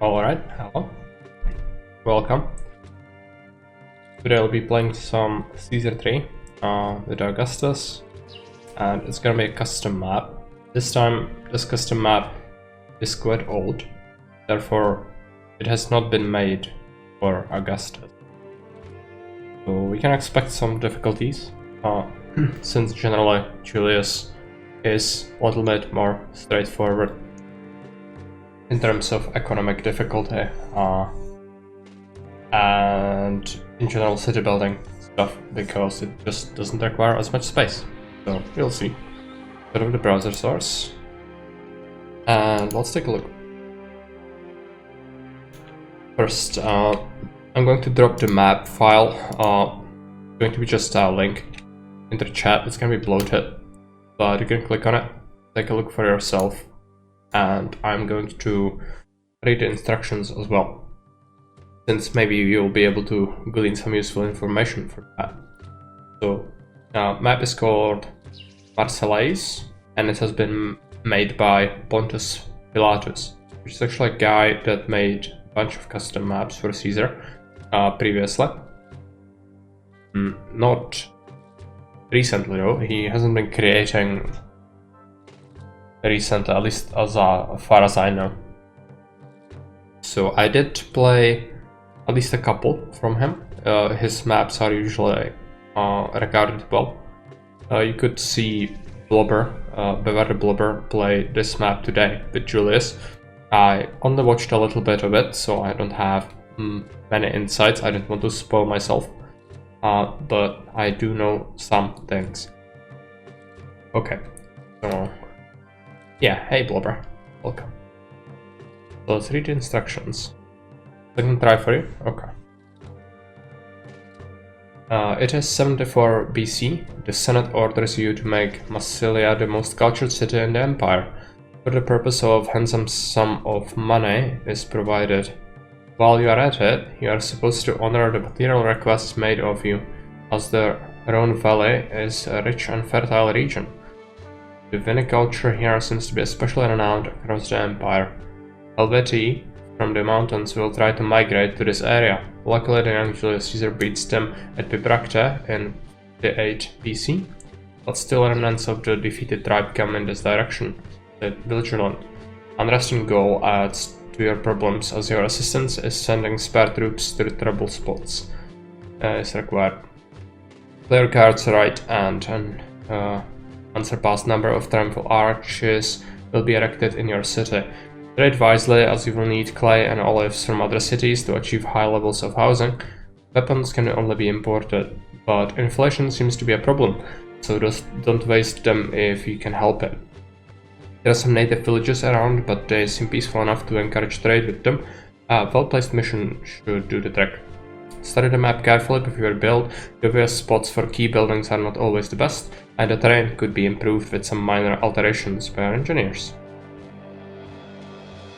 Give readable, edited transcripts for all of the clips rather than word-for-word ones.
Alright, hello. Welcome. Today I'll be playing some Caesar 3 with Augustus, and it's gonna be a custom map. This time, this custom map is quite old, therefore it has not been made for Augustus. So we can expect some difficulties, since generally Julius is a little bit more straightforward in terms of economic difficulty and in general city building stuff, because it just doesn't require as much space. So we'll see. Bit of the browser source, and let's take a look. First, I'm going to drop the map file. Going to be just a link in the chat. It's gonna be bloated, but you can click on it, take a look for yourself, and I'm going to read the instructions as well, since maybe you'll be able to glean some useful information from that. So, map is called Marseillaise, and it has been made by Pontus Pilatus, which is actually a guy that made a bunch of custom maps for Caesar previously. Not recently though, he hasn't been creating recently, at least as far as I know. So I did play at least a couple from him. His maps are usually regarded well. You could see Blubber, Beverly Blubber, play this map today with Julius. I only watched a little bit of it, so I don't have many insights. I didn't want to spoil myself, but I do know some things. Okay, so yeah, hey Blubber, welcome. So let's read the instructions. Second try for you? Okay. It is 74 BC. The Senate orders you to make Massilia the most cultured city in the empire. For the purpose of handsome sum of money is provided. While you are at it, you are supposed to honor the material requests made of you, as the Rhone Valley is a rich and fertile region. The viniculture here seems to be especially renowned across the empire. Helvetii from the mountains will try to migrate to this area. Luckily, the young Julius Caesar beats them at Bibracte in the 8 BC, but still remnants of the defeated tribe come in this direction. The vigilant unrest in Gaul adds to your problems, as your assistance is sending spare troops to the trouble spots is required. Clear guards right, and an unsurpassed number of triumphal arches will be erected in your city. Trade wisely, as you will need clay and olives from other cities to achieve high levels of housing. Weapons can only be imported, but inflation seems to be a problem, so just don't waste them if you can help it. There are some native villages around, but they seem peaceful enough to encourage trade with them. A well-placed mission should do the trick. Study the map carefully before you build. The obvious spots for key buildings are not always the best, and the terrain could be improved with some minor alterations by our engineers.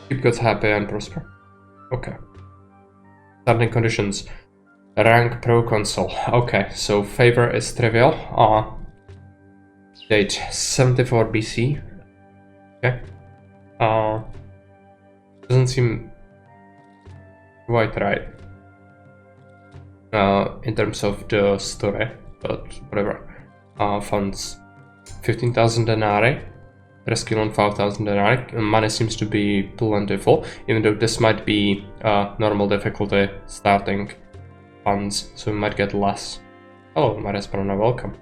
Keep gods happy and prosper. Okay. Starting conditions. Rank proconsul. Okay, so favor is trivial. Date 74 BC. Okay. Doesn't seem quite right in terms of the story, but whatever. Funds 15,000 denarii. Rescue on 5,000 denarii. Money seems to be plentiful, even though this might be normal difficulty starting funds, so we might get less. Hello, Maria Sparona, welcome.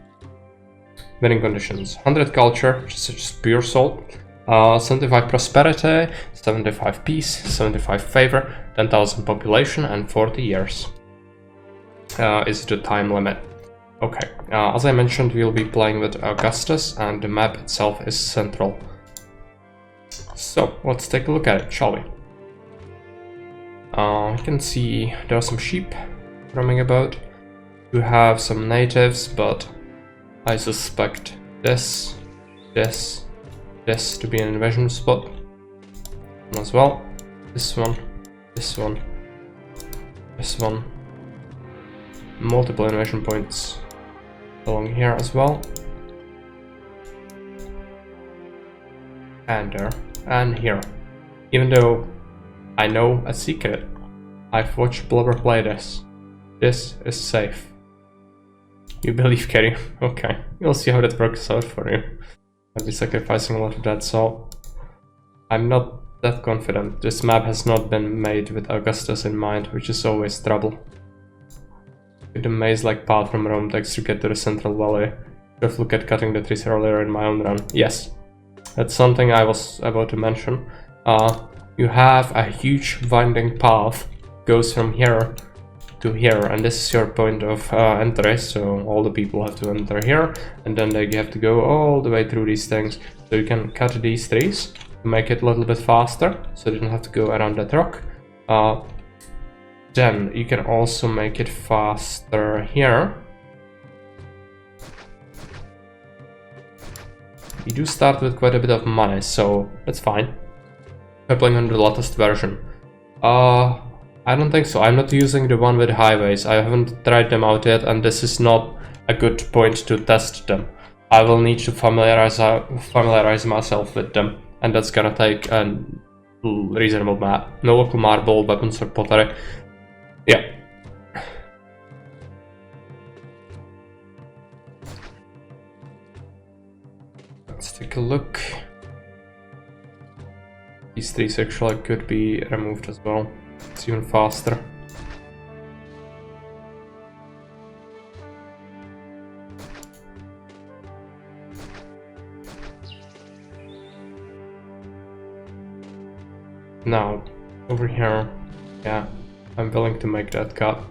Winning conditions: 100 culture, which is pure salt, 75 prosperity, 75 peace, 75 favor, 10,000 population, and 40 years is the time limit. Okay, as I mentioned, we'll be playing with Augustus, and the map itself is central. So, let's take a look at it, shall we? You can see there are some sheep roaming about. You have some natives, but I suspect this to be an invasion spot as well. This one. Multiple invasion points along here as well, and there, and here. Even though I know a secret. I've watched Blubber play this. This is safe. You believe, Kerry? Okay. You'll see how that works out for you. I'll be sacrificing a lot of that, so I'm not that confident. This map has not been made with Augustus in mind, which is always trouble. With the maze-like path from Rome takes to get to the Central Valley. Should have looked at cutting the trees earlier in my own run. Yes, that's something I was about to mention. You have a huge winding path, goes from here to here, and this is your point of entry, so all the people have to enter here, and then they have to go all the way through these things. So you can cut these trees to make it a little bit faster, so you don't have to go around that rock. Then you can also make it faster here. You do start with quite a bit of money, so that's fine. We're playing on the latest version. I don't think so. I'm not using the one with highways. I haven't tried them out yet, and this is not a good point to test them. I will need to familiarize myself with them, and that's gonna take a reasonable map. No local marble, weapons or pottery. Yeah. Let's take a look. These trees actually could be removed as well. It's even faster. Now, over here, yeah, I'm willing to make that cut.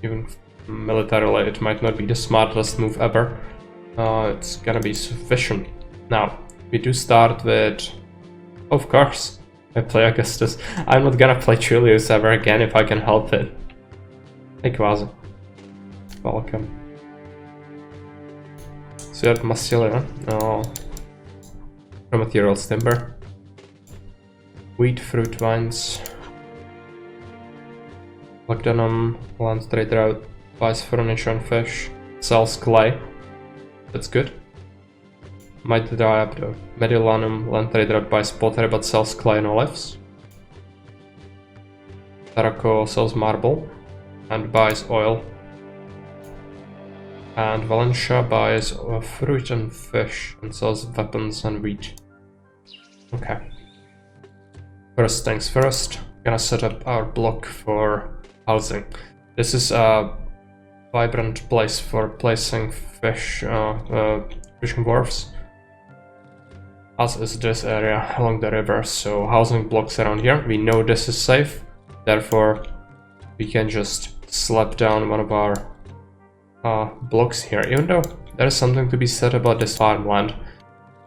Even militarily, it might not be the smartest move ever. It's gonna be sufficient. Now, we do start with... Of course, I play Augustus. I'm not gonna play Julius ever again if I can help it. Hey Quasi. Welcome. So you have Marseillaise. Oh. Raw materials, timber. Wheat, fruit, vines. Lactanum, land trade route, buys furniture and fish. Sells clay. That's good. Might dry up the Mediolanum, land trade route buys pottery but sells clay and olives. Taraco sells marble and buys oil. And Valencia buys fruit and fish and sells weapons and wheat. Okay. First things first, I'm gonna set up our block for housing. This is a vibrant place for placing fish, fishing wharfs. As is this area along the river, so housing blocks around here. We know this is safe, therefore we can just slap down one of our blocks here, even though there is something to be said about this farmland.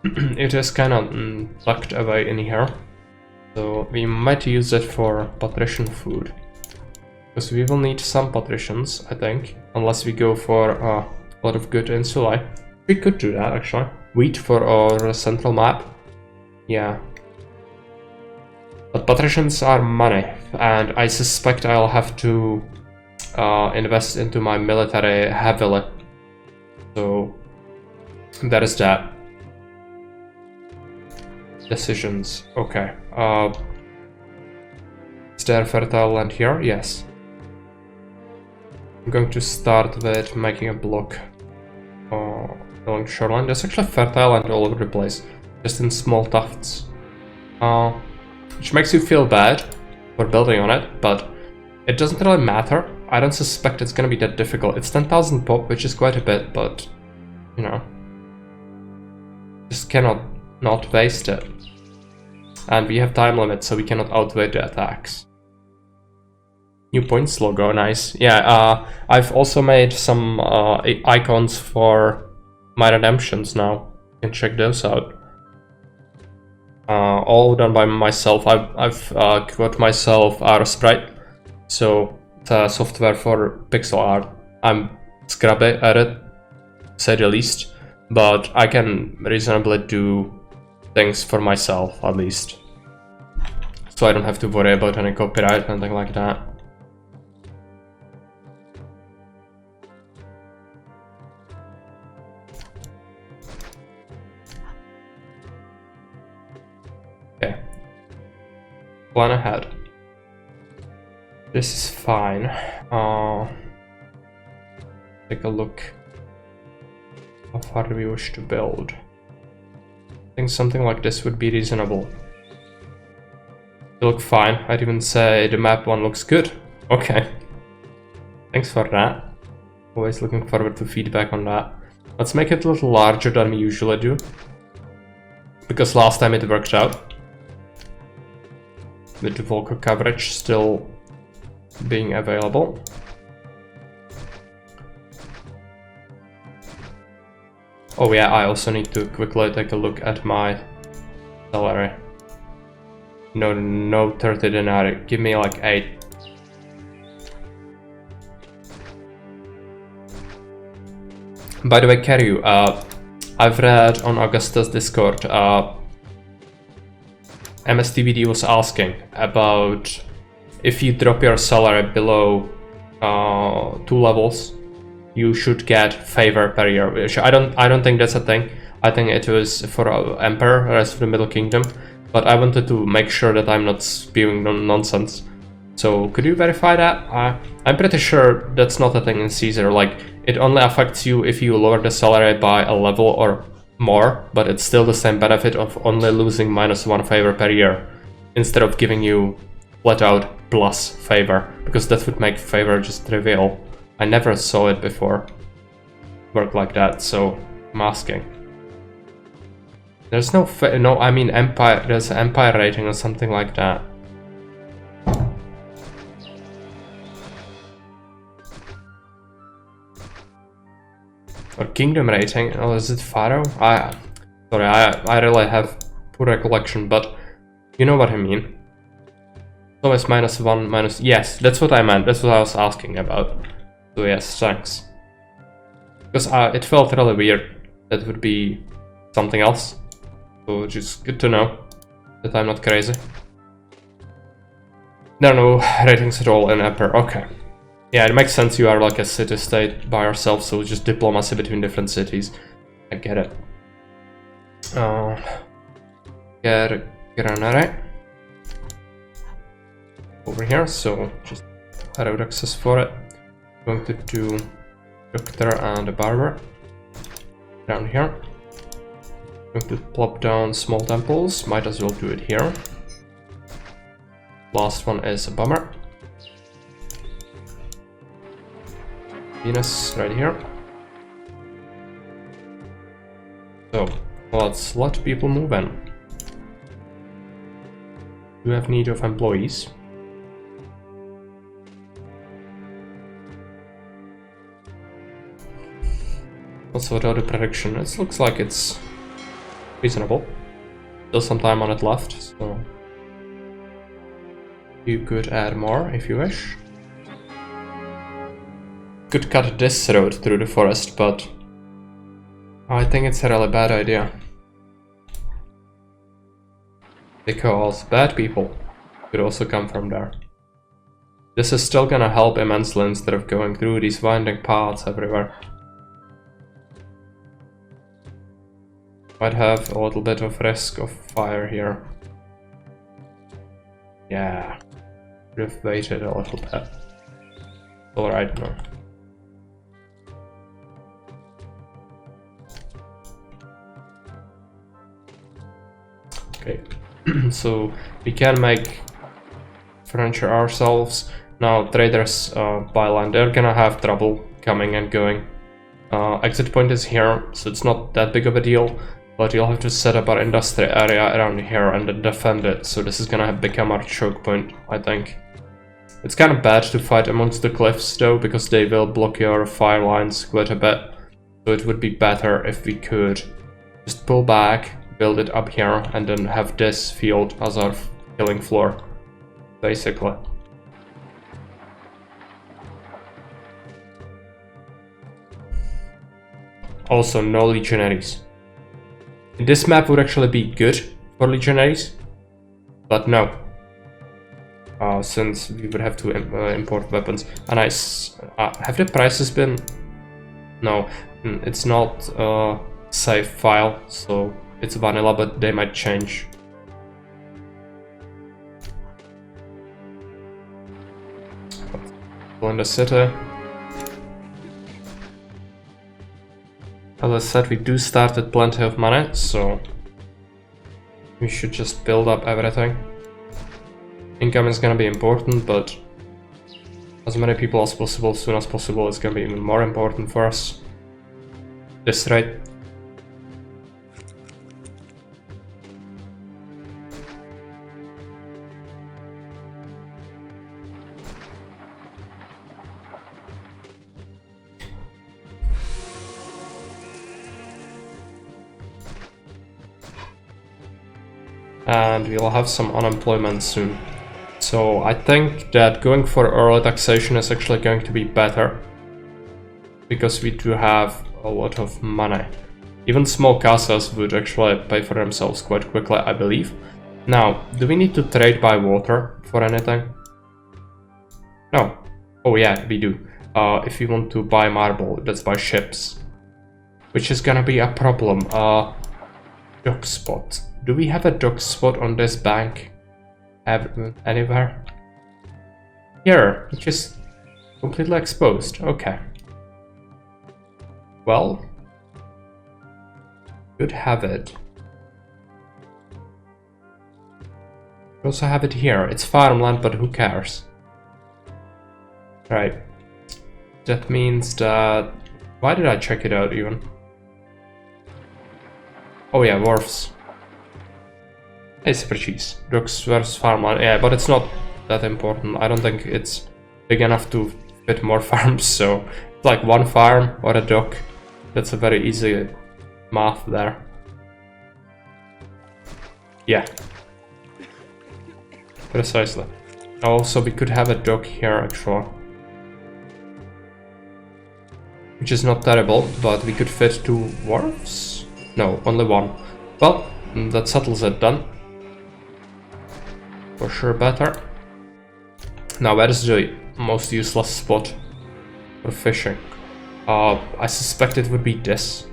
It is kind of tucked away in here, so we might use it for patrician food, because we will need some patricians, I think, unless we go for a lot of good insulae. We could do that actually. Wheat for our central map, yeah. But patricians are money, and I suspect I'll have to invest into my military heavily. So that is that. Decisions. Okay. Is there fertile land here? Yes. I'm going to start with making a block along the shoreline. There's actually fertile land all over the place, just in small tufts. Which makes you feel bad for building on it, but it doesn't really matter. I don't suspect it's gonna be that difficult. It's 10,000 pop, which is quite a bit, but you know, just cannot not waste it. And we have time limits, so we cannot outweigh the attacks. New points logo, nice. Yeah, I've also made some icons for my redemptions now. You can check those out. All done by myself. I've got myself Sprite, so the software for pixel art. I'm scrubby at it, to say the least, but I can reasonably do things for myself at least, so I don't have to worry about any copyright or anything like that. Plan ahead. This is fine. Take a look. How far do we wish to build? I think something like this would be reasonable. They look fine. I'd even say the map one looks good. Okay. Thanks for that. Always looking forward to feedback on that. Let's make it a little larger than we usually do, because last time it worked out. With the Volker coverage still being available. Oh yeah, I also need to quickly take a look at my salary. No 30 denarii. Give me like 8. By the way, Karyu, I've read on Augustus Discord, MSTVD was asking about if you drop your salary below 2 levels, you should get favor per year. Which I don't think that's a thing. I think it was for Emperor, rest of the Middle Kingdom. But I wanted to make sure that I'm not spewing nonsense. So could you verify that? I'm pretty sure that's not a thing in Caesar. Like, it only affects you if you lower the salary by a level or more, but it's still the same benefit of only losing -1 favor per year, instead of giving you flat out plus favor, because that would make favor just trivial. I never saw it before work like that, so I'm asking. There's no, I mean empire, there's an empire rating or something like that. Or kingdom rating. Oh, is it Pharaoh? Sorry, I really have poor recollection, but you know what I mean. So it's -1, yes, that's what I meant, that's what I was asking about. So yes, thanks. Because it felt really weird that would be something else. So just good to know that I'm not crazy. There are no ratings at all in Emperor, okay. Yeah, it makes sense, you are like a city-state by yourself, so just diplomacy between different cities. I get it. Get Granare over here, so just road access for it. Going to do Doctor and a Barber down here. Going to plop down small temples, might as well do it here. Last one is a Bummer. Venus right here. So let's let people move in. Do we have need of employees? Also, without a prediction, it looks like it's reasonable. Still some time on it left, so you could add more if you wish. Could cut this road through the forest, but I think it's a really bad idea. Because bad people could also come from there. This is still gonna help immensely instead of going through these winding paths everywhere. Might have a little bit of risk of fire here. Yeah, should have waited a little bit. Alright now. Okay, so we can make furniture ourselves. Now traders buy land, they're gonna have trouble coming and going. Exit point is here, so it's not that big of a deal, but you'll have to set up our industry area around here and then defend it, so this is gonna become our choke point, I think. It's kind of bad to fight amongst the cliffs though, because they will block your fire lines quite a bit, so it would be better if we could just pull back, build it up here, and then have this field as our killing floor, basically. Also, no legionaries. This map would actually be good for legionaries, but no. Since we would have to import weapons. And have the prices been... No, it's not a save file, so it's vanilla, but they might change. In the city. As I said, we do start with plenty of money, so we should just build up everything. Income is gonna be important, but as many people as possible, as soon as possible, is gonna be even more important for us. This rate. And we'll have some unemployment soon. So I think that going for early taxation is actually going to be better, because we do have a lot of money. Even small castles would actually pay for themselves quite quickly, I believe. Now, do we need to trade by water for anything? No. Oh yeah, we do. If we want to buy marble, that's by ships. Which is gonna be a problem. Dock spot. Do we have a dock spot on this bank? Anywhere? Here, which is completely exposed. Okay. Well, could have it. We also have it here. It's farmland, but who cares? Right. That means that... Why did I check it out even? Oh yeah, wharfs. Hey, super cheese. Docks versus farmland. Yeah, but it's not that important. I don't think it's big enough to fit more farms, so it's like one farm or a dock. That's a very easy math there. Yeah. Precisely. Also, we could have a dock here, actually. Which is not terrible, but we could fit 2 wharfs? No, only 1. Well, that settles it then. For sure better. Now, where is the most useless spot for fishing? I suspect it would be this.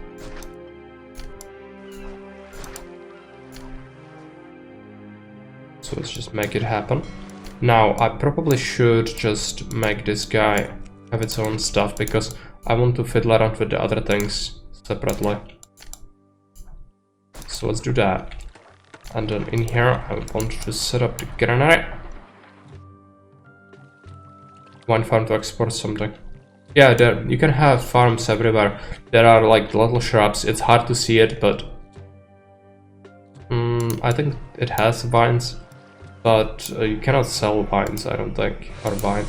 So let's just make it happen. Now, I probably should just make this guy have its own stuff, because I want to fiddle around with the other things separately. So let's do that. And then in here, I want to set up the granary. One farm to export something. Yeah, there you can have farms everywhere. There are like little shrubs. It's hard to see it, but I think it has vines. But you cannot sell vines, I don't think, or vine.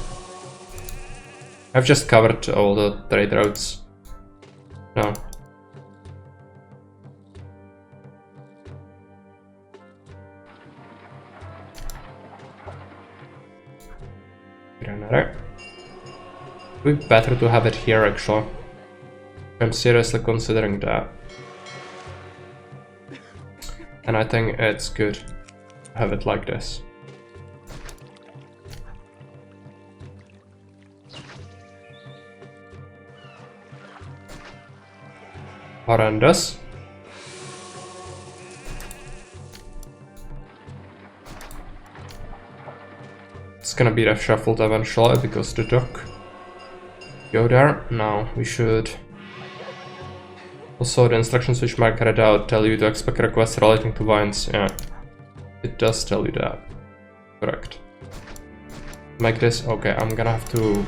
I've just covered all the trade routes. No. Granary. It would be better to have it here, actually. I'm seriously considering that. And I think it's good to have it like this. Horrendous. It's gonna be reshuffled eventually because the dock go there. Now we should also, the instructions which Mark read out tell you to expect requests relating to vines. Yeah, it does tell you that. Correct. Make this. Okay, I'm gonna have to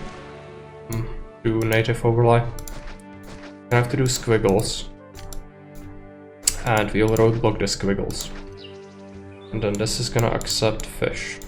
do native overlay. I have to do squiggles, and we'll roadblock the squiggles, and then this is gonna accept fish.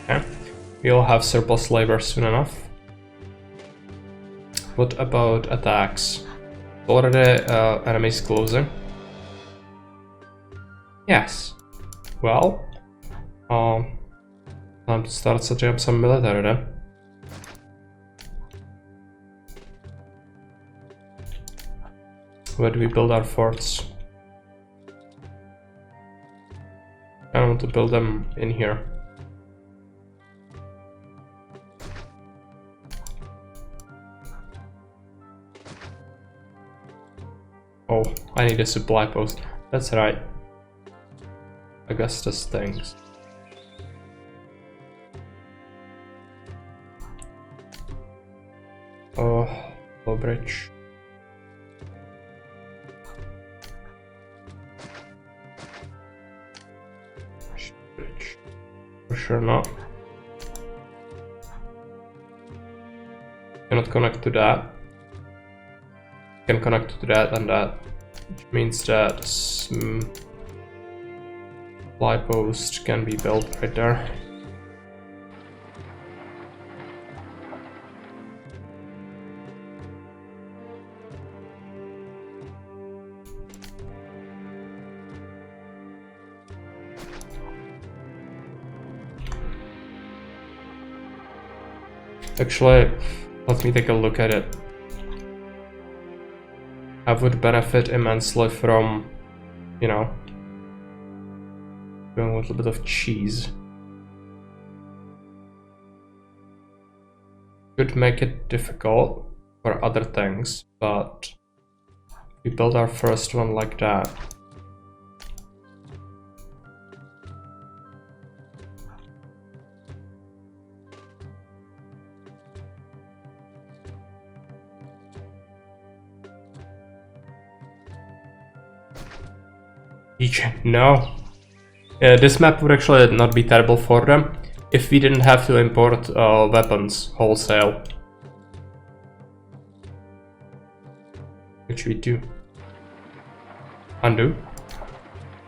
Okay. We'll have surplus labor soon enough. What about attacks? Already enemies closer. Yes. Well, time to start setting up some military then. Where do we build our forts? I want to build them in here. Oh, I need a supply post. That's right. Augustus things. Oh, low bridge. Bridge. For sure not. Cannot connect to that. Can connect to that and that, which means that supply post can be built right there. Actually, let me take a look at it. I would benefit immensely from, you know, doing a little bit of cheese. Could make it difficult for other things, but we build our first one like that. No. This map would actually not be terrible for them if we didn't have to import weapons wholesale. Which we do. Undo?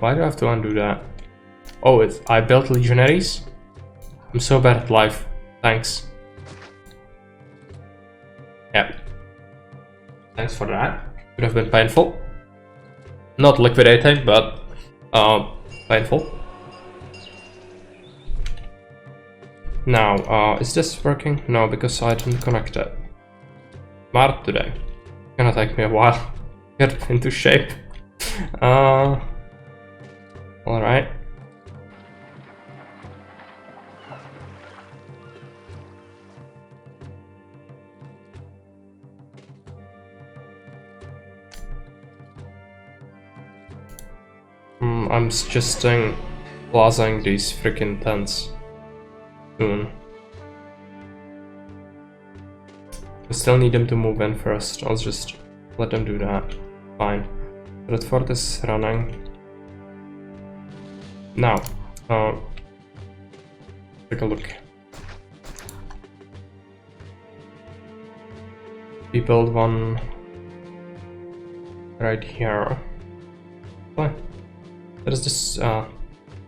Why do I have to undo that? Oh, I built legionaries? I'm so bad at life. Thanks. Yeah. Thanks for that. Could have been painful. Not liquidating, but painful. Now, is this working? No, because I didn't connect it. Smart today. Gonna take me a while to get into shape. Alright. I'm suggesting plazing these freaking tents soon. We still need them to move in first. I'll just let them do that. Fine. Red fort is running. Now, take a look. We build one right here. Fine. There is this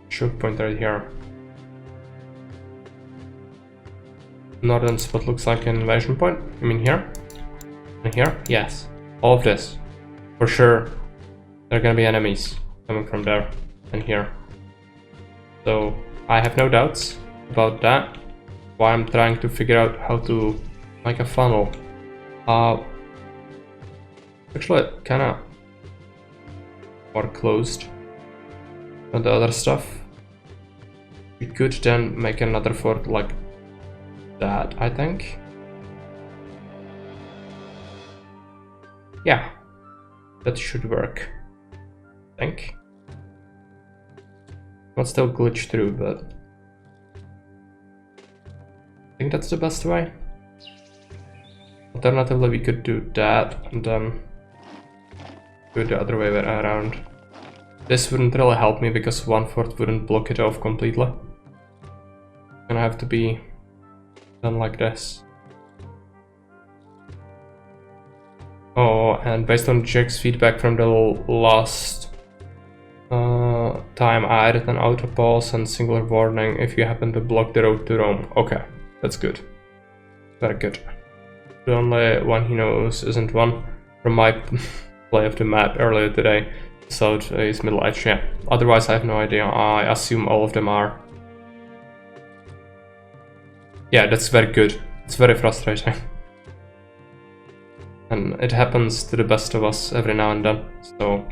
choke point right here. Northern spot looks like an invasion point. I mean here? And here? Yes. All of this. For sure. There are gonna be enemies coming from there and here. So I have no doubts about that. Why I'm trying to figure out how to make a funnel. Actually kinda more closed. And the other stuff, we could then make another fort like that, I think. Yeah, that should work, I think. Might still glitch through, but I think that's the best way. Alternatively, we could do that and then do it the other way around. This wouldn't really help me because one fort wouldn't block it off completely. It's gonna have to be done like this. Oh, and based on Jack's feedback from the last time I added an auto pause and singular warning if you happen to block the road to Rome. Okay, that's good. Very good. The only one he knows isn't one from my play of the map earlier today. South is Middle Edge, yeah. Otherwise I have no idea. I assume all of them are. Yeah, that's very good. It's very frustrating. And it happens to the best of us every now and then, so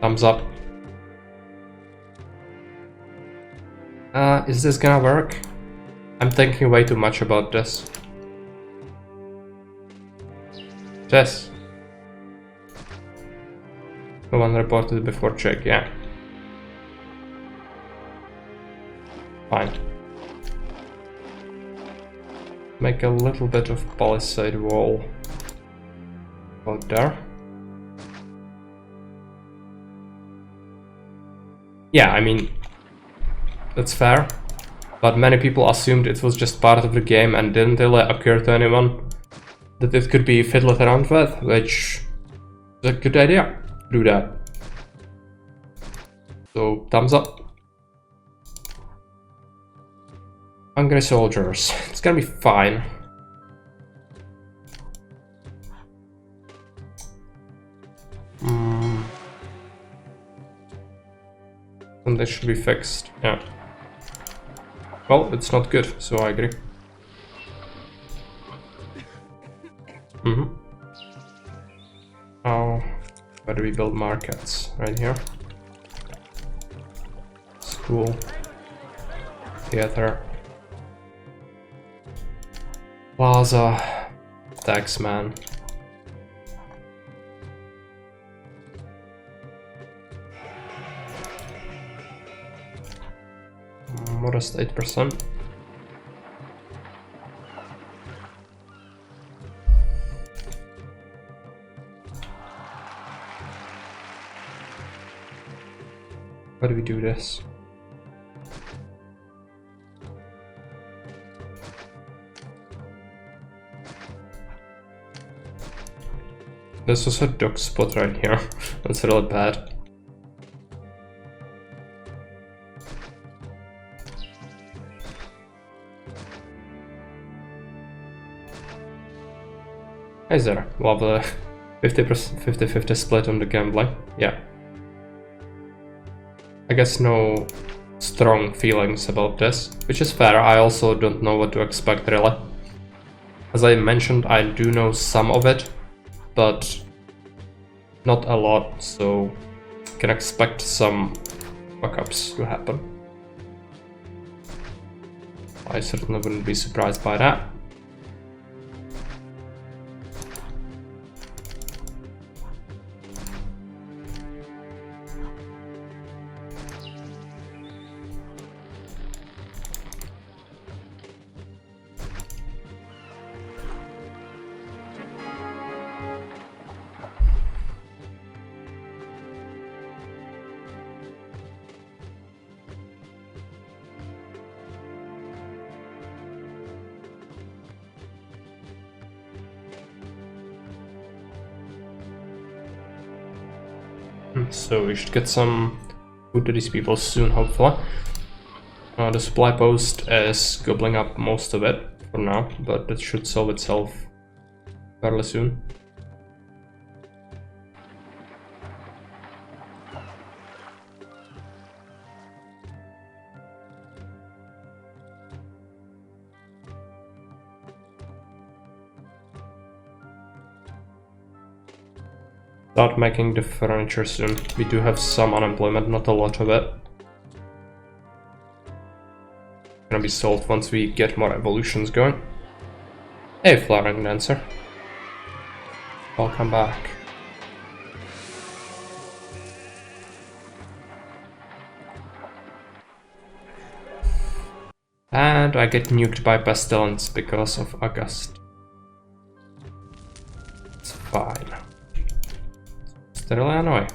thumbs up. Is this gonna work? I'm thinking way too much about this. Yes. The one reported before check, yeah. Fine. Make a little bit of palisade wall out there. Yeah, I mean, that's fair, but many people assumed it was just part of the game and didn't really occur to anyone that it could be fiddled around with, which is a good idea. Do that. So, thumbs up. Hungry soldiers. It's gonna be fine. And they should be fixed, yeah. Well, it's not good, so I agree. Oh, where do we build markets? Right here. School. Theater. Plaza. Taxman. Modest 8%. How do we do this? This was a duck spot right here. That's really bad. Is there? Lovely. 50%, 50-50 split on the gambling. Yeah. I guess no strong feelings about this, which is fair. I also don't know what to expect really. As I mentioned, I do know some of it, but not a lot, so can expect some fuck-ups to happen. I certainly wouldn't be surprised by that. So we should get some food to these people soon, hopefully. The supply post is gobbling up most of it for now, but it should solve itself fairly soon. Start making the furniture soon. We do have some unemployment, not a lot of it. Gonna be solved once we get more evolutions going. Hey, Flowering Dancer. Welcome back. And I get nuked by pestilence because of Augustus. It's fine. Still annoying.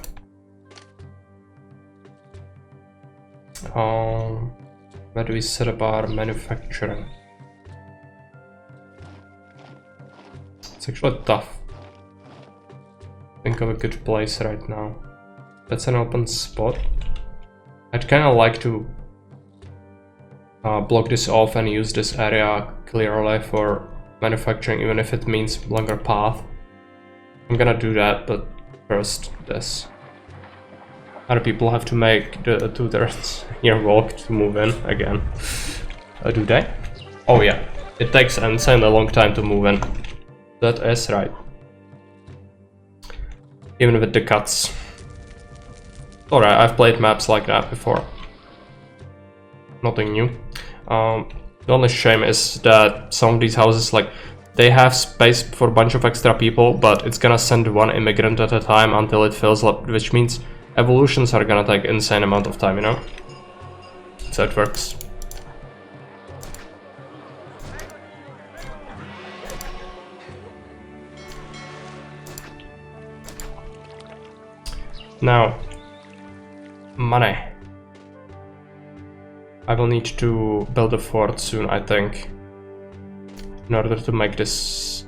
Where do we set up our manufacturing? It's actually tough. Think of a good place right now. That's an open spot. I'd kind of like to block this off and use this area clearly for manufacturing, even if it means longer path. I'm gonna do that, but first this. Other people have to make the 2/3 year walk to move in again. Do they? Oh yeah, it takes an insanely long time to move in. That is right. Even with the cuts. Alright, I've played maps like that before. Nothing new. The only shame is that some of these houses, like, they have space for a bunch of extra people, but it's gonna send one immigrant at a time until it fills up, which means evolutions are gonna take insane amount of time, you know? So it works. Now, money. I will need to build a fort soon, I think, in order to make this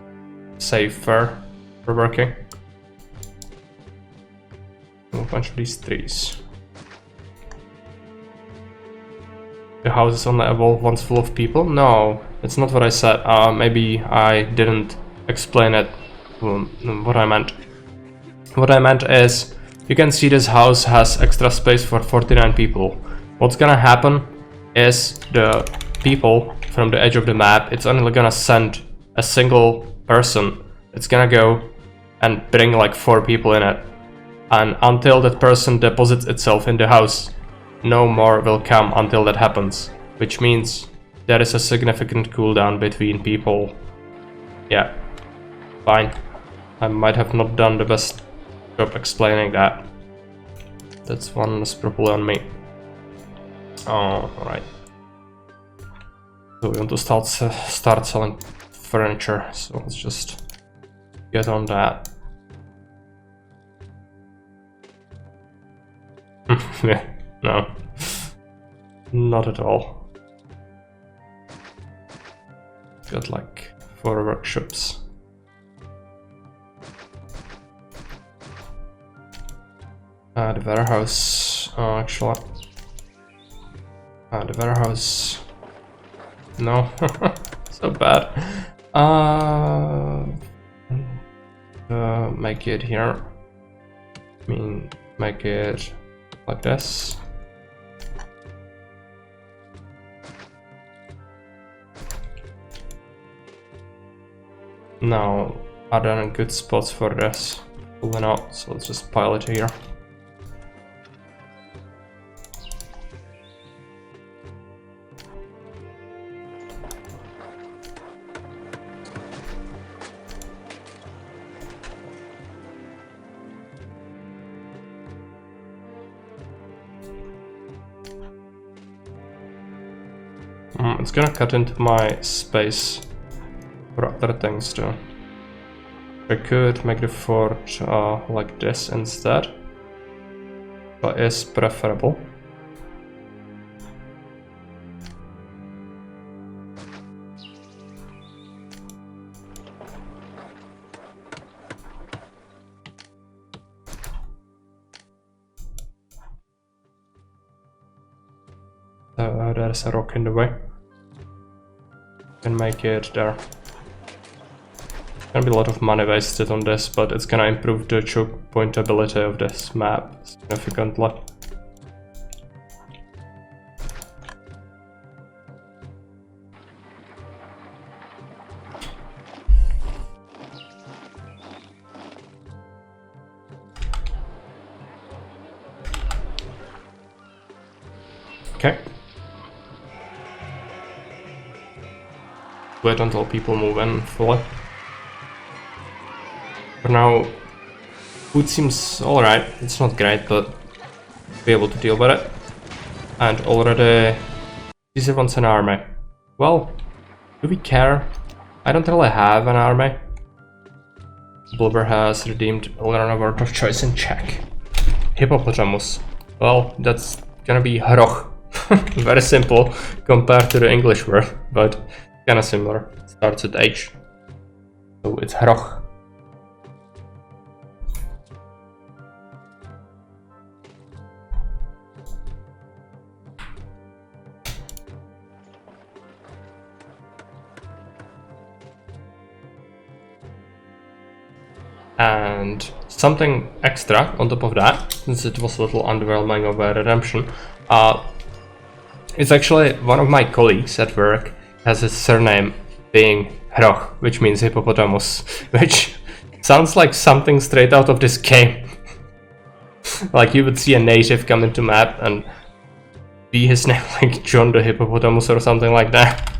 safer for working. A bunch of these trees. The houses only evolve once full of people? No, that's not what I said. Maybe I didn't explain it. What I meant. What I meant is, you can see this house has extra space for 49 people. What's gonna happen is the people from the edge of the map, it's only gonna send a single person. It's gonna go and bring like 4 people in it. And until that person deposits itself in the house, no more will come until that happens. Which means there is a significant cooldown between people. Yeah, fine. I might have not done the best job explaining that. That's one that's probably on me. Oh, alright. So we want to start selling furniture, so let's just get on that. Yeah, no. Not at all. Got like 4 workshops. The warehouse, actually. The warehouse. No, so bad. Make it here. I mean, make it like this. Now, are there any good spots for this? Probably not, so let's just pile it here. It's gonna cut into my space for other things too. I could make the fort like this instead, but is preferable. There's a rock in the way. Can make it there. Gonna be a lot of money wasted on this, but it's gonna improve the choke point ability of this map significantly. Okay. Wait until people move in fully. For now, food seems alright. It's not great, but be able to deal with it. And already, Caesar wants an army. Well, do we care? I don't really have an army. Blubber has redeemed a word of choice in Czech. Hippopotamus. Well, that's gonna be hroch. Very simple compared to the English word, but kinda similar. It starts with H. So it's hroch. And something extra on top of that, since it was a little underwhelming of a redemption, it's actually one of my colleagues at work has his surname being Hroch, which means hippopotamus, which sounds like something straight out of this game. Like you would see a native come into map and be his name like John the Hippopotamus or something like that.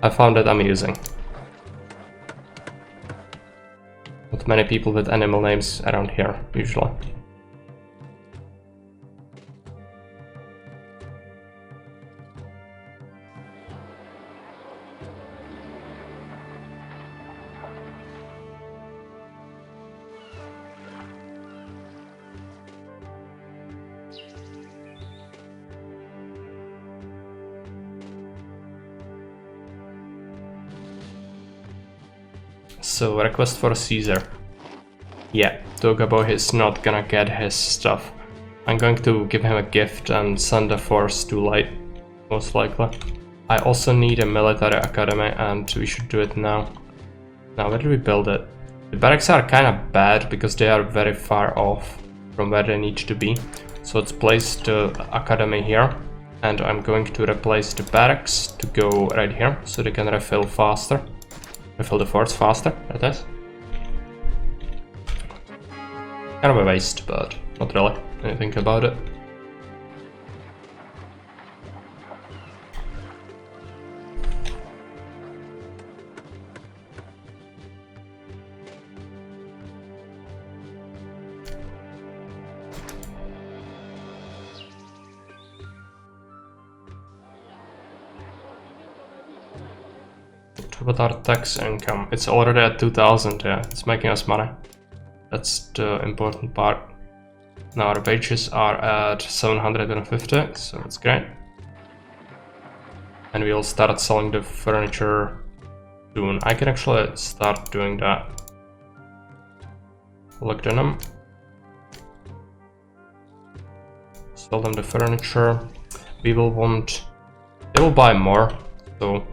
I found that amusing. Not many people with animal names around here, usually. So, request for Caesar. Yeah, Togaboy is not gonna get his stuff. I'm going to give him a gift and send a force too late, most likely. I also need a military academy and we should do it now. Now, where do we build it? The barracks are kind of bad because they are very far off from where they need to be. So let's place the academy here. And I'm going to replace the barracks to go right here so they can refill faster. Refill the forts faster, that is. Kind of a waste, but not really. When you think about it. What our tax income? It's already at 2000, yeah, it's making us money. That's the important part. Now our wages are at 750, so that's great. And we'll start selling the furniture soon. I can actually start doing that. Look at them. Sell them the furniture. We will want... They will buy more, so...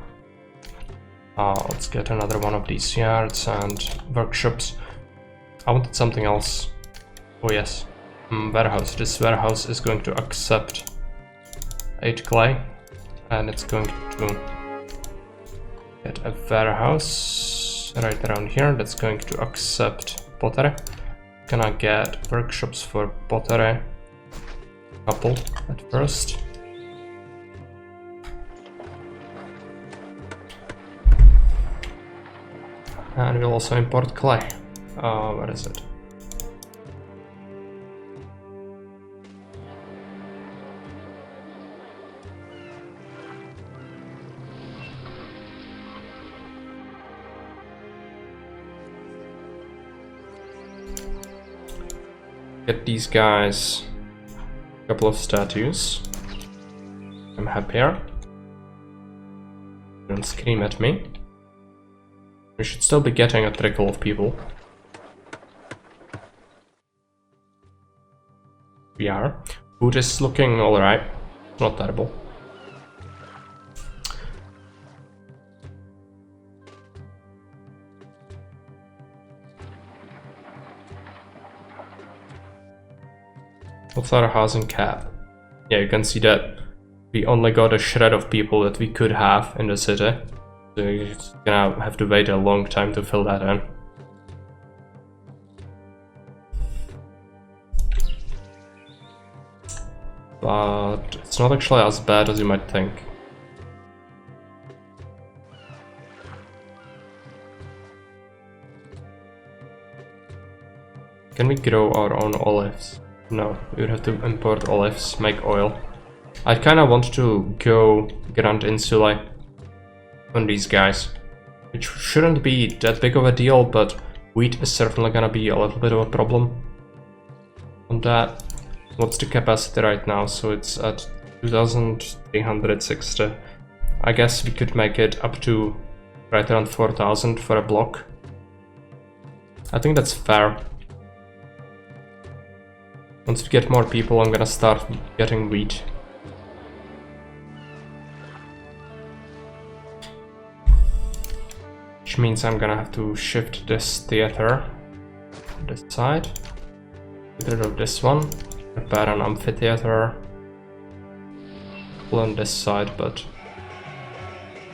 let's get another one of these yards and workshops. I wanted something else. Oh yes, warehouse. This warehouse is going to accept 8 clay, and it's going to get a warehouse right around here that's going to accept pottery. Can I get workshops for pottery? Couple at first. And we'll also import clay. Where is it? Get these guys a couple of statues. I'm happier. Don't scream at me. We should still be getting a trickle of people. We are. Food is looking alright. Not terrible. What's our housing cap? Yeah, you can see that we only got a shred of people that we could have in the city. So you're gonna have to wait a long time to fill that in. But it's not actually as bad as you might think. Can we grow our own olives? No, we would have to import olives, make oil. I kinda want to go Grand Insulae on these guys, which shouldn't be that big of a deal, but wheat is certainly gonna be a little bit of a problem on that. What's the capacity right now? So it's at 2360. I guess we could make it up to right around 4000 for a block. I think that's fair. Once we get more people, I'm gonna start getting wheat. Which which means I'm gonna have to shift this theater to this side, get rid of this one, prepare an amphitheater, pull on this side, but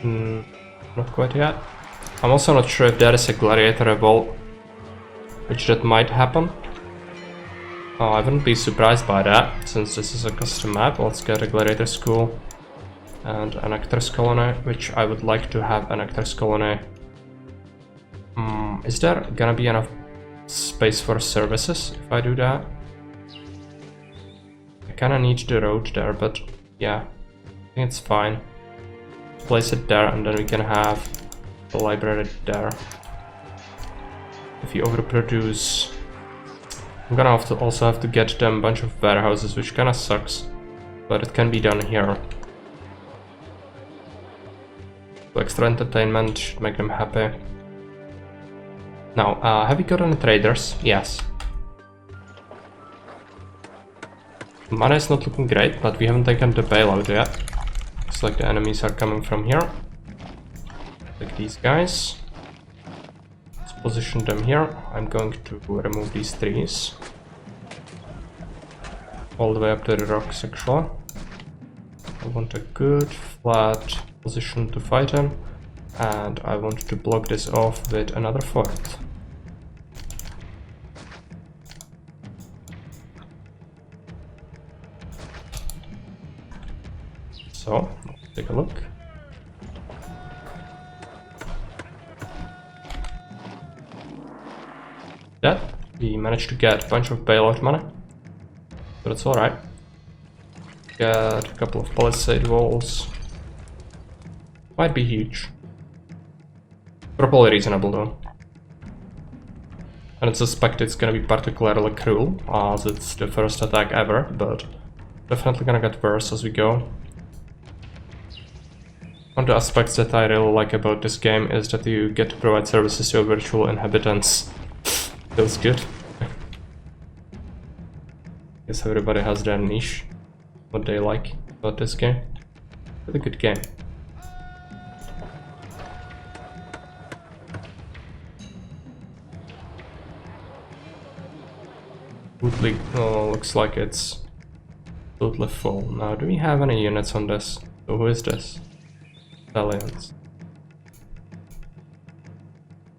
not quite yet. I'm also not sure if there is a gladiator revolt, which that might happen. Oh, I wouldn't be surprised by that, since this is a custom map. Let's get a gladiator school and an actors colony, which I would like to have an actors colony. Is there gonna be enough space for services if I do that? I kinda need the road there, but yeah, I think it's fine. Place it there and then we can have the library there. If you overproduce, I'm gonna also have to get them a bunch of warehouses, which kinda sucks, but it can be done here. So extra entertainment should make them happy. Now, have we got any traders? Yes. Money is not looking great, but we haven't taken the bailout yet. Looks like the enemies are coming from here. Like these guys. Let's position them here. I'm going to remove these trees. All the way up to the rocks, actually. I want a good, flat position to fight them. And I want to block this off with another fort. So, let's take a look. That, we managed to get a bunch of bailout money. But it's alright. Get a couple of palisade walls. Might be huge. Probably reasonable though. I don't suspect it's gonna be particularly cruel, as it's the first attack ever, but definitely gonna get worse as we go. One of the aspects that I really like about this game is that you get to provide services to your virtual inhabitants. Feels good. Guess everybody has their niche, what they like about this game. Really good game. Woodley, oh, looks like it's totally full. Now, do we have any units on this? So who is this? Italians.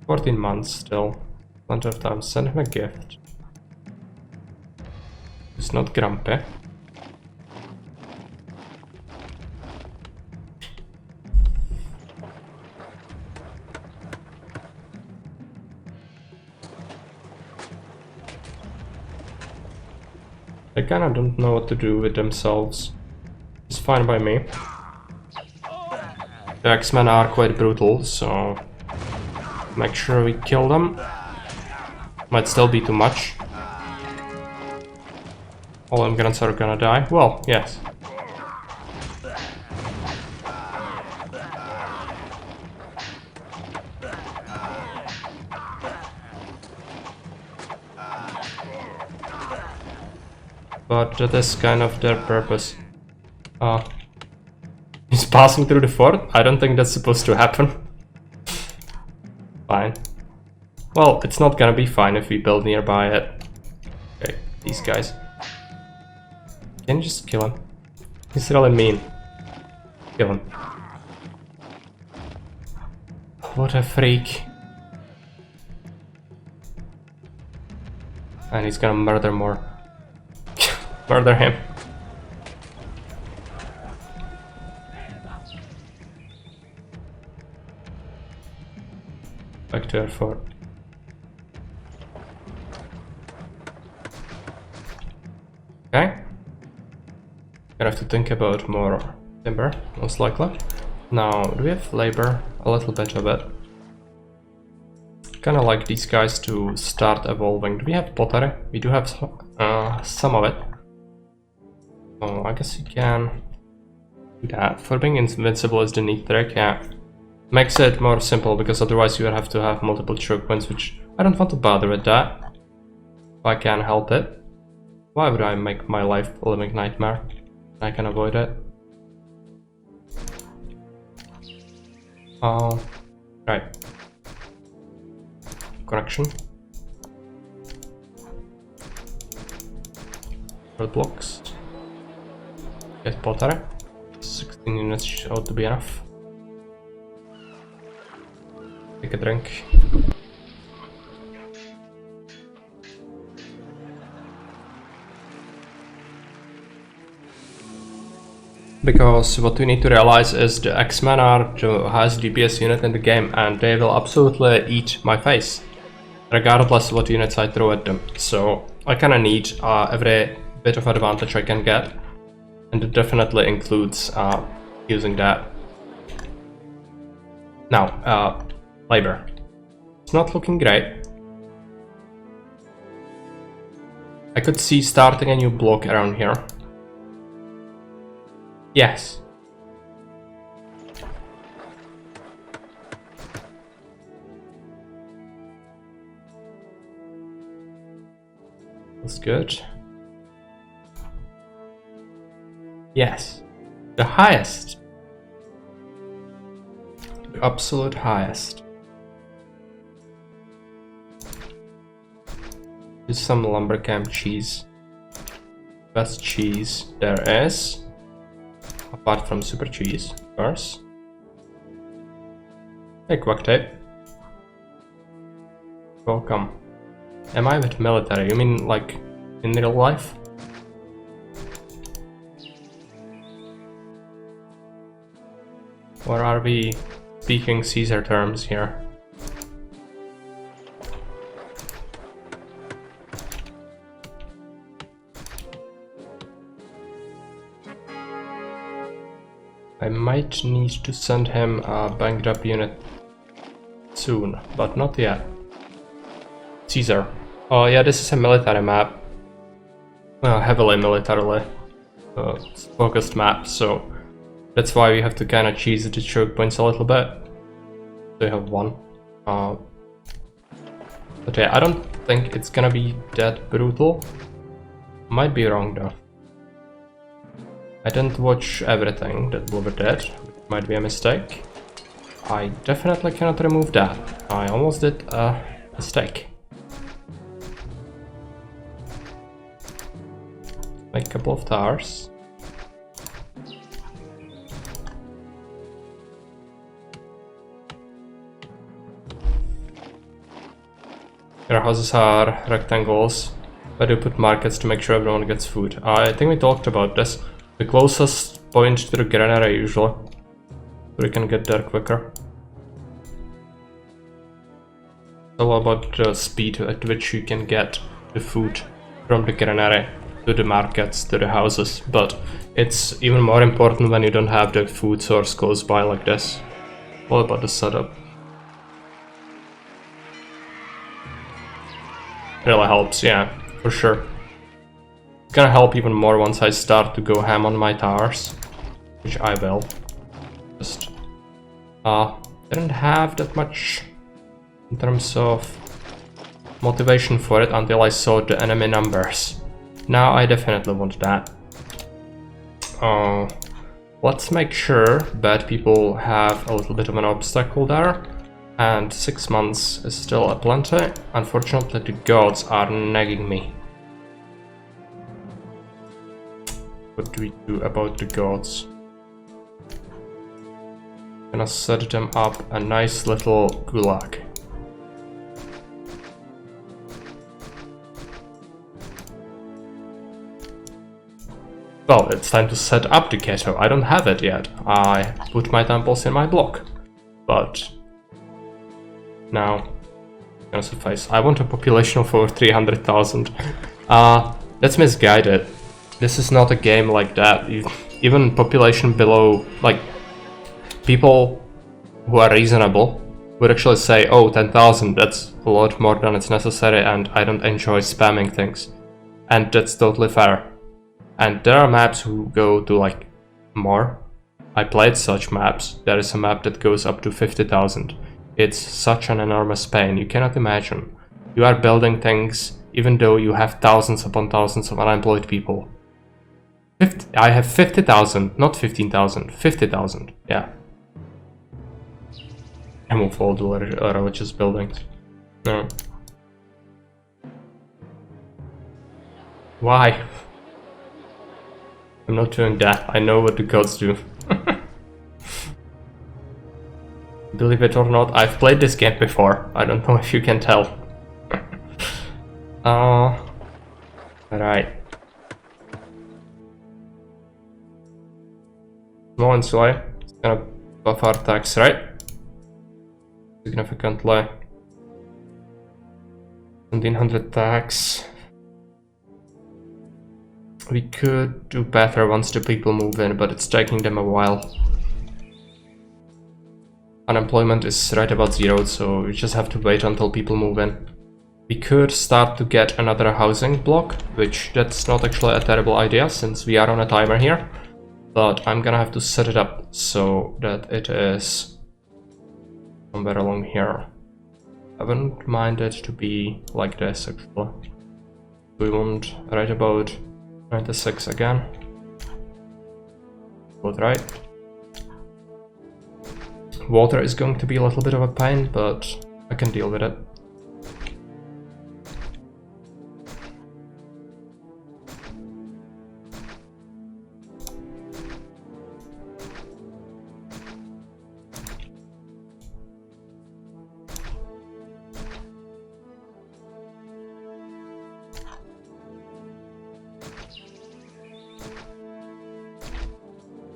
14 months still. Plenty of time. Send him a gift. He's not grumpy. They kinda don't know what to do with themselves. It's fine by me. The X-Men are quite brutal, so make sure we kill them. Might still be too much. All immigrants are gonna die. Well, yes. But that is kind of their purpose. He's passing through the fort? I don't think that's supposed to happen. Fine. Well, it's not gonna be fine if we build nearby it. Okay, these guys. Can you just kill him? He's really mean. Kill him. What a freak. And he's gonna murder more. Murder him. Back to our fort. Okay. Gonna have to think about more timber, most likely. Now, do we have labor? A little bit of it. Kinda like these guys to start evolving. Do we have pottery? We do have some of it. Oh, I guess you can do that. For being invincible is the neat trick, yeah. Makes it more simple, because otherwise you would have to have multiple choke points, which I don't want to bother with that. If I can help it. Why would I make my life a living nightmare? I can avoid it. Oh, right. connection. Road blocks. Get pottery. 16 units ought to be enough. Take a drink. Because what we need to realize is the X-Men are the highest DPS unit in the game, and they will absolutely eat my face, regardless of what units I throw at them. So I kinda need every bit of advantage I can get, and it definitely includes using that. Now, labor. It's not looking great. I could see starting a new block around here. Yes. That's good. Yes. The highest. The absolute highest. Use some lumber camp cheese. Best cheese there is. Apart from super cheese, of course. Hey, quick tape. Welcome. Am I with military? You mean like in real life? Or are we speaking Caesar terms here? I might need to send him a banged up unit soon, but not yet. Caesar. Oh yeah, this is a military map. Heavily militarily focused map, so that's why we have to kind of cheese the choke points a little bit. They have one. But yeah, I don't think it's gonna be that brutal. Might be wrong though. I didn't watch everything that Blubber did, which might be a mistake. I definitely cannot remove that. I almost did a mistake. Make a couple of towers. Your houses are rectangles, where you put markets to make sure everyone gets food. I think we talked about this. The closest point to the granary usually, so we can get there quicker. It's all about the speed at which you can get the food from the granary to the markets, to the houses, but it's even more important when you don't have the food source close by like this. All about the setup. Really helps, yeah, for sure. It's gonna help even more once I start to go ham on my towers, which I will. Just didn't have that much in terms of motivation for it until I saw the enemy numbers. Now I definitely want that. Let's make sure bad people have a little bit of an obstacle there. And 6 months is still a plenty. Unfortunately, the gods are nagging me. What do we do about the gods? Gonna set them up a nice little gulag. Well, it's time to set up the ghetto. I don't have it yet. I put my temples in my block. But now, gonna suffice. I want a population of over 300,000. That's misguided. This is not a game like that. Even population below, like, people who are reasonable would actually say, oh, 10,000, that's a lot more than it's necessary, and I don't enjoy spamming things. And that's totally fair. And there are maps who go to, like, more. I played such maps. There is a map that goes up to 50,000. It's such an enormous pain, you cannot imagine. You are building things even though you have thousands upon thousands of unemployed people. I have 50,000, not 15,000, 50,000, yeah. I move all the religious buildings. No. Why? I'm not doing that. I know what the gods do. Believe it or not, I've played this game before. I don't know if you can tell. Right. Small and slow. It's gonna buff our attacks, right? Significantly. 1700 attacks. We could do better once the people move in, but it's taking them a while. Unemployment is right about 0, so we just have to wait until people move in. We could start to get another housing block, which that's not actually a terrible idea since we are on a timer here. But I'm gonna have to set it up so that it is somewhere along here. I wouldn't mind it to be like this actually. We want right about 96 again. Both right. Water is going to be a little bit of a pain, but I can deal with it.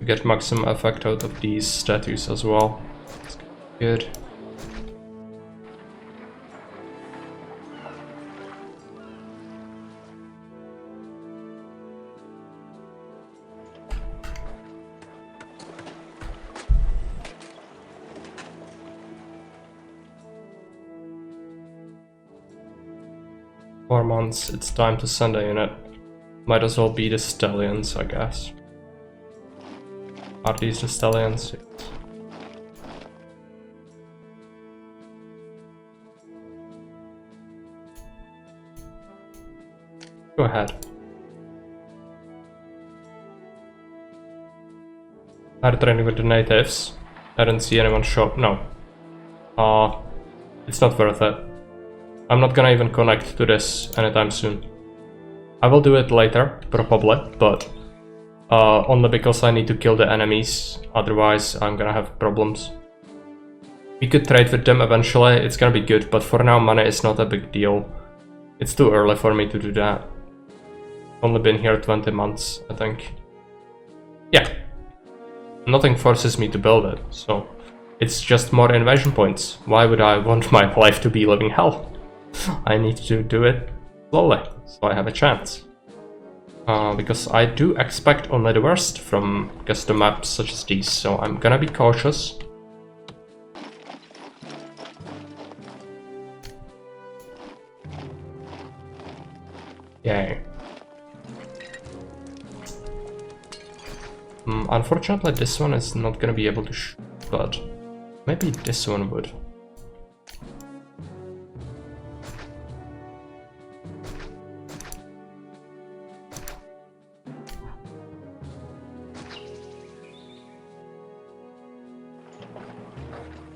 Get maximum effect out of these statues as well. It's good. Months, it's time to send a unit. Might as well be the stallions, I guess. Are these the stallions? Yes. Go ahead. Are training with the natives? I don't see anyone show up. No. It's not worth it. I'm not gonna even connect to this anytime soon. I will do it later, probably, but only because I need to kill the enemies, otherwise I'm gonna have problems. We could trade with them eventually, it's gonna be good, but for now money is not a big deal. It's too early for me to do that. Only been here 20 months, I think. Yeah. Nothing forces me to build it, so it's just more invasion points. Why would I want my life to be living hell? I need to do it slowly, so I have a chance. Because I do expect only the worst from custom maps such as these, so I'm gonna be cautious. Yay. Unfortunately, this one is not gonna be able to shoot, but maybe this one would.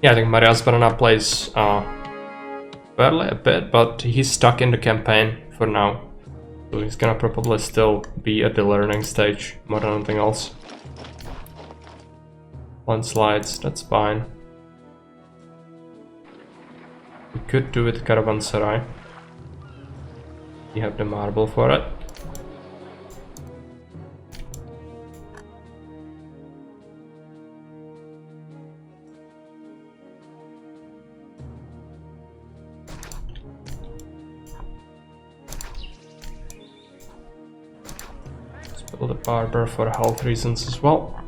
Yeah, I think Maria's banana plays barely a bit, but he's stuck in the campaign for now. So he's gonna probably still be at the learning stage more than anything else. Landslides, that's fine. We could do it Caravanserai. We have the marble for it. Build a barber for health reasons as well.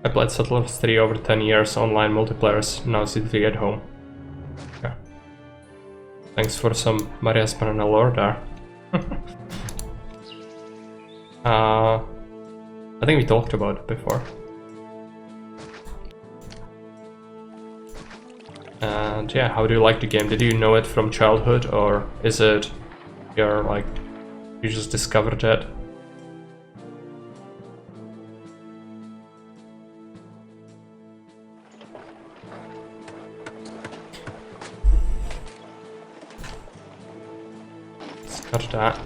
I played Settlers 3 over 10 years, online multiplayers, now sitting at home. Yeah. Thanks for some Maria's banana lore there. I think we talked about it before. And yeah, how do you like the game? Did you know it from childhood, or is it you just discovered it? Let's cut that.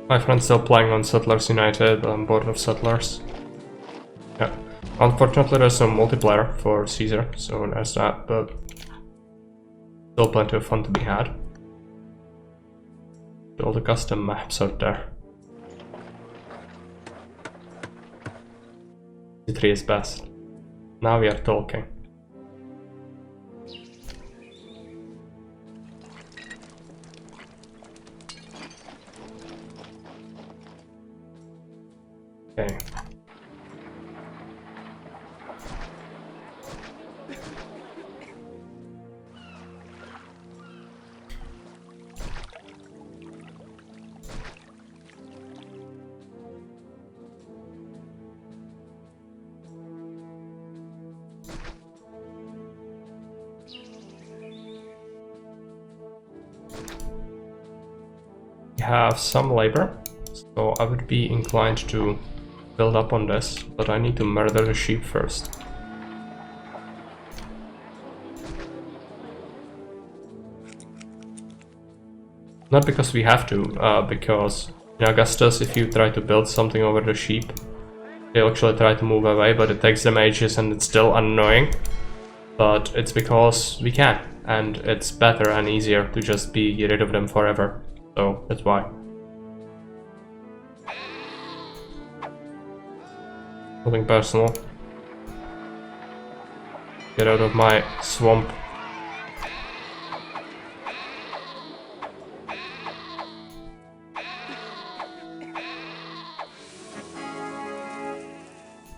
My friend's still playing on Settlers United, on Board of Settlers. Yeah. Unfortunately, there's no multiplayer for Caesar, so there's that, but still plenty of fun to be had. All the custom maps out there. C3 is best. Now we are talking. Okay. We have some labor, so I would be inclined to build up on this, but I need to murder the sheep first. Not because we have to, because in Augustus, if you try to build something over the sheep, they'll actually try to move away, but it takes them ages and it's still annoying. But it's because we can, and it's better and easier to just be rid of them forever. So that's why. Nothing personal. Get out of my swamp.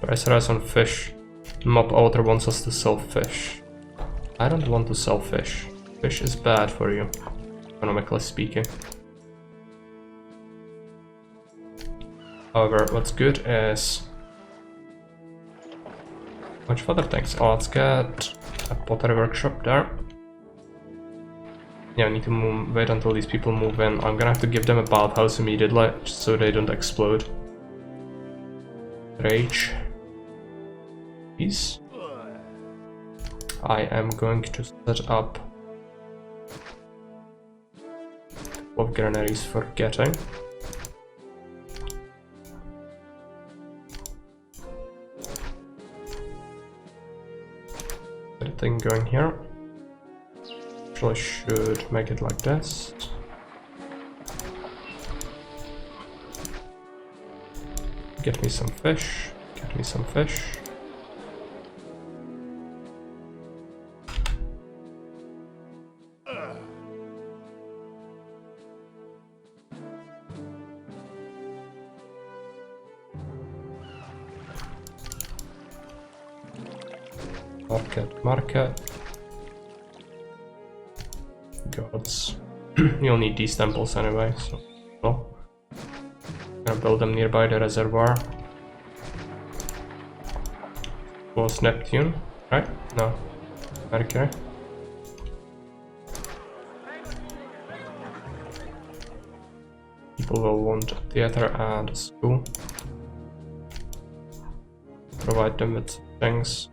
Price rise on fish. Mob author wants us to sell fish. I don't want to sell fish. Fish is bad for you, economically speaking. However, what's good is a bunch of other things. Oh, let's get a pottery workshop there. Yeah, I need to wait until these people move in. I'm gonna have to give them a bathhouse immediately, just so they don't explode. Rage. Peace. I am going to set up a couple of granaries for getting. Thing going here. Actually should make it like this. Get me some fish. Get me some fish. Market. Gods. You'll need these temples anyway, so well. Gonna build them nearby the reservoir. Was Neptune, right? No. Mercury. People will want a theater and a school. Provide them with things.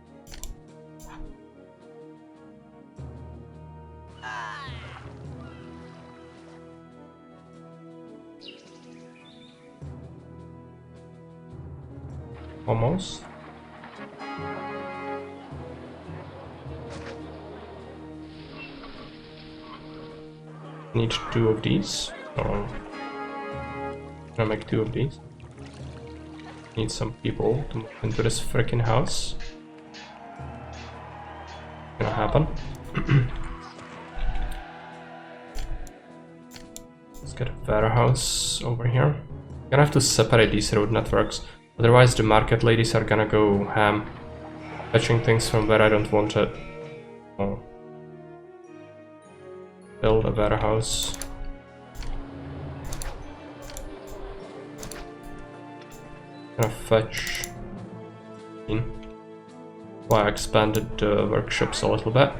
Almost. Need 2 of these. So I'm gonna make 2 of these. Need some people to move into this freaking house. Gonna happen. Let's get a warehouse over here. Gonna have to separate these road networks. Otherwise the market ladies are gonna go ham, fetching things from where I don't want it. Oh. Build a warehouse. Gonna fetch in. Why I expanded the workshops a little bit.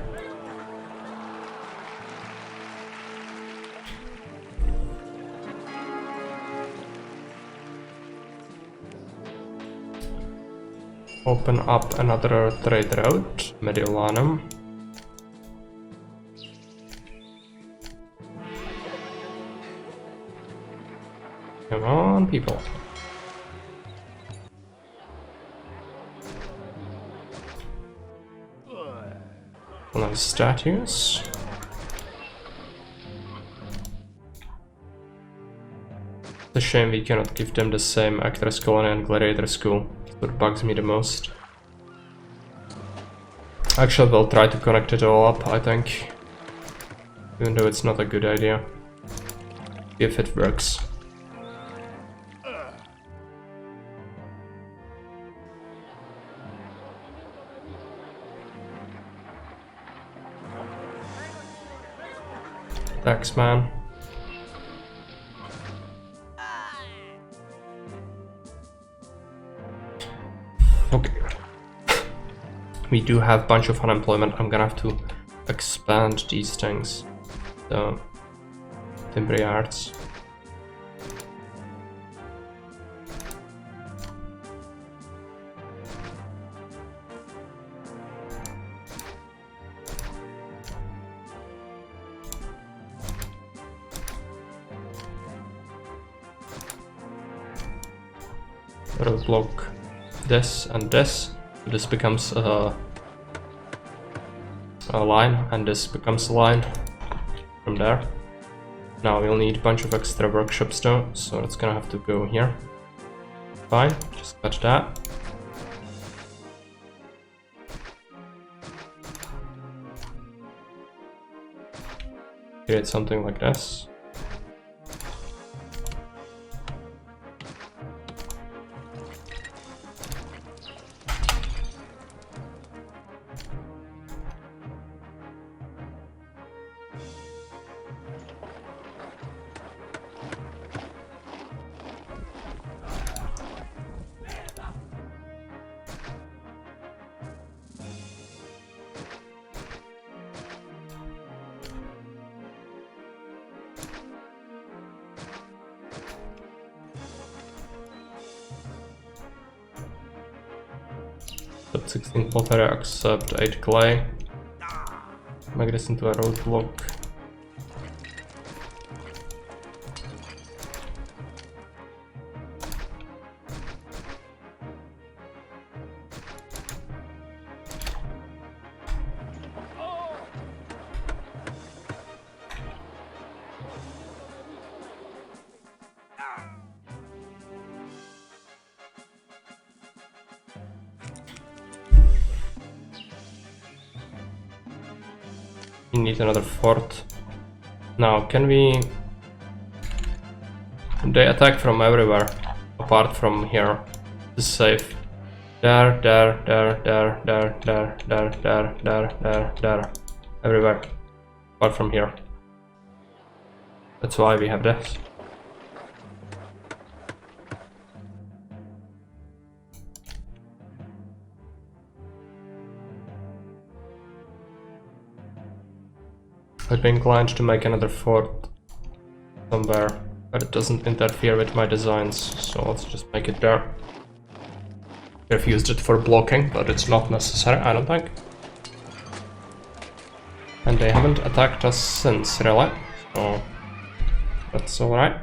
Open up another trade route, Mediolanum. Come on, people. Nice statues. It's a shame we cannot give them the same actors colony and gladiator school. That's what bugs me the most. Actually, we'll try to connect it all up, I think. Even though it's not a good idea. If it works. Thanks, man. Okay. We do have a bunch of unemployment. I'm gonna have to expand these things. The timber yards. We'll block this and this. This becomes a line, and this becomes a line from there. Now we'll need a bunch of extra workshops though, so it's gonna have to go here. Fine, just cut that. Create something like this. Accept 16 pottery, accept 8 clay. Make this into a roadblock. We need another fort. Now, can we... They attack from everywhere, apart from here. This is safe. There. Everywhere, apart from here. That's why we have this. I'd be inclined to make another fort somewhere, but it doesn't interfere with my designs, so let's just make it there. I've used it for blocking, but it's not necessary, I don't think. And they haven't attacked us since, really, so that's alright.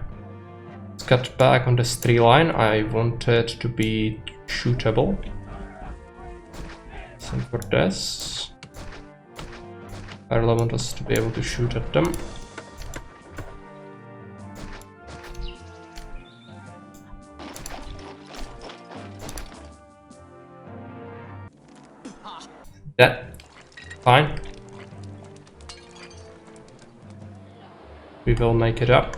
Let's get back on this tree line. I want it to be shootable. Same for this. I really want us to be able to shoot at them. Yeah, fine. We will make it up.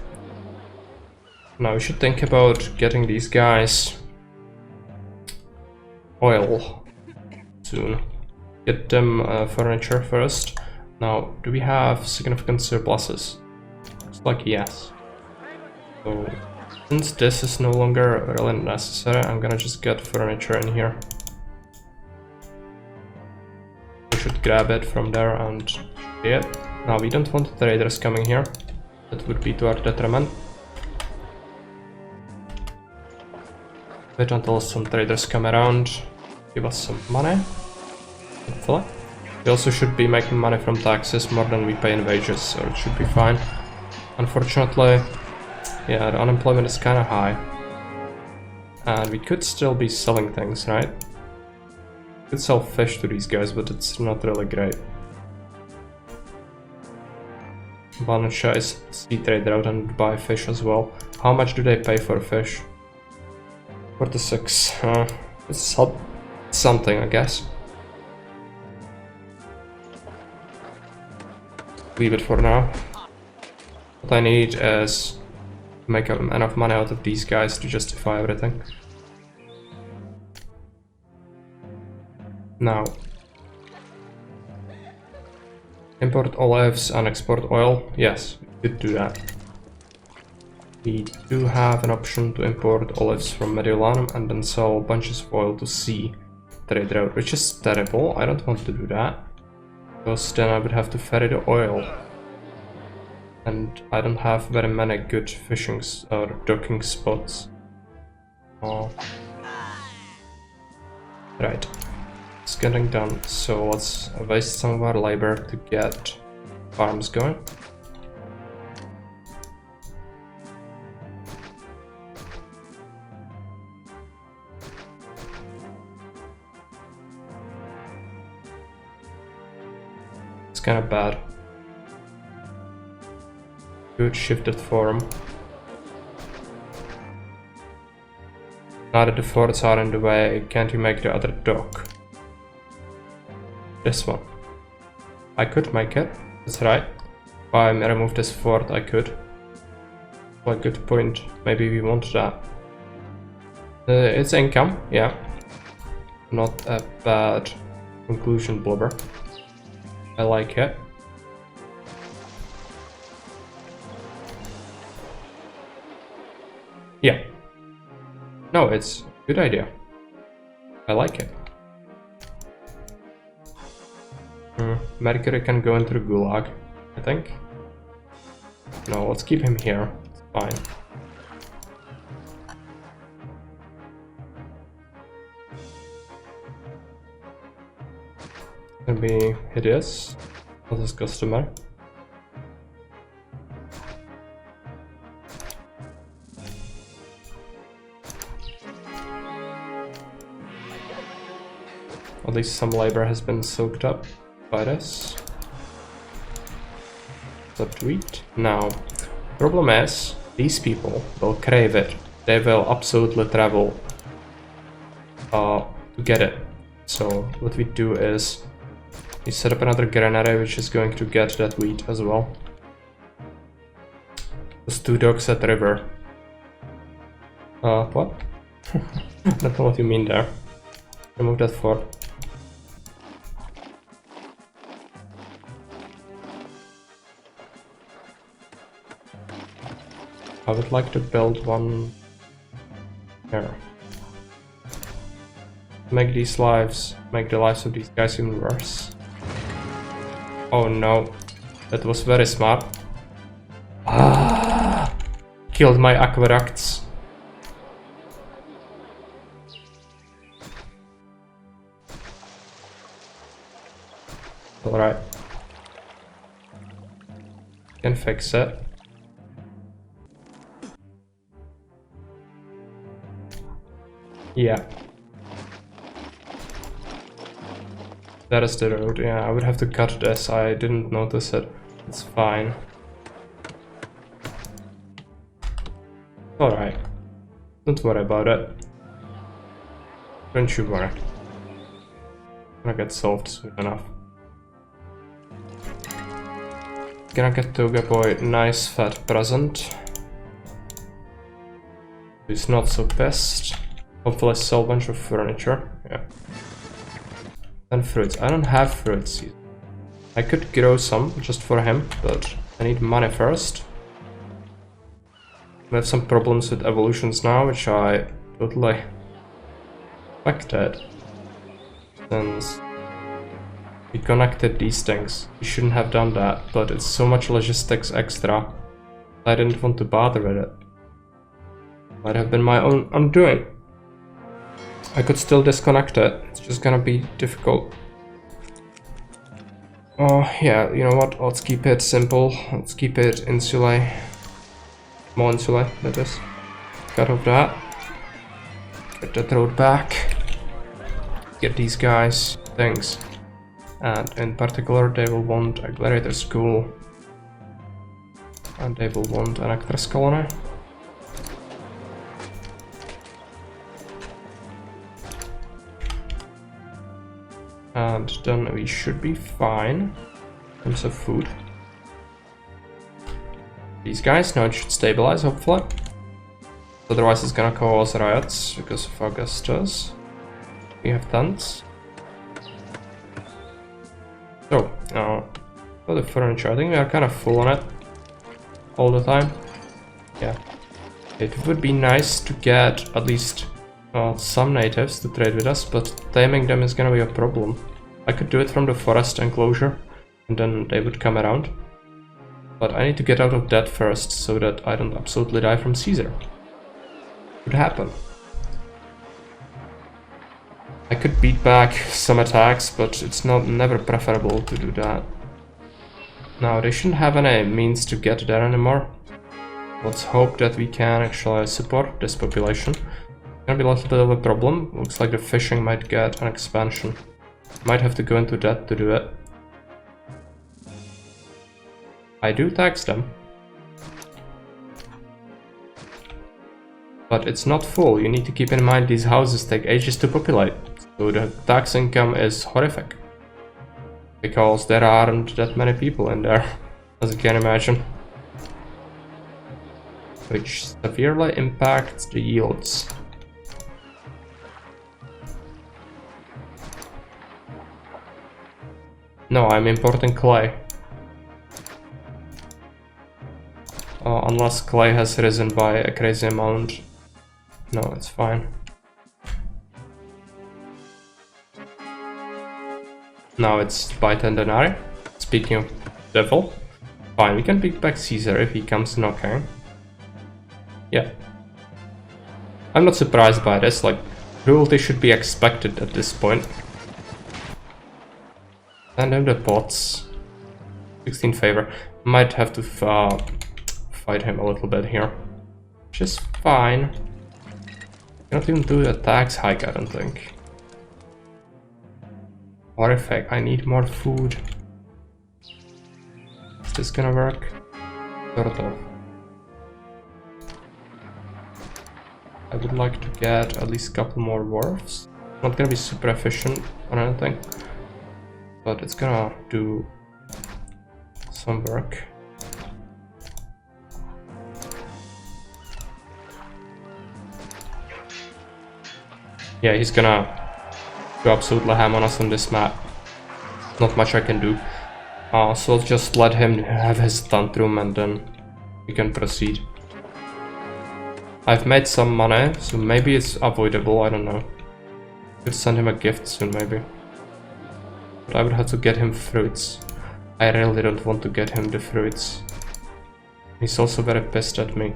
Now we should think about getting these guys oil soon. Get them furniture first. Now, do we have significant surpluses? Looks like yes. So Since this is no longer really necessary, I'm gonna just get furniture in here. We should grab it from there and yeah. Now we don't want traders coming here. That would be to our detriment. Wait until some traders come around, give us some money. Hopefully. We also should be making money from taxes more than we pay in wages, so it should be fine. Unfortunately, yeah, the unemployment is kind of high. And we could still be selling things, right? We could sell fish to these guys, but it's not really great. Valencia is sea trader out and buy fish as well. How much do they pay for fish? 46. It's something, I guess. Leave it for now. What I need is to make enough money out of these guys to justify everything. Now, import olives and export oil. Yes, we could do that. We do have an option to import olives from Mediolanum and then sell bunches of oil to sea trade route, which is terrible. I don't want to do that, because then I would have to ferry the oil. And I don't have very many good fishing or docking spots. Oh. Right. It's getting done, so let's waste some of our labor to get farms going. It's kind of bad. Good shifted form. Now that the forts are in the way, can't you make the other dock? This one. I could make it, that's right. If I remove this fort, I could. Well, good point. Maybe we want that. It's income, yeah. Not a bad conclusion, Blubber. I like it. Yeah. No, it's a good idea. I like it. Mercury can go into the gulag, I think. No, let's keep him here. It's fine. It's gonna be hideous. Not his customer. At least some labor has been soaked up by this. Subtweet. Now, problem is, these people will crave it. They will absolutely travel to get it. So what we do is we set up another granary which is going to get that wheat as well. Those two docks at the river. What? I don't know what you mean there. Remove that fort. I would like to build one here. Make the lives of these guys even worse. Oh no, that was very smart. Ah, killed my aqueducts. Alright. Can fix it. Yeah. That is the road. Yeah, I would have to cut this. I didn't notice it. It's fine. Alright. Don't worry about it. Don't you worry. Gonna get solved soon enough. Gonna get Toga Boy nice fat present. He's not so pissed. Hopefully I sell a bunch of furniture. Yeah. And fruits. I don't have fruits. I could grow some just for him, but I need money first. We have some problems with evolutions now, which I totally expected. Since we connected these things. We shouldn't have done that, but it's so much logistics extra. I didn't want to bother with it. Might have been my own undoing. I could still disconnect it, it's just gonna be difficult. Oh yeah, you know what, let's keep it simple. Let's keep it insulae. More insulae, that is. Cut off that. Get that road back. Get these guys things. And in particular they will want a gladiator school. And they will want an actors colony. And then we should be fine in terms of food. These guys, now it should stabilize, hopefully. Otherwise it's gonna cause riots because of Augustus. We have tents. So, for the furniture, I think we are kind of full on it all the time. Yeah. It would be nice to get at least some natives to trade with us, but taming them is gonna be a problem. I could do it from the forest enclosure, and then they would come around. But I need to get out of that first, so that I don't absolutely die from Caesar. Could happen. I could beat back some attacks, but it's never preferable to do that. Now, they shouldn't have any means to get there anymore. Let's hope that we can actually support this population. Gonna be a little bit of a problem. Looks like the fishing might get an expansion. Might have to go into debt to do it. I do tax them. But it's not full. You need to keep in mind these houses take ages to populate. So the tax income is horrific. Because there aren't that many people in there, as you can imagine. Which severely impacts the yields. No, I'm importing clay. Unless clay has risen by a crazy amount. No, it's fine. Now it's by 10 denarii. Speaking of devil. Fine, we can beat back Caesar if he comes knocking. Yeah. I'm not surprised by this, like, cruelty should be expected at this point. Send him the pots. 16 favor. Might have to fight him a little bit here. Which is fine. Cannot even do the tax hike, I don't think. Horrific, I need more food. Is this gonna work? Sort of. I would like to get at least a couple more wharfs. Not gonna be super efficient on anything, but it's gonna do some work. Yeah, he's gonna go absolutely ham on us on this map. Not much I can do. So I'll just let him have his tantrum and then we can proceed. I've made some money, so maybe it's avoidable, I don't know. Could send him a gift soon, maybe. But I would have to get him fruits. I really don't want to get him the fruits. He's also very pissed at me.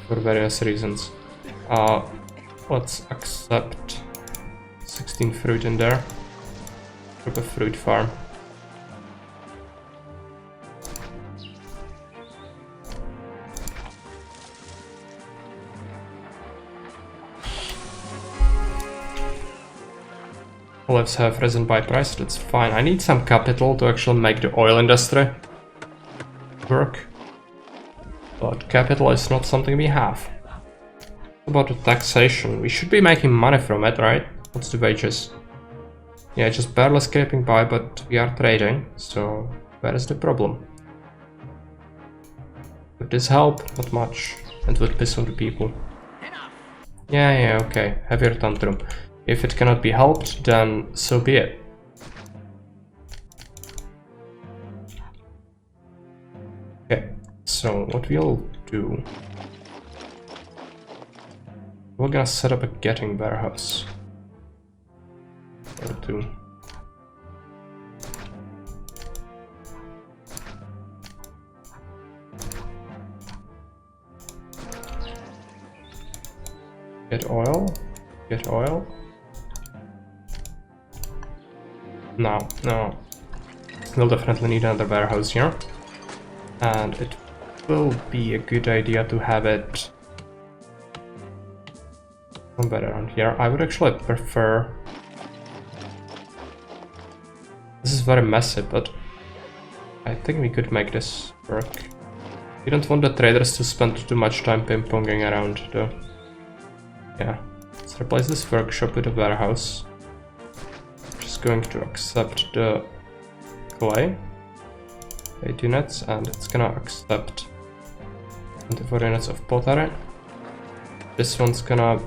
For various reasons. Let's accept 16 fruit in there. Drop a fruit farm. Olives have risen by price, that's fine. I need some capital to actually make the oil industry work. But capital is not something we have. About the taxation, we should be making money from it, right? What's the wages? Yeah, just barely scraping by, but we are trading, so where is the problem? Would this help? Not much. It would piss on the people. Yeah, okay. Have your tantrum. If it cannot be helped, then so be it. Okay, so So what we'll do, we're gonna set up a getting warehouse or two. Get oil, get oil. No, we'll definitely need another warehouse here, and it will be a good idea to have it somewhere around here. I would actually prefer... This is very messy, but I think we could make this work. We don't want the traders to spend too much time ping-ponging around though. Yeah, let's replace this workshop with a warehouse. Just going to accept the clay, 8 units, and it's gonna accept 24 units of pottery. This one's gonna...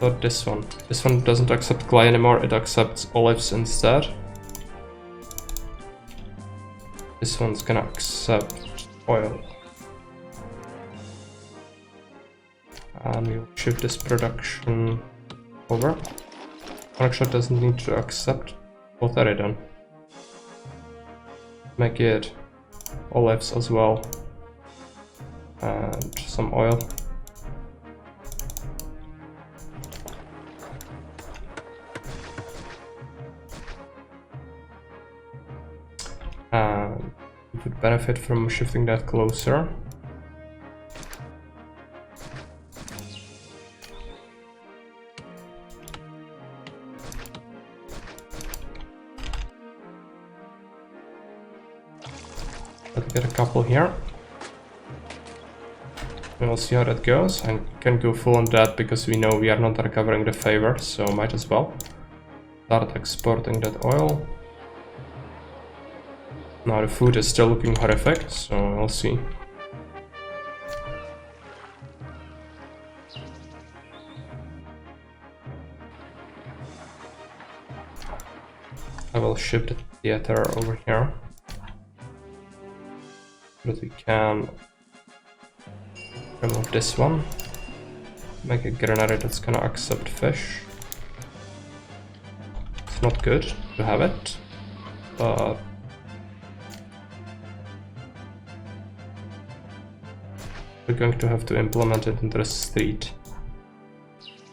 Not this one. This one doesn't accept clay anymore, it accepts olives instead. This one's gonna accept oil. And we'll shift this production over. One actually doesn't need to accept pottery then. Make it olives as well. And some oil. And we would benefit from shifting that closer. Let's get a couple here. And we'll see how that goes. I can go full on that because we know we are not recovering the favor, so might as well start exporting that oil. Now the food is still looking horrific, so we'll see. I will shift the theater over here so that we can remove this one. Make a granary that's gonna accept fish. It's not good to have it, but we're going to have to implement it into the street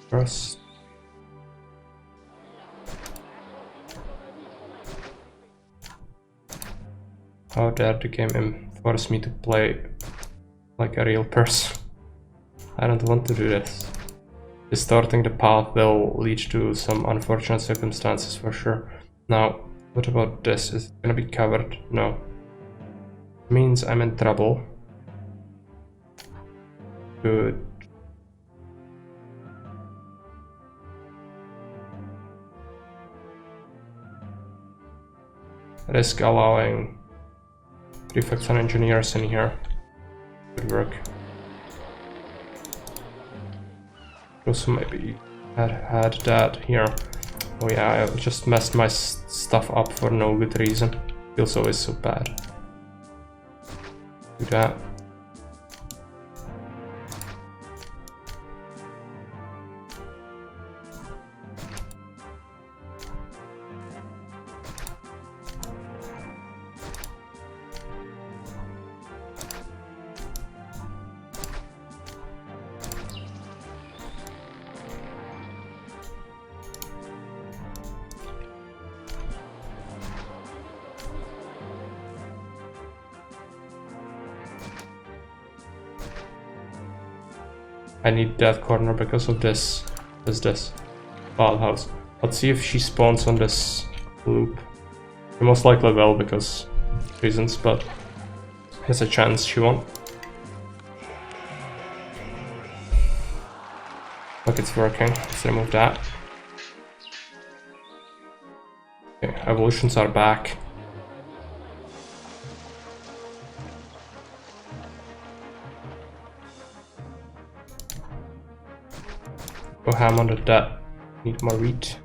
first. How dare the game force me to play like a real person? I don't want to do this. Distorting the path will lead to some unfortunate circumstances for sure. Now, what about this? Is it gonna be covered? No. Means I'm in trouble. Good. Risk allowing prefects and engineers in here. Good work. Also maybe had that here. Oh yeah, I just messed my stuff up for no good reason. Feels always so bad. Do that. I need that corner because of this. Is this bathhouse? Let's see if she spawns on this loop. She most likely will because reasons, but there's a chance she won't. Look, it's working. Let's remove that. Okay, evolutions are back. Go ham on that. Need more wheat.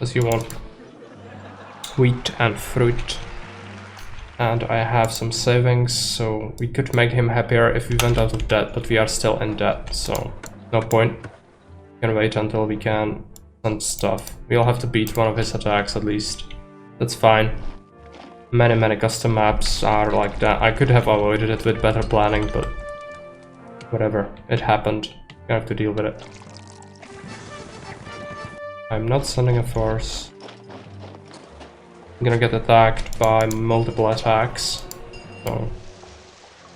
as you want. Wheat and fruit. And I have some savings, so we could make him happier if we went out of debt, but we are still in debt, so no point. We can wait until we can send stuff. We'll have to beat one of his attacks at least. That's fine. Many custom maps are like that. I could have avoided it with better planning, but whatever. It happened. I have to deal with it. I'm not sending a force. I'm gonna get attacked by multiple attacks, so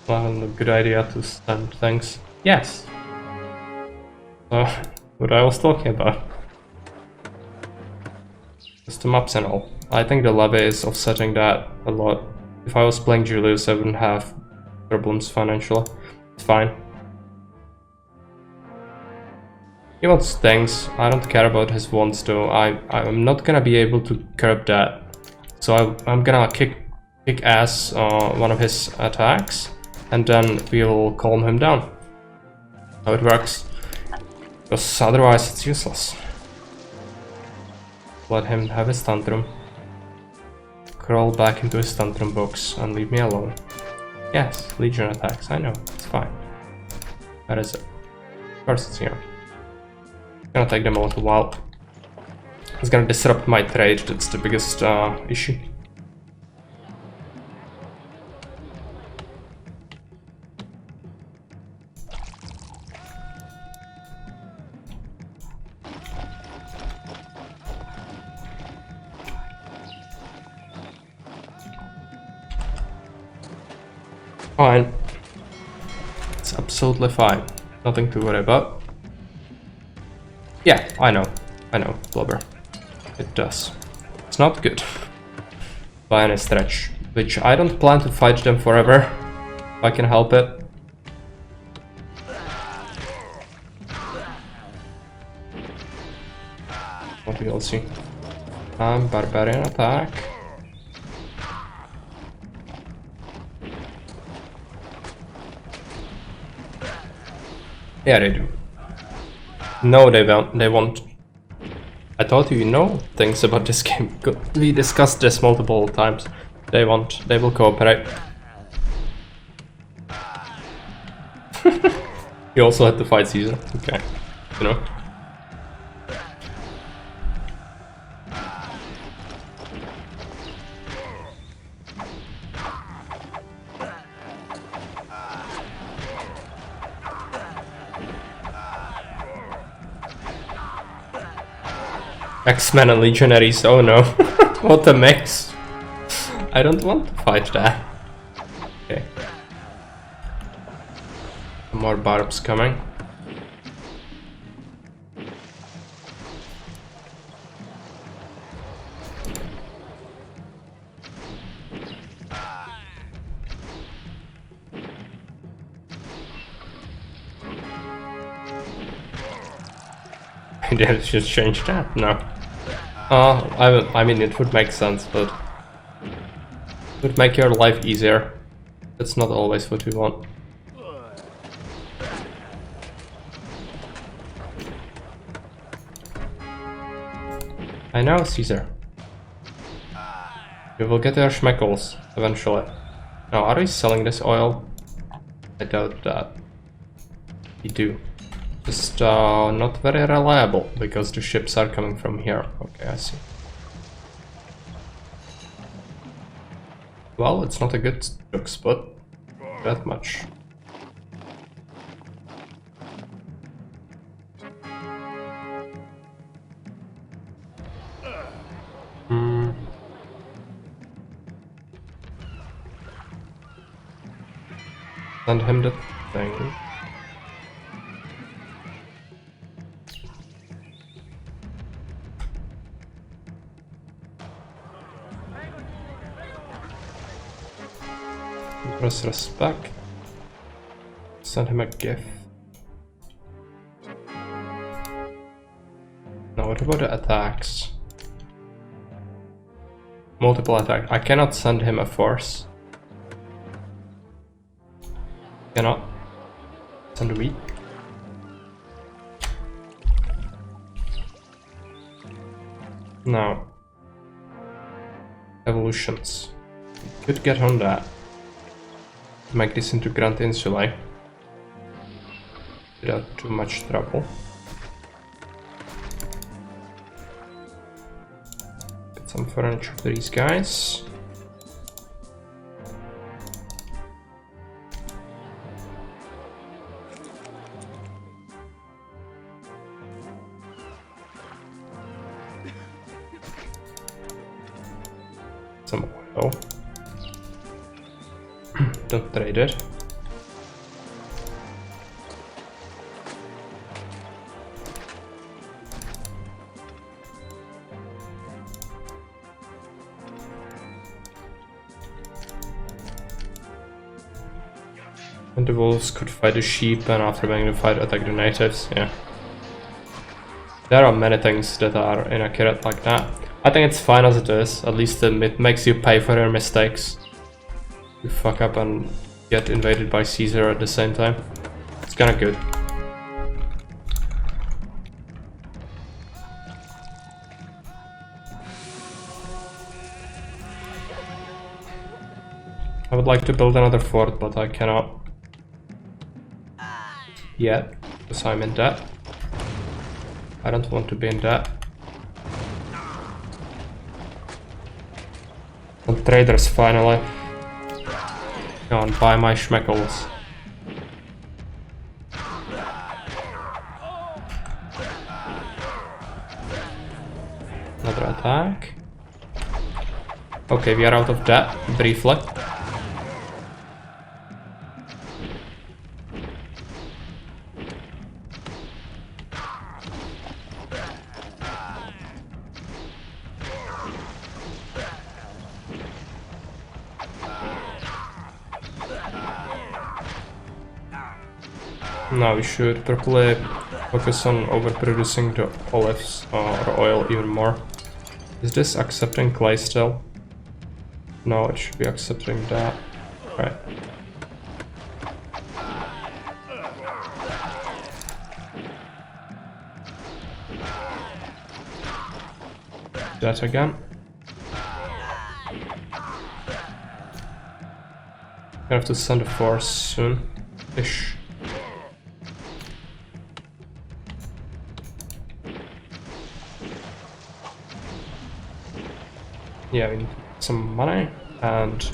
not a good idea to send things. Yes! What I was talking about. Custom maps and all. I think the levy is offsetting that a lot. If I was playing Julius, I wouldn't have problems financially. It's fine. He wants things. I don't care about his wants though. I'm not gonna be able to curb that. So I'm gonna kick ass one of his attacks, and then we'll calm him down. How it works. Because otherwise it's useless. Let him have his tantrum. Crawl back into his tantrum box and leave me alone. Yes, Legion attacks, I know, it's fine. Where is it? Of course it's here. It's gonna take them a little while. It's gonna disrupt my trade, that's the biggest issue. Fine. It's absolutely fine. Nothing to worry about. Yeah, I know, Blubber. It does. It's not good. By any stretch. Which I don't plan to fight them forever. If I can help it. What we'll see. Barbarian attack. Yeah, they do. No, they won't. I thought you know things about this game. We discussed this multiple times. They won't. They will cooperate. You also had to fight Caesar. Okay. You know. X-Men and Legionaries, oh no. What a mix. I don't want to fight that. Okay. More barbs coming. Did it just change that? No. I mean, it would make sense, but it would make your life easier. That's not always what we want. I know, Caesar. You will get your schmeckles eventually. Now, are we selling this oil? I doubt that. We do. Just not very reliable, because the ships are coming from here. Okay, I see. Well, it's not a good joke spot. That much. Send him the thing. Press respect. Send him a gift. Now what about the attacks? Multiple attack. I cannot send him a force. Cannot. Send wheat. Now, evolutions. We could get on that. Make this into Grand Insulae without too much trouble. Get some furniture for these guys. Some oil. Don't trade it. And the wolves could fight the sheep, and after winning the fight attack the natives, yeah. There are many things that are inaccurate like that. I think it's fine as it is, at least it makes you pay for your mistakes. You fuck up and get invaded by Caesar at the same time. It's kinda good. I would like to build another fort, but I cannot yet, because I'm in debt. I don't want to be in debt. And traders finally. Go and buy my schmeckles. Another attack. Okay, we are out of debt, briefly. Now we should probably focus on overproducing the olives or oil even more. Is this accepting clay still? No, it should be accepting that. Right. That again. I have to send a force soon-ish. Yeah, we need some money and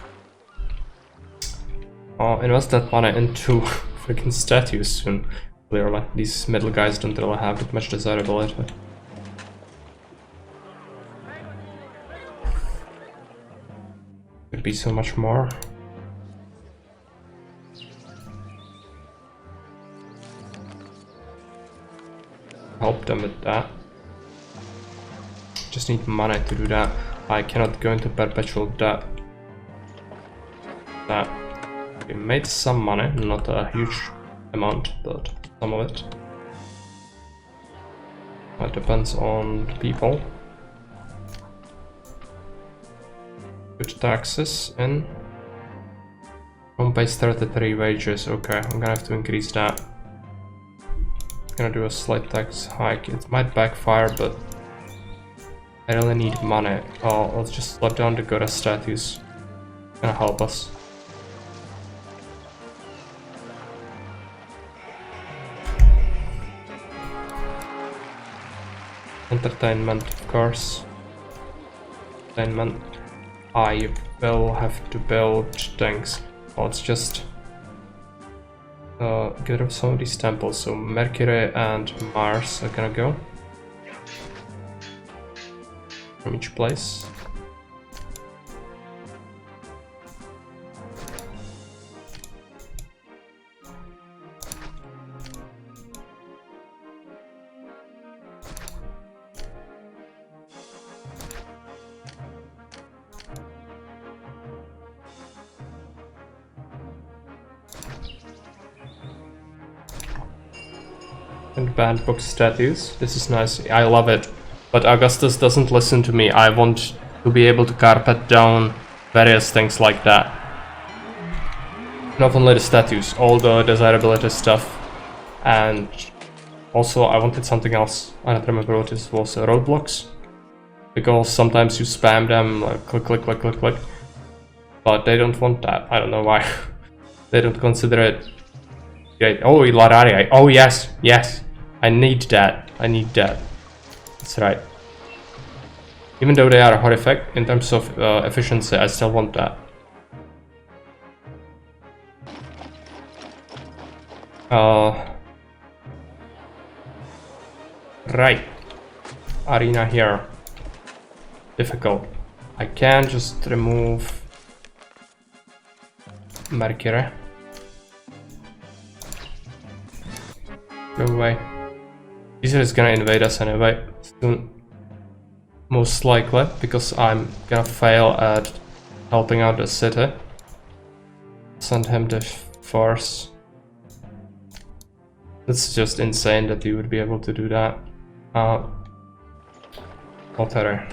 invest that money into freaking statues soon. Clearly, these middle guys don't really have that much desirability. Could be so much more. Help them with that. Just need money to do that. I cannot go into perpetual debt. That we made some money, not a huge amount, but some of it. It depends on the people. Good taxes in. Home pays 33 wages. Okay, I'm gonna have to increase that. Gonna do a slight tax hike. It might backfire, but I really need money. Oh, let's just slap down the goddess statues. Gonna help us. Entertainment, of course. Entertainment. I will have to build things. Let's just get rid of some of these temples. So Mercury and Mars are gonna go from each place. And banned book statues. This is nice. I love it. But Augustus doesn't listen to me. I want to be able to carpet down various things like that. Not only the statues, all the desirability stuff. And also I wanted something else. I don't remember what this was. Roadblocks. because sometimes you spam them like click, click, click, click, click. But they don't want that. I don't know why. They don't consider it great. Oh, Ilaria. Oh, yes, yes. I need that. I need that. That's right. Even though they are horrific in terms of efficiency, I still want that. Right. Arena here. Difficult. I can just remove Mercury. Go away. Caesar is gonna invade us anyway, soon. Most likely, because I'm gonna fail at helping out the city. Send him the force. It's just insane that you would be able to do that. Whatever.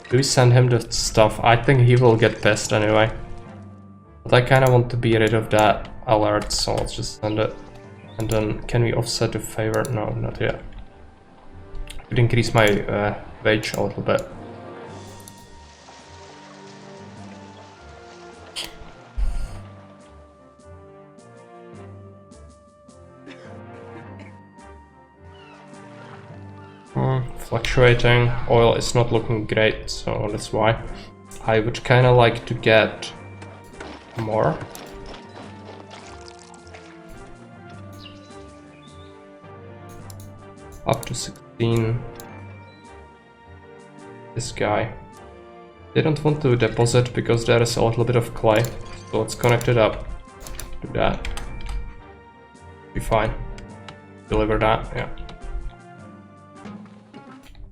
Do we send him the stuff? I think he will get pissed anyway. But I kinda want to be rid of that alert, so let's just send it. And then, can we offset the favor? No, not yet. I could increase my wage a little bit. Fluctuating. Oil is not looking great, so that's why. I would kinda like to get more. Up to 16. This guy. They don't want to deposit because there is a little bit of clay. So let's connect it up to that. Be fine. Deliver that, yeah.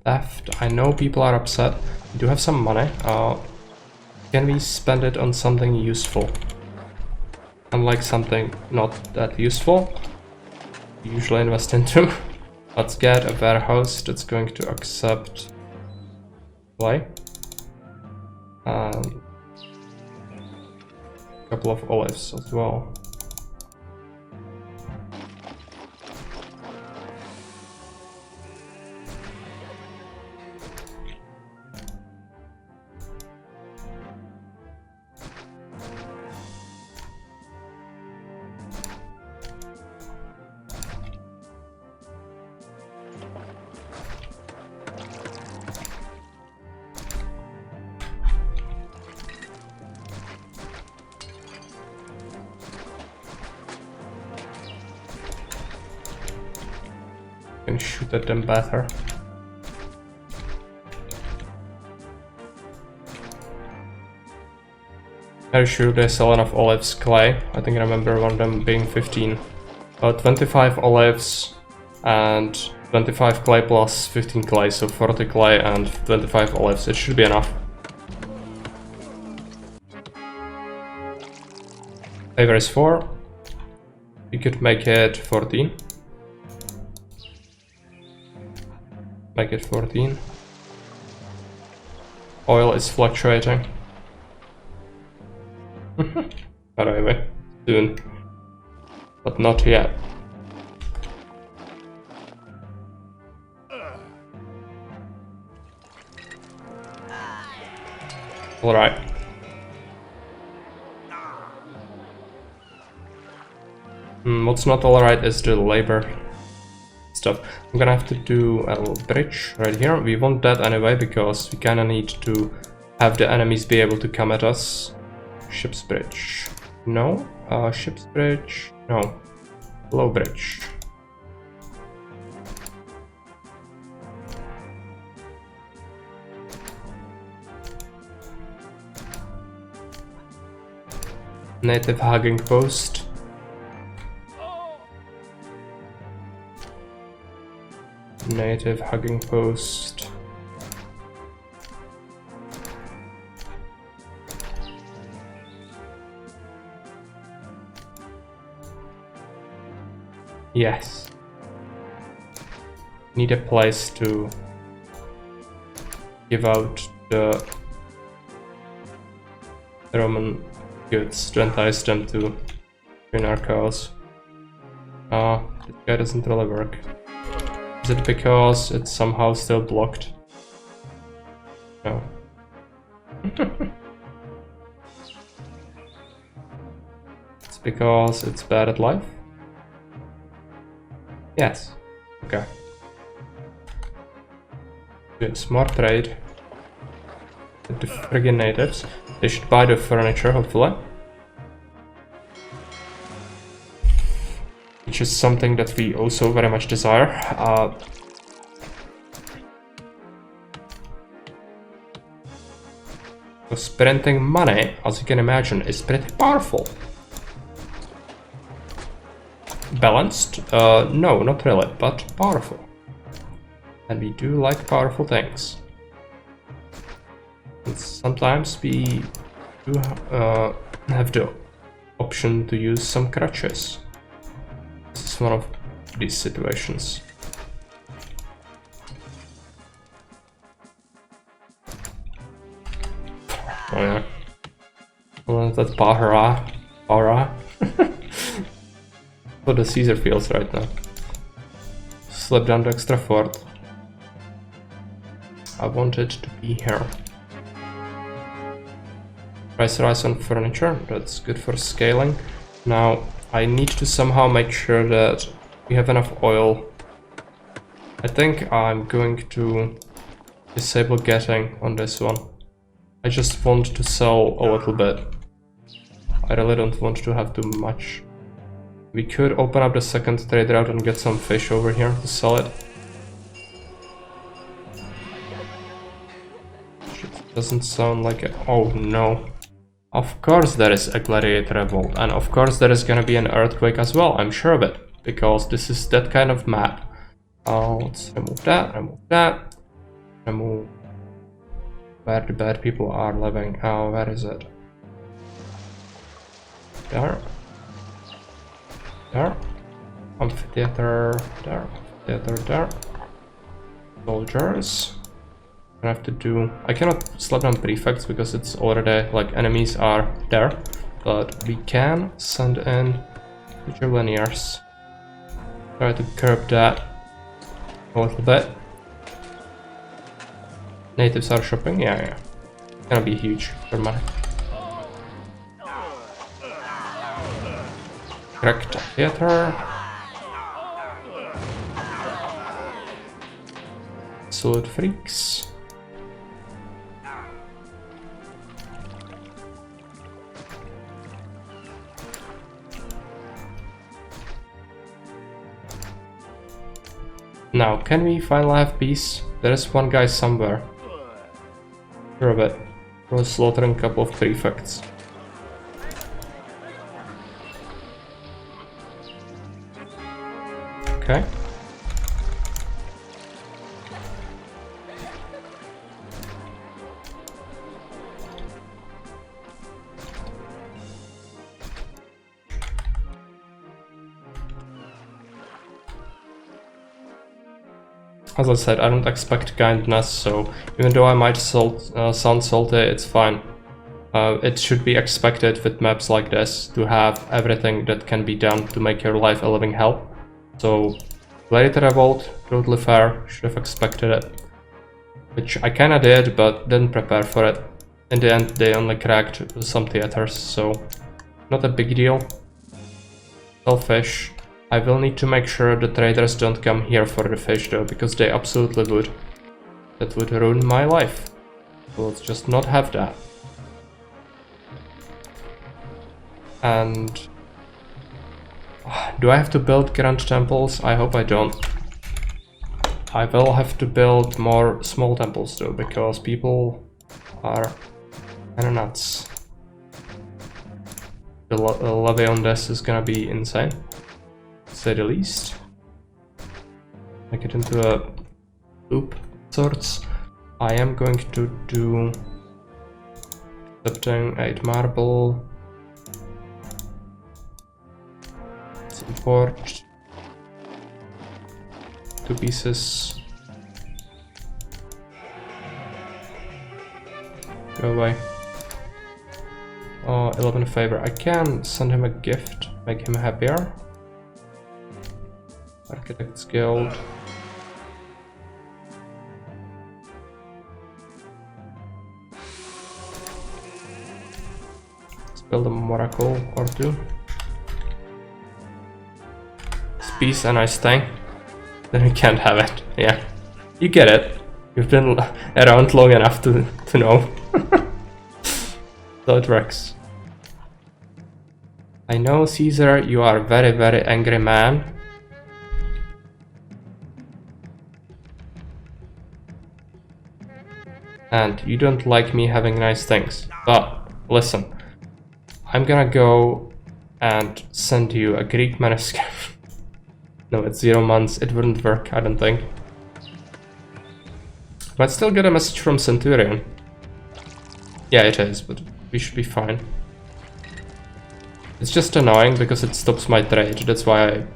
Theft. I know people are upset. We do have some money. Can we spend it on something useful? Unlike something not that useful, we usually invest into. Let's get a warehouse that's going to accept clay. A couple of olives as well. Can shoot at them better. Very sure they sell enough olives clay. I think I remember one of them being 15. 25 olives and 25 clay plus 15 clay, so 40 clay and 25 olives. It should be enough. Favor is 4. We could make it 14. Make it 14. Oil is fluctuating. But anyway, soon. But not yet. Alright. What's not alright is the labor stuff. I'm gonna have to do a little bridge right here. We want that anyway because we kinda need to have the enemies be able to come at us. Ship's bridge. No. Ship's bridge. No. Low bridge. Native hugging post. Native hugging post. Yes. Need a place to give out the Roman goods to entice them to join our cause. This guy doesn't really work. Is it because it's somehow still blocked? No. It's because it's bad at life? Yes. Okay. Good. Smart trade. With the friggin' natives. They should buy the furniture, hopefully. Which is something that we also very much desire. Because printing money, as you can imagine, is pretty powerful. Balanced? No, not really, but powerful. And we do like powerful things. And sometimes we do have the option to use some crutches. This is one of these situations. Oh yeah. Well, that Bahara. What the Caesar feels right now. Slip down the extra fort. I want it to be here. Price rise on furniture, that's good for scaling. Now, I need to somehow make sure that we have enough oil. I think I'm going to disable getting on this one. I just want to sell a little bit. I really don't want to have too much. We could open up the second trade route and get some fish over here to sell it. It doesn't sound like it. Oh no. Of course there is a gladiator revolt, and of course there is gonna be an earthquake as well, I'm sure of it, because this is that kind of map. Let's remove that, remove where the bad people are living. Where is it? There. There. Amphitheater, there. Amphitheater, there. Soldiers. I have to do. I cannot slap down prefects because it's already like enemies are there, but we can send in legionnaires. Try to curb that a little bit. Natives are shopping, yeah. It's gonna be huge for money. Correct theater. Absolute freaks. Now, can we finally have peace? There is one guy somewhere. Sure of it. We're slaughtering a couple of prefects. Okay. As I said, I don't expect kindness, so even though I might sound salty, it's fine. It should be expected with maps like this to have everything that can be done to make your life a living hell. So, Gladiator Revolt, totally fair, should have expected it. Which I kinda did, but didn't prepare for it. In the end, they only cracked some theaters, so not a big deal. Selfish. I will need to make sure the traders don't come here for the fish though, because they absolutely would. That would ruin my life. So let's just not have that. And... do I have to build grand temples? I hope I don't. I will have to build more small temples though, because people are kinda nuts. The levy on this is gonna be insane, to say the least. Make it into a loop of sorts. I am going to do accepting 8 marble. Let's import 2 pieces. Go away. 11 favor. I can send him a gift, make him happier. Architects Guild. build a miracle or two. Is peace a nice thing? Then we can't have it. Yeah, you get it. You've been around long enough to know. So it works. I know, Caesar, you are a very, very angry man. And you don't like me having nice things. But listen, I'm gonna go and send you a Greek manuscript. No, it's 0 months. It wouldn't work, I don't think. But still get a message from Centurion. Yeah, it is, but we should be fine. It's just annoying because it stops my trade. That's why I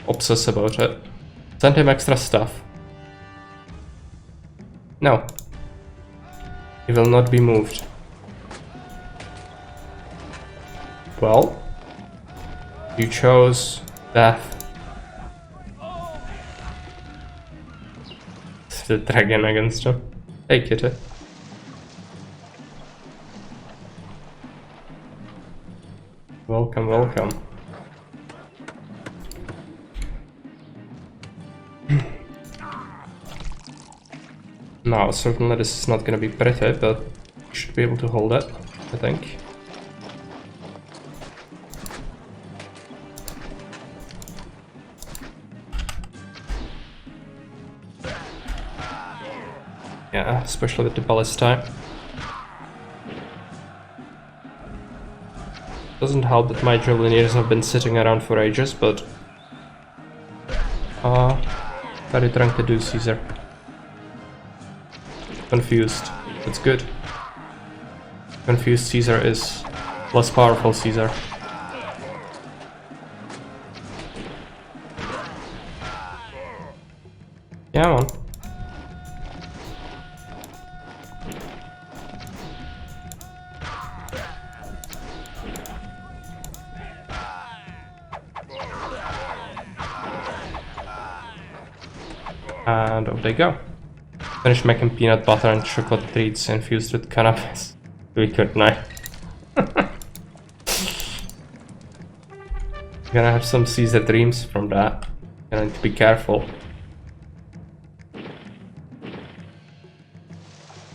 obsess about it. Send him extra stuff. No. He will not be moved. Well, you chose death. The dragon against him. Hey, kitty. Welcome, welcome. Now, certainly this is not gonna be pretty, but you should be able to hold it, I think. Yeah, especially with the ballista. Doesn't help that my Javeliniers have been sitting around for ages, but... what are you trying to do, Caesar? Confused. That's good. Confused Caesar is less powerful Caesar. Yeah, man. And off they go. Finish making peanut butter and chocolate treats infused with cannabis. We could now. Gonna have some Caesar dreams from that. Gonna need to be careful.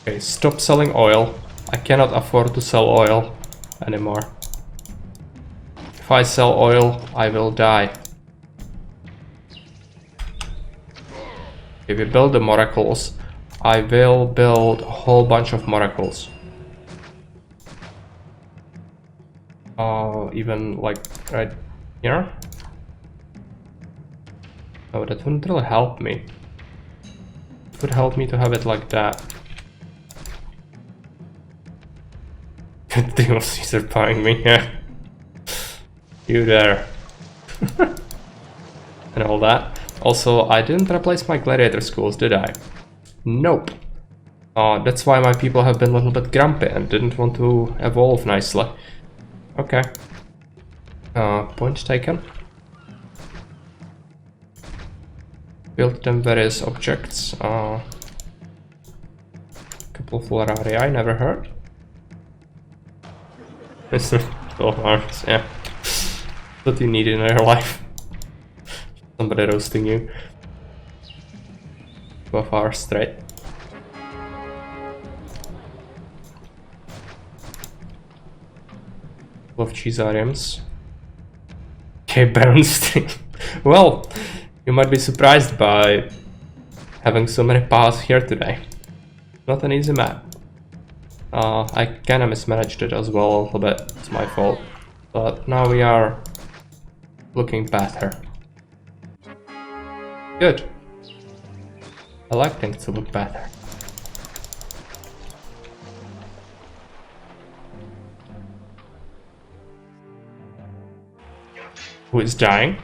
Okay, stop selling oil. I cannot afford to sell oil anymore. If I sell oil, I will die. If we build the miracles, I will build a whole bunch of miracles. Even like right here. Oh, that wouldn't really help me. It would help me to have it like that. Good deal, Caesar buying me, yeah. You there. And all that. Also, I didn't replace my gladiator schools, did I? Nope. That's why my people have been a little bit grumpy and didn't want to evolve nicely. Okay. Point taken. Built them various objects. Couple of Florari, never heard. 12 arms, yeah. What you need in your life. Somebody roasting you. 12 hours straight. Couple of cheesariums. Okay, Bernstein. Well, you might be surprised by having so many paths here today. Not an easy map. I kinda mismanaged it as well a little bit. It's my fault. But now we are looking better. Good. I like things to look better. Who is dying?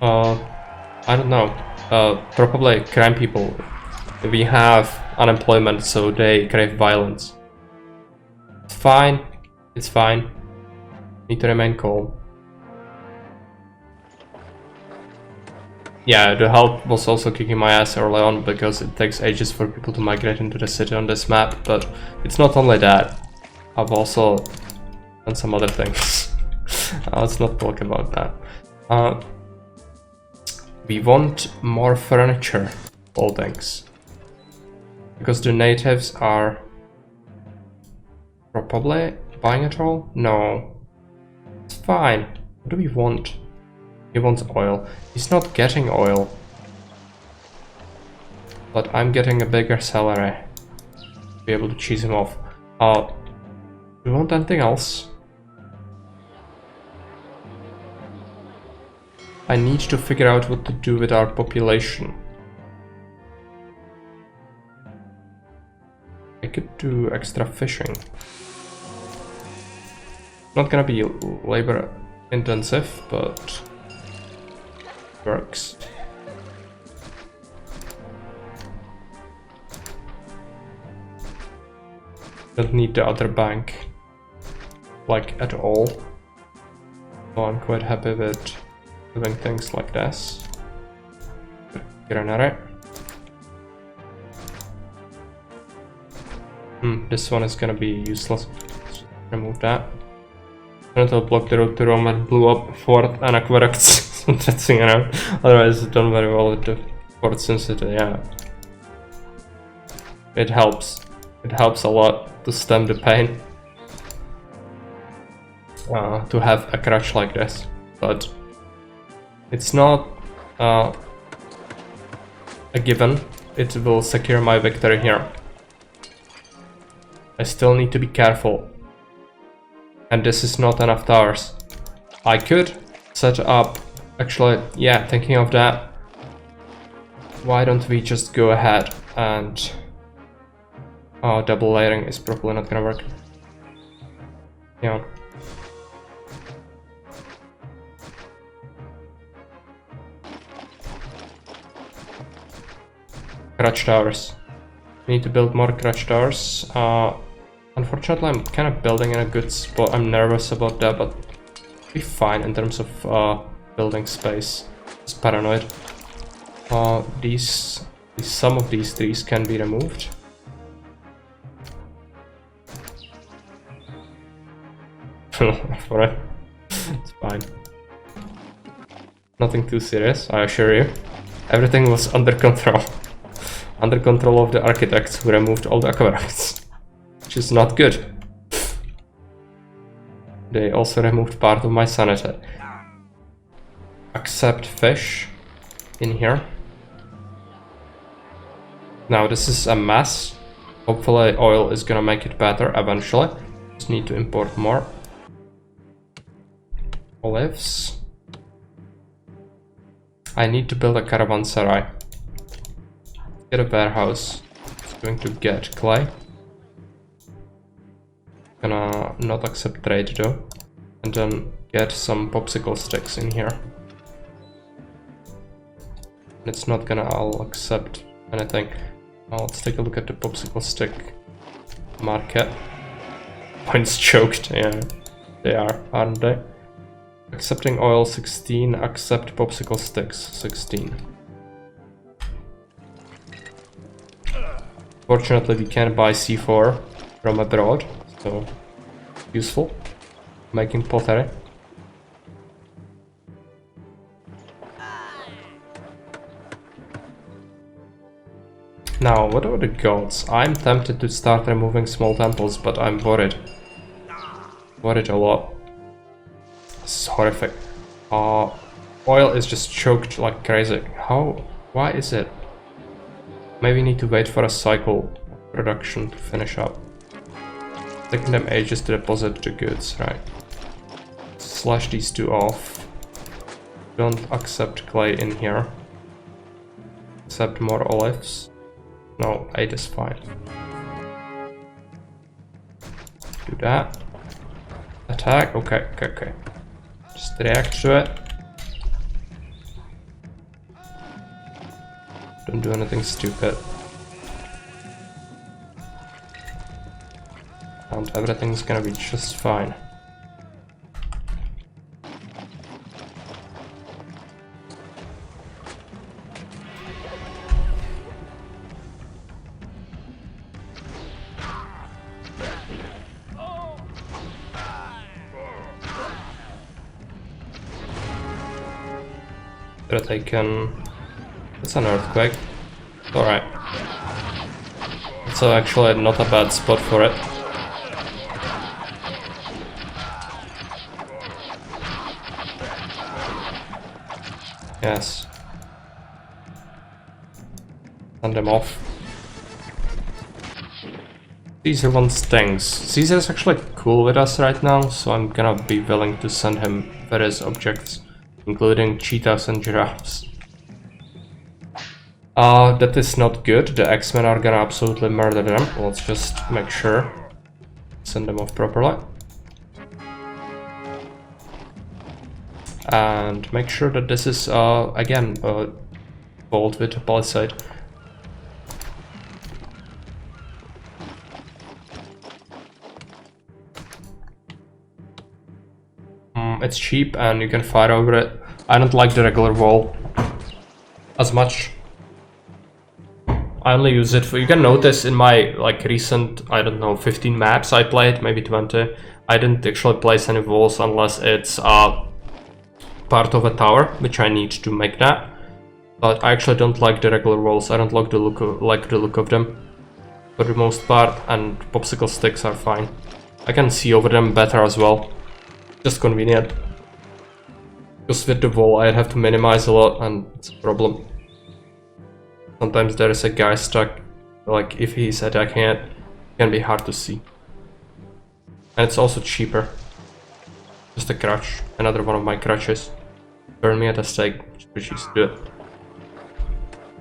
I don't know. Probably crime people. We have unemployment, so they crave violence. It's fine. It's fine. Need to remain calm. Yeah, the help was also kicking my ass early on because it takes ages for people to migrate into the city on this map, but it's not only that. I've also and some other things. Let's not talk about that. We want more furniture holdings, because the natives are probably buying it all? No. It's fine. What do we want? He wants oil. He's not getting oil. But I'm getting a bigger salary to be able to cheese him off. Do we want anything else? I need to figure out what to do with our population. I could do extra fishing. Not gonna be labor intensive, but works. Don't need the other bank, like, at all. So I'm quite happy with doing things like this. Granary. This one is gonna be useless. Let's remove that. And it'll block the road to Rome and blew up fort and aqueducts. That's, you know, otherwise it's done very well with the fort sensitivity, yeah. It helps. It helps a lot to stem the pain. To have a crash like this. But it's not a given. It will secure my victory here. I still need to be careful. And this is not enough towers. I could set up... Actually, yeah, thinking of that. Why don't we just go ahead and... Oh, double layering is probably not gonna work. Yeah. Crutch towers. We need to build more crutch towers. Unfortunately, I'm kind of building in a good spot. I'm nervous about that, but it'll be fine in terms of building space. Just paranoid. Some of these trees can be removed. For it. It's fine. Nothing too serious, I assure you. Everything was under control. Under control of the architects who removed all the aqueducts. Which is not good. They also removed part of my sanity. Accept fish in here. Now this is a mess. Hopefully oil is gonna make it better eventually. Just need to import more. Olives. I need to build a caravanserai. Get a warehouse. It's going to get clay. Gonna not accept trade though. And then get some popsicle sticks in here. It's not gonna all accept anything. Now let's take a look at the popsicle stick market. Points choked, yeah. They are, aren't they? Accepting oil 16, accept popsicle sticks 16. Fortunately, we can buy C4 from abroad, so useful. Making pottery. Now, what are the gods? I'm tempted to start removing small temples, but I'm worried. Worried a lot. This is horrific. Oil is just choked like crazy. How? Why is it? Maybe need to wait for a cycle of production to finish up. Taking them ages to deposit the goods, right? Slash these two off. Don't accept clay in here. Accept more olives. No, 8 is fine. Do that. Attack. Okay, okay, okay. Just react to it. Don't do anything stupid. And everything's gonna be just fine. that I can... It's an earthquake. Alright. It's actually not a bad spot for it. Yes. Send them off. Caesar wants things. Caesar is actually cool with us right now, so I'm gonna be willing to send him various objects, including cheetahs and giraffes. That is not good. The X-Men are gonna absolutely murder them. Let's just make sure. Send them off properly. And make sure that this is, again, vault with a palisade. It's cheap and you can fire over it. I don't like the regular wall as much. I only use it for, you can notice in my like recent, I don't know, 15 maps I played, maybe 20, I didn't actually place any walls unless it's part of a tower, which I need to make that. But I actually don't like the regular walls. I don't like the look of them for the most part, and popsicle sticks are fine. I can see over them better as well. Just convenient. Because with the wall I have to minimize a lot and it's a problem. Sometimes there is a guy stuck, like if he's attacking it, it can be hard to see. And it's also cheaper. Just a crutch, another one of my crutches. Burn me at a stake, which is good.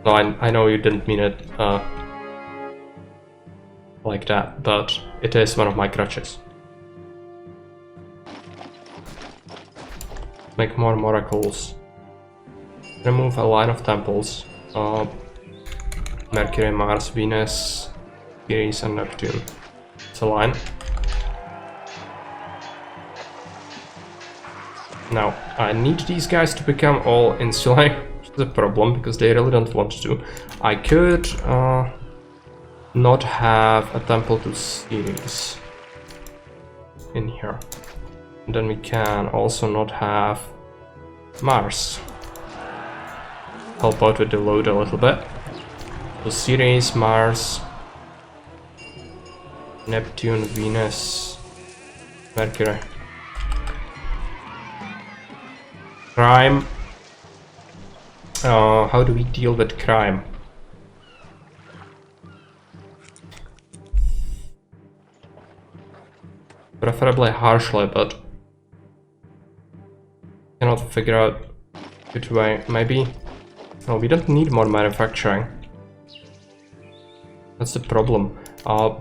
No, I know you didn't mean it like that, but it is one of my crutches. Make more miracles. Remove a line of temples. Mercury, Mars, Venus, Ceres and Neptune. It's a line. Now, I need these guys to become all insulae, which is a problem because they really don't want to. I could not have a temple to Ceres in here. And then we can also not have Mars. Help out with the load a little bit. So Ceres, Mars, Neptune, Venus, Mercury. Crime. How do we deal with crime? Preferably harshly, but cannot figure out which way. Maybe. No, we don't need more manufacturing. That's the problem.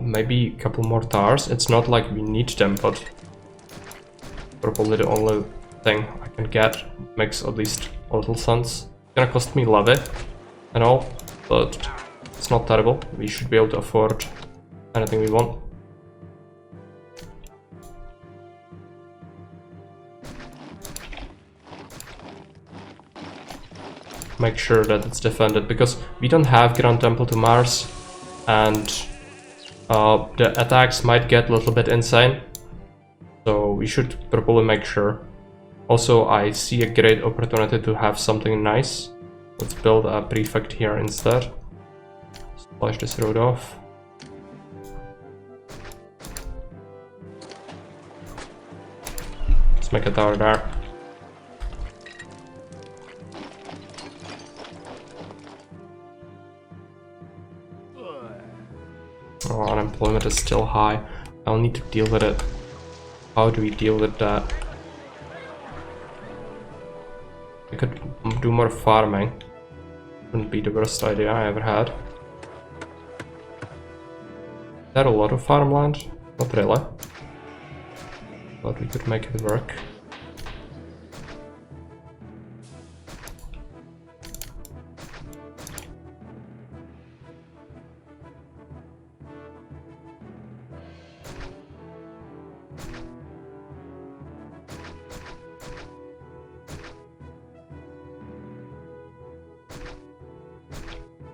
Maybe a couple more towers. It's not like we need them, but probably the only thing I can get makes at least a little sense. It's gonna cost me levy and all, but it's not terrible. We should be able to afford anything we want. Make sure that it's defended, because we don't have Grand Temple to Mars, and the attacks might get a little bit insane, so we should probably make sure. Also, I see a great opportunity to have something nice. Let's build a prefect here instead. Splash this road off. Let's make a tower there. Oh, unemployment is still high. I'll need to deal with it. How do we deal with that? I could do more farming. Wouldn't be the worst idea I ever had. Is there a lot of farmland? Not really. But we could make it work.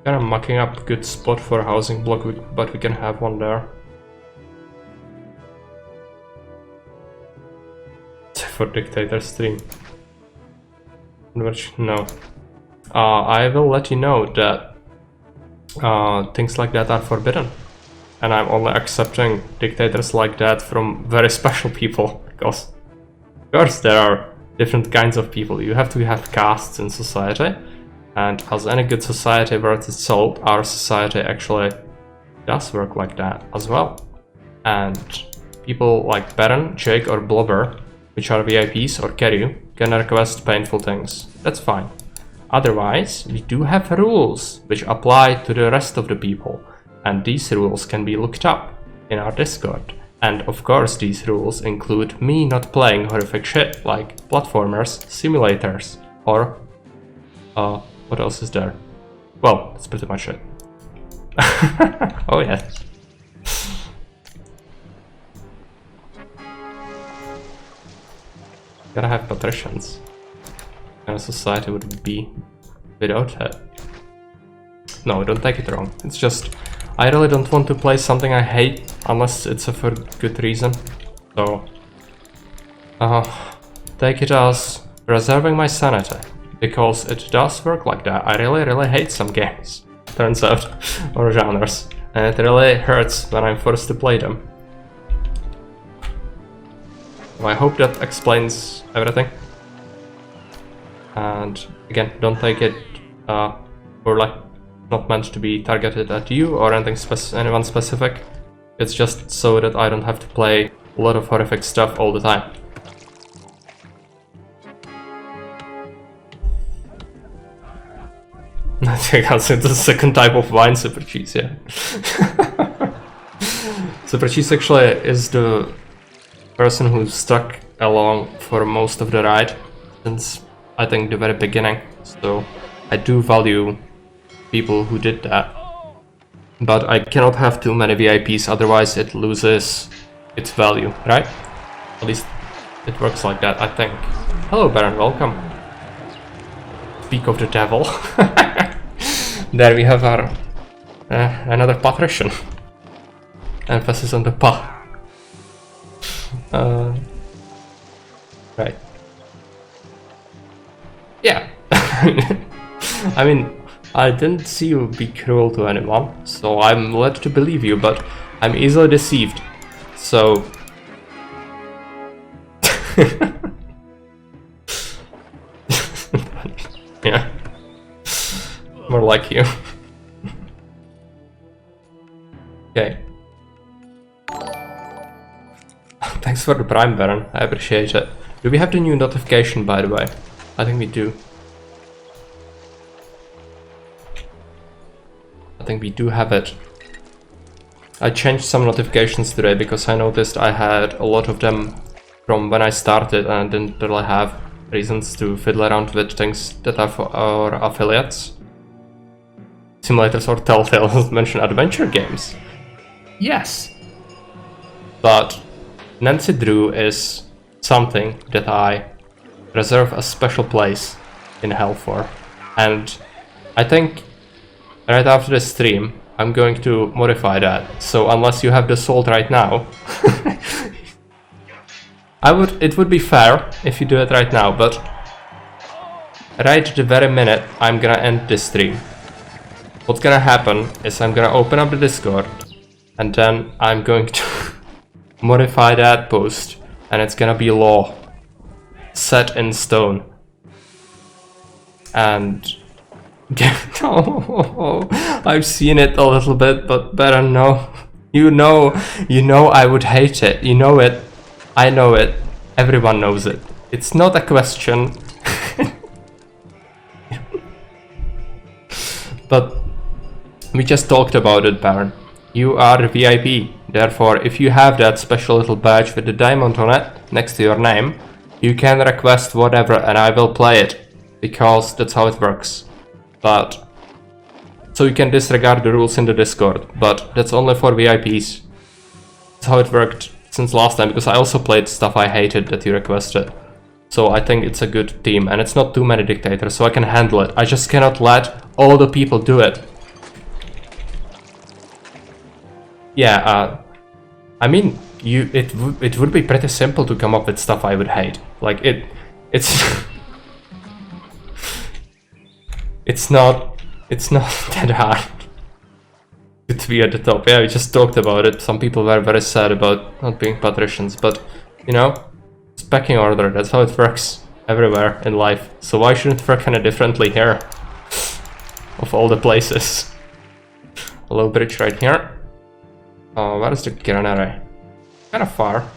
Kind of mucking up a good spot for a housing block, but we can have one there. For dictator stream. Which, no. I will let you know that things like that are forbidden. And I'm only accepting dictators like that from very special people, because of course there are different kinds of people. You have to have castes in society, and as any good society worth its salt, our society actually does work like that as well. And people like Baron, Jake or Blubber, which are VIPs or Kerry, can request painful things. That's fine. Otherwise, we do have rules which apply to the rest of the people, and these rules can be looked up in our Discord. And of course these rules include me not playing horrific shit like platformers, simulators, or what else is there? Well, that's pretty much it. Oh yeah. Gotta have patricians. What kind of society would it be without it? No, don't take it wrong. It's just I really don't want to play something I hate unless it's for good reason. So take it as preserving my sanity, because it does work like that. I really hate some games, turns out, or genres, and it really hurts when I'm forced to play them. So I hope that explains everything. And again, don't take it poorly. Not meant to be targeted at you or anyone specific. It's just so that I don't have to play a lot of horrific stuff all the time. I think it's the second type of wine, Super Cheese, yeah. Super Cheese actually is the person who stuck along for most of the ride since I think the very beginning. So I do value people who did that, but I cannot have too many VIPs, otherwise it loses its value, right? At least it works like that, I think. Hello Baron, welcome. Speak of the devil. There we have our another patrician. Emphasis on the pa. Right. Yeah. I mean, I didn't see you be cruel to anyone, so I'm led to believe you, but I'm easily deceived, so... yeah. More like you. Okay. Thanks for the Prime, Baron, I appreciate it. Do we have the new notification, by the way? I think we do. I think we do have it. I changed some notifications today because I noticed I had a lot of them from when I started and I didn't really have reasons to fiddle around with things that are for our affiliates. Simulators or Telltale mention adventure games. Yes! But Nancy Drew is something that I reserve a special place in hell for. And I think right after the stream, I'm going to modify that. So unless you have the salt right now, it would be fair if you do it right now, but right the very minute I'm gonna end this stream, what's gonna happen is I'm gonna open up the Discord and then I'm going to modify that post and it's gonna be law, set in stone. And oh, I've seen it a little bit, but better no. You know I would hate it. You know it. I know it. Everyone knows it. It's not a question. But we just talked about it, Baron. You are a VIP. Therefore, if you have that special little badge with the diamond on it next to your name, you can request whatever and I will play it. Because that's how it works. But so you can disregard the rules in the Discord, but that's only for VIPs. That's how it worked since last time, because I also played stuff I hated that you requested. So I think it's a good team, and it's not too many dictators, so I can handle it. I just cannot let all the people do it. Yeah, I mean, it would be pretty simple to come up with stuff I would hate. Like it's it's not that hard to be at the top. Yeah, we just talked about it. Some people were very sad about not being patricians, but you know, it's pecking order. That's how it works everywhere in life. So why shouldn't it work kind of differently here? Of all the places. A low bridge right here. Where is the granary? Kind of far.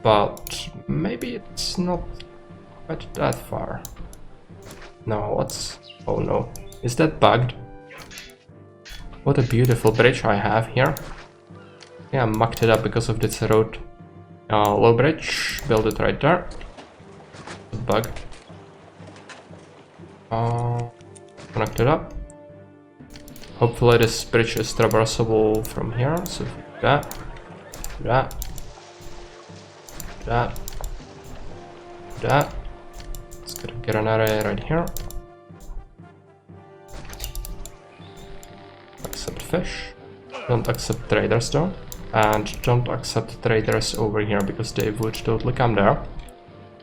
But maybe it's not quite that far. No, what's... oh no. Is that bugged? What a beautiful bridge I have here. Yeah, I mucked it up because of this road. Low bridge, build it right there. Bug. Connect it up. Hopefully this bridge is traversable from here. So that, that, that, that. Let's get an area right here. Accept fish. Don't accept traders though. And don't accept traders over here because they would totally come there.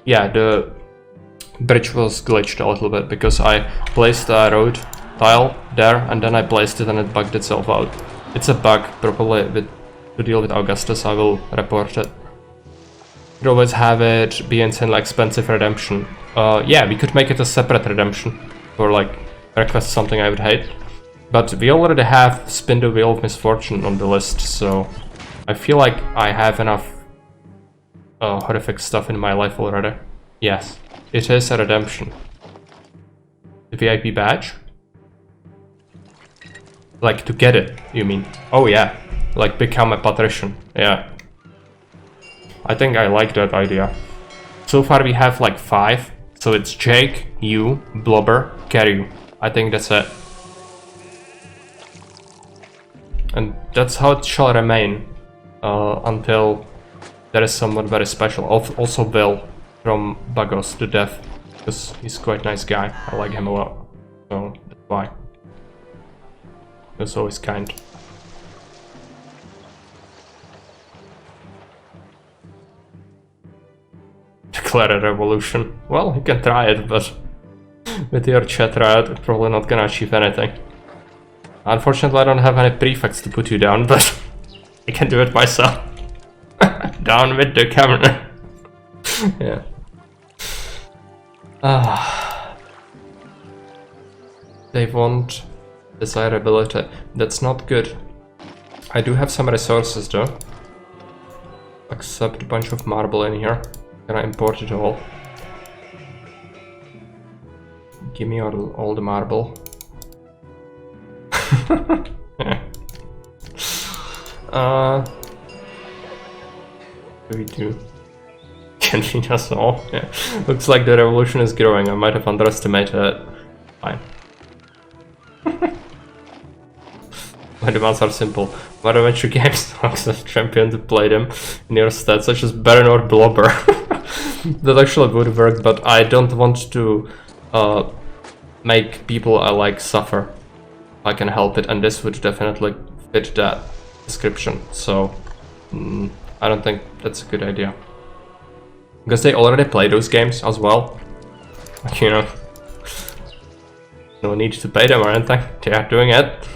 Yeah, the bridge was glitched a little bit because I placed a road tile there and then I placed it and it bugged itself out. It's a bug, probably to deal with Augustus. I will report it. You could always have it be insanely expensive redemption. Yeah, we could make it a separate redemption for like request something I would hate. But we already have Spin the Wheel of Misfortune on the list, so I feel like I have enough horrific stuff in my life already. Yes, it is a redemption. The VIP badge? Like, to get it, you mean? Oh yeah, like become a patrician, yeah. I think I like that idea. So far we have like 5, so it's Jake, you, Blobber, Carry. I think that's it. And that's how it shall remain until there is someone very special. Also Bill from Bagos to death, because he's quite a nice guy. I like him a lot, so that's why. He's always kind. Declare a revolution. Well, you can try it, but with your chat riot, you're probably not gonna achieve anything. Unfortunately, I don't have any prefects to put you down, but I can do it myself. Down with the camera. Yeah. They want desirability. That's not good. I do have some resources though. Accept a bunch of marble in here. Can I import it all? Give me all the marble. Yeah. What do we do? Can feed us all? Yeah. Looks like the revolution is growing. I might have underestimated it. Fine. My demands are simple. What adventure games accept champion to play them in your stead, such as Baron or Blobber? That actually would work, but I don't want to make people I like suffer. I can help it, and this would definitely fit that description, so I don't think that's a good idea. Because they already play those games as well. You know, no need to pay them or anything, they are doing it.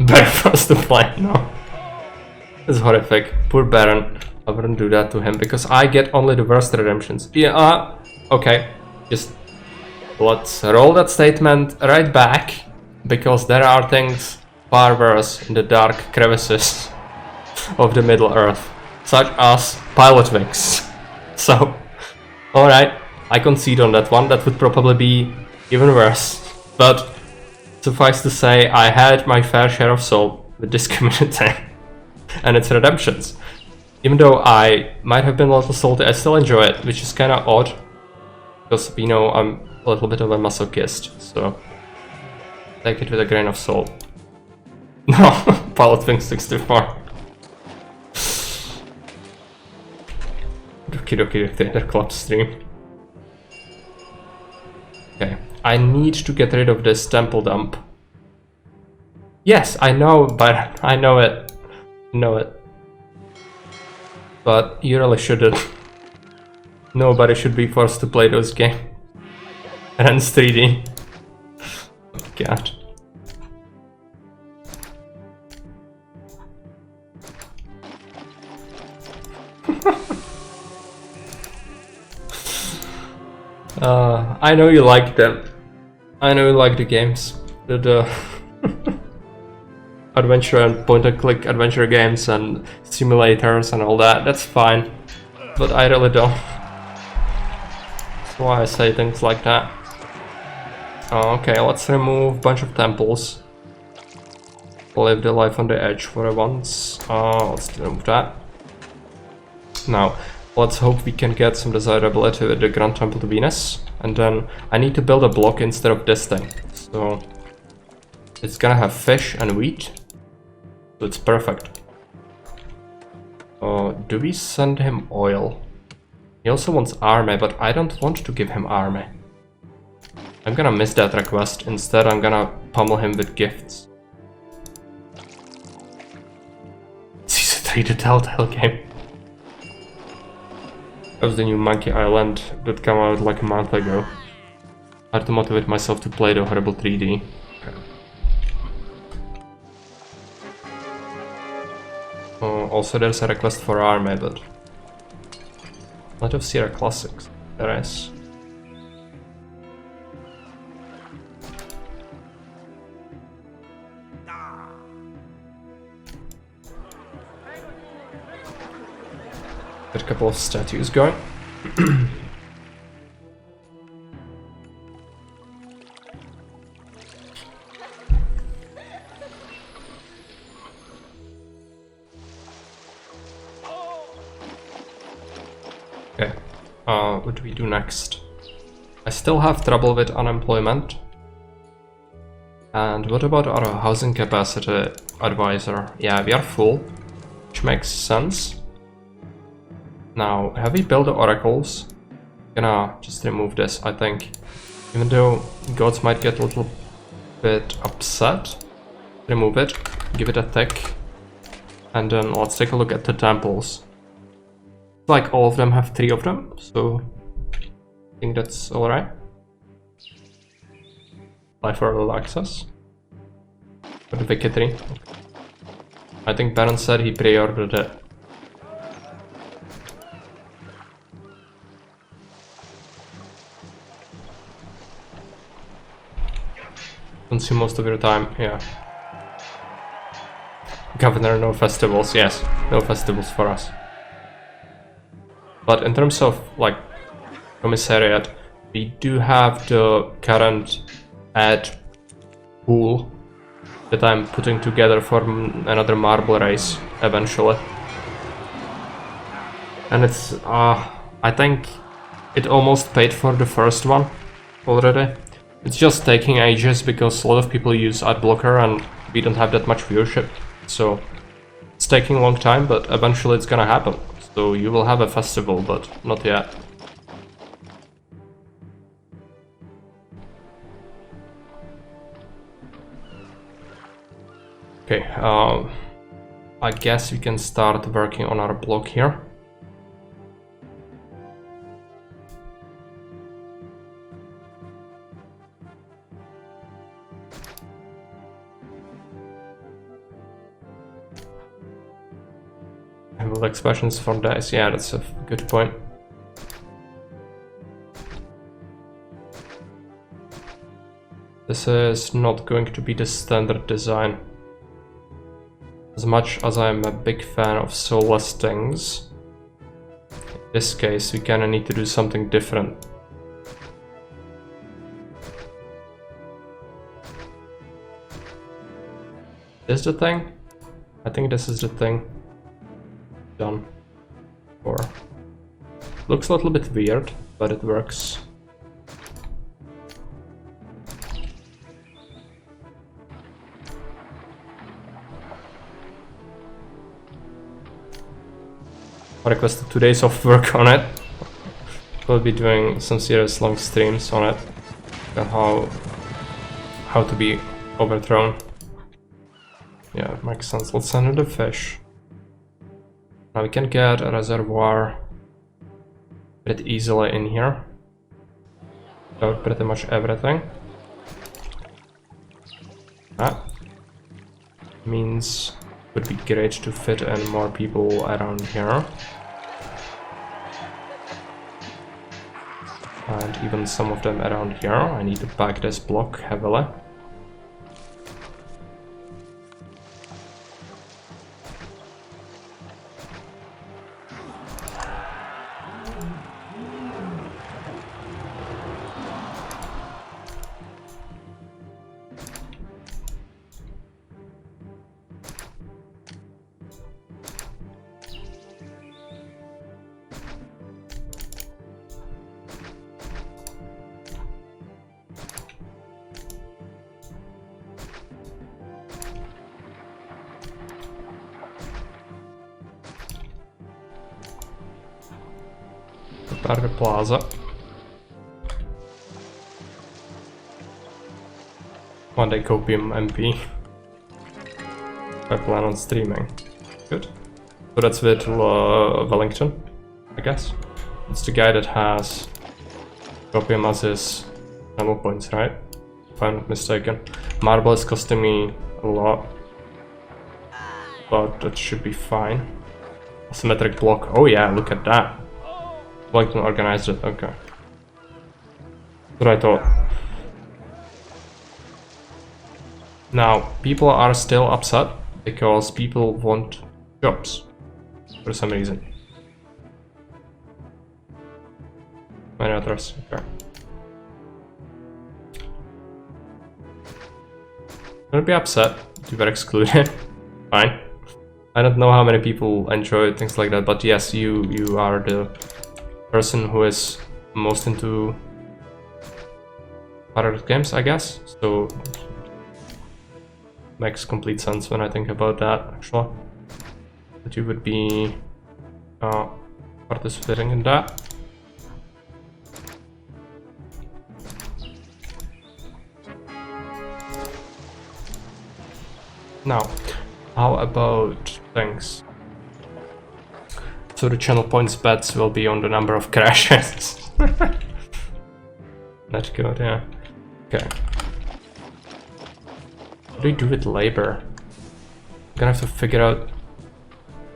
Better for us to play, no. It's horrific. Poor Baron. I wouldn't do that to him, because I get only the worst redemptions. Yeah, okay. Just let's roll that statement right back, because there are things far worse in the dark crevices of the Middle Earth, such as pilot wings. So, alright, I concede on that one. That would probably be even worse. But suffice to say, I had my fair share of soul with this community and its redemptions. Even though I might have been a little salty, I still enjoy it, which is kinda odd. Because, you know, I'm a little bit of a masochist, so take it with a grain of salt. No, Pilot Wing 64. Okie Dictator Club stream. Okay, I need to get rid of this temple dump. Yes, I know, but I know it. I know it. But you really shouldn't. Nobody should be forced to play those games. And it's 3D. Oh, God. I know you like them. I know you like the games. The adventure and point-and-click adventure games and simulators and all that. That's fine. But I really don't. That's why I say things like that. Okay, let's remove a bunch of temples. Live the life on the edge for once. Let's remove that. Now, let's hope we can get some desirability with the Grand Temple to Venus. And then I need to build a block instead of this thing. So it's gonna have fish and wheat. So it's perfect. Do we send him oil? He also wants army, but I don't want to give him army. I'm gonna miss that request. Instead, I'm gonna pummel him with gifts. Season 3, the Telltale game. That was the new Monkey Island that came out like a month ago. I had to motivate myself to play the horrible 3D. Okay. Also there's a request for army, but not of Sierra Classics. There is. Got a couple of statues going. Okay, what do we do next? I still have trouble with unemployment. And what about our housing capacity advisor? Yeah, we are full, which makes sense. Now, have we built the oracles? Gonna just remove this, I think. Even though gods might get a little bit upset. Remove it, give it a tick. And then let's take a look at the temples. Like all of them have 3 of them, so I think that's alright. Apply for early access. For the victory. I think Baron said he pre-ordered it. Consume most of your time, yeah. Governor, no festivals, yes, no festivals for us. But in terms of like commissariat, we do have the current ad pool that I'm putting together for another marble race eventually. And it's, I think it almost paid for the first one already. It's just taking ages because a lot of people use ad blocker and we don't have that much viewership. So it's taking a long time, but eventually it's gonna happen. So you will have a festival, but not yet. Okay, I guess we can start working on our block here. Expressions for dice, yeah, that's a good point. This is not going to be the standard design. As much as I'm a big fan of soulless things, in this case we kinda need to do something different. Is the thing? I think this is the thing. Done. Or looks a little bit weird, but it works. I requested 2 days of work on it. We'll be doing some serious long streams on it. And how to be overthrown. Yeah, it makes sense. Let's send her the fish. Now we can get a reservoir fit easily in here. Without pretty much everything. That means it would be great to fit in more people around here. And even some of them around here. I need to pack this block heavily. Prepare the plaza. One day Copium MP. I plan on streaming. Good. So that's with Wellington, I guess. It's the guy that has Copium as his channel points, right? If I'm not mistaken. Marble is costing me a lot. But that should be fine. Asymmetric block. Oh yeah, look at that. Wellington organized it, okay. That's what I thought. Now, people are still upset because people want jobs for some reason. Many others, okay. Don't be upset, you were excluded. Fine. I don't know how many people enjoy things like that, but yes, you are the person who is most into other games, I guess. So makes complete sense when I think about that, actually. That you would be participating in that. Now, how about things? So the channel points bets will be on the number of crashes. That's good, yeah. Okay. What do you do with labor? I'm gonna have to figure out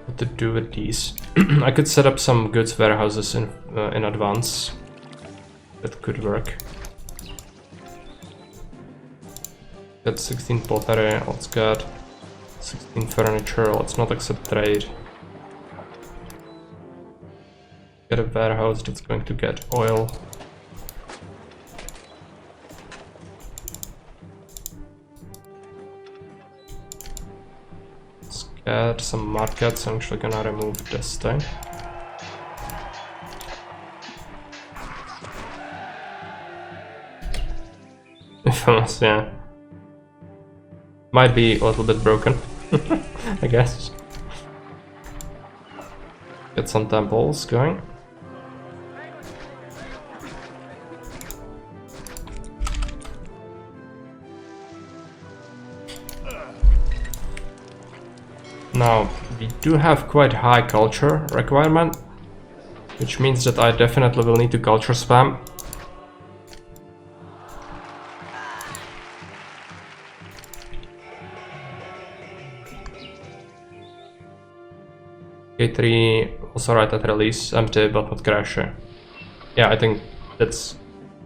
what to do with these. I could set up some goods warehouses in advance. That could work. Got 16 pottery, let's get 16 furniture, let's not accept trade. Get a warehouse that's going to get oil. Let's get some markets. I'm actually gonna remove this thing. Infamous, yeah. Might be a little bit broken, I guess. Get some temples going. Now, we do have quite high culture requirement, which means that I definitely will need to culture spam. K3 also right at release, empty but not crasher. Yeah, I think that's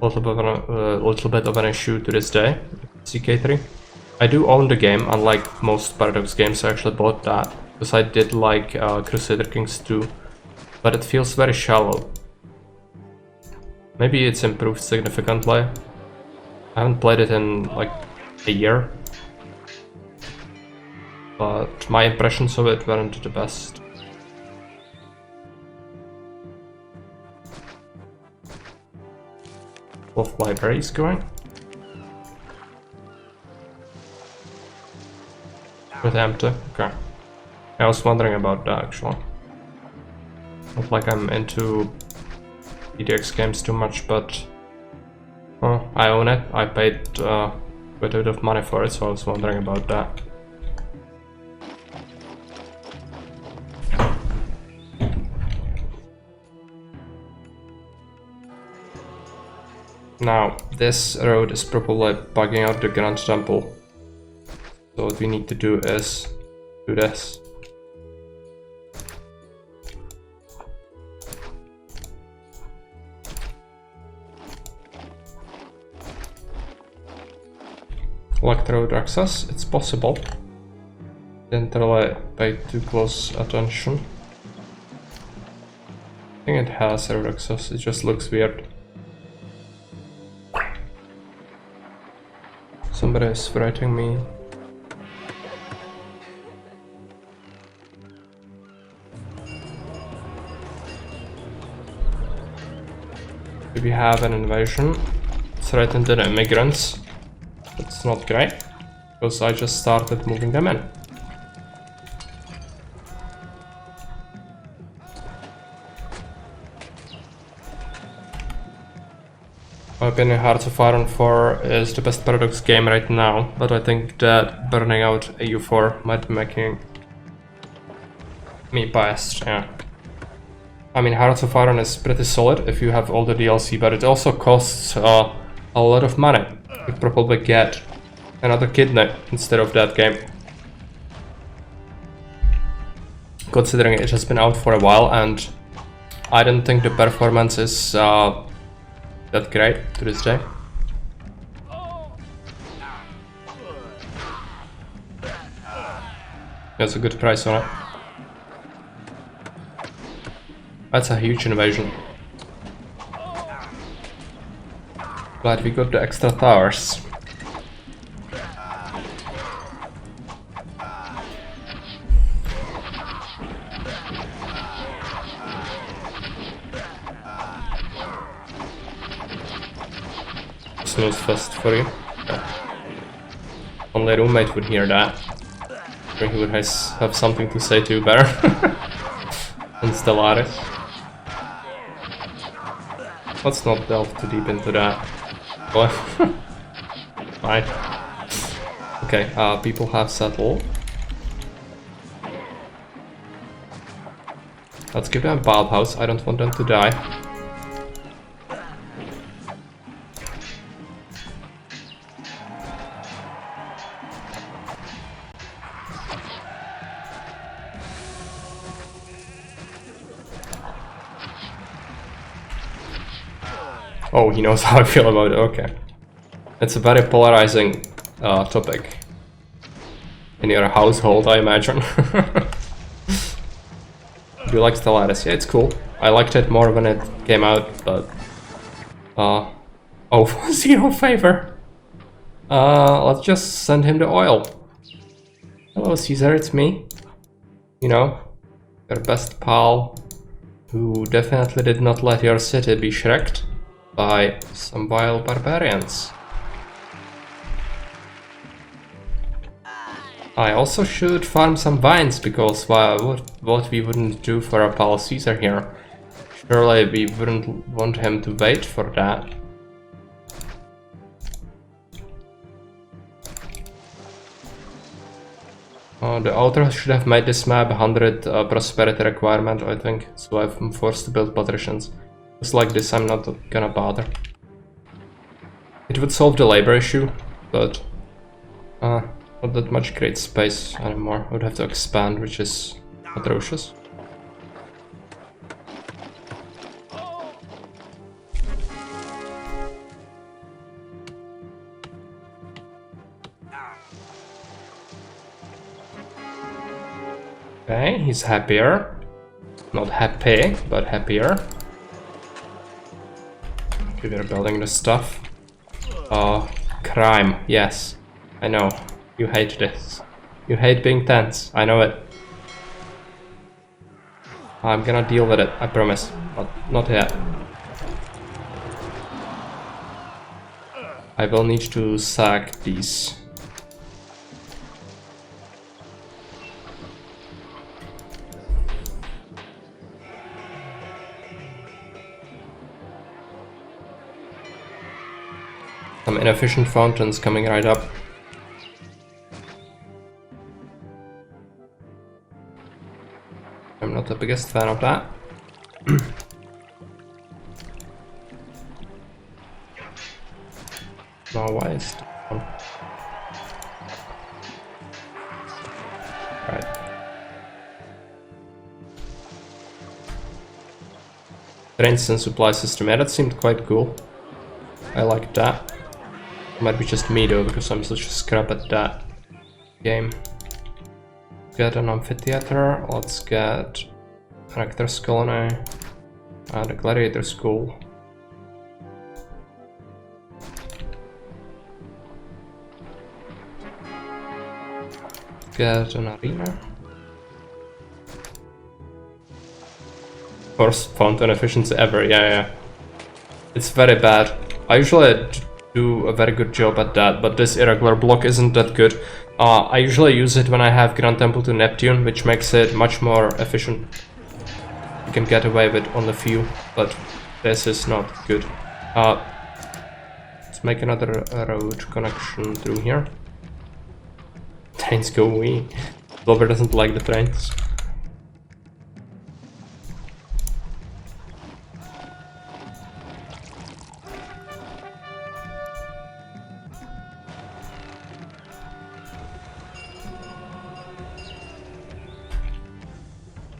a little bit of an issue to this day. CK3. I do own the game, unlike most Paradox games. I actually bought that because I did like Crusader Kings 2, but it feels very shallow. Maybe it's improved significantly. I haven't played it in like a year, but my impressions of it weren't the best. Both libraries going. With empty, okay. I was wondering about that actually. Not like I'm into PDX games too much, but I own it. I paid quite a bit of money for it, so I was wondering about that. Now, this road is probably bugging out the Grand Temple. So what we need to do is do this. Select road access, it's possible. Didn't really pay too close attention. I think it has road access, it just looks weird. Somebody is writing me. Do we have an invasion? Threatened the immigrants. That's not great, because I just started moving them in. My opinion, Hearts of Iron 4 is the best Paradox game right now, but I think that burning out AU4 might be making me biased, yeah. I mean, Hearts of Iron is pretty solid if you have all the DLC, but it also costs a lot of money. You could probably get another kidney instead of that game. Considering it has been out for a while, and I don't think the performance is that great to this day. That's a good price on it. That's a huge invasion. Glad we got the extra towers. Snooze fest for you. Only roommate would hear that. He would have something to say to you better. And Stellaris. Let's not delve too deep into that. Fine. Okay, people have settled. Let's give them a bathhouse, I don't want them to die. Oh, he knows how I feel about it, okay. It's a very polarizing topic in your household, I imagine. Do you like Stellaris? Yeah, it's cool. I liked it more when it came out, but... oh, 0 favor! Let's just send him the oil. Hello, Caesar, it's me. You know, your best pal, who definitely did not let your city be shreked by some vile barbarians. I also should farm some vines, because what we wouldn't do for our pal Caesar here. Surely we wouldn't want him to wait for that. The author should have made this map 100 prosperity requirement, I think, so I'm forced to build patricians. Just like this, I'm not gonna bother. It would solve the labor issue, but not that much great space anymore. I would have to expand, which is atrocious. Okay, he's happier. Not happy, but happier. Okay, we're building the stuff. Crime, yes. I know. You hate this. You hate being tense, I know it. I'm gonna deal with it, I promise. But not yet. I will need to sack these. Some inefficient fountains coming right up. I'm not the biggest fan of that. No, why is it on? Right. Trains and supply system, yeah, that seemed quite cool. I like that. Might be just me though, because I'm such a scrap at that game. Get an amphitheater, let's get an actor's colony and a gladiator school. Get an arena. Worst fountain efficiency ever, yeah. It's very bad. I usually do a very good job at that, but this irregular block isn't that good. I usually use it when I have Grand Temple to Neptune, which makes it much more efficient. You can get away with only few, but this is not good. Let's make another road connection through here. Trains go wee. Glover doesn't like the trains.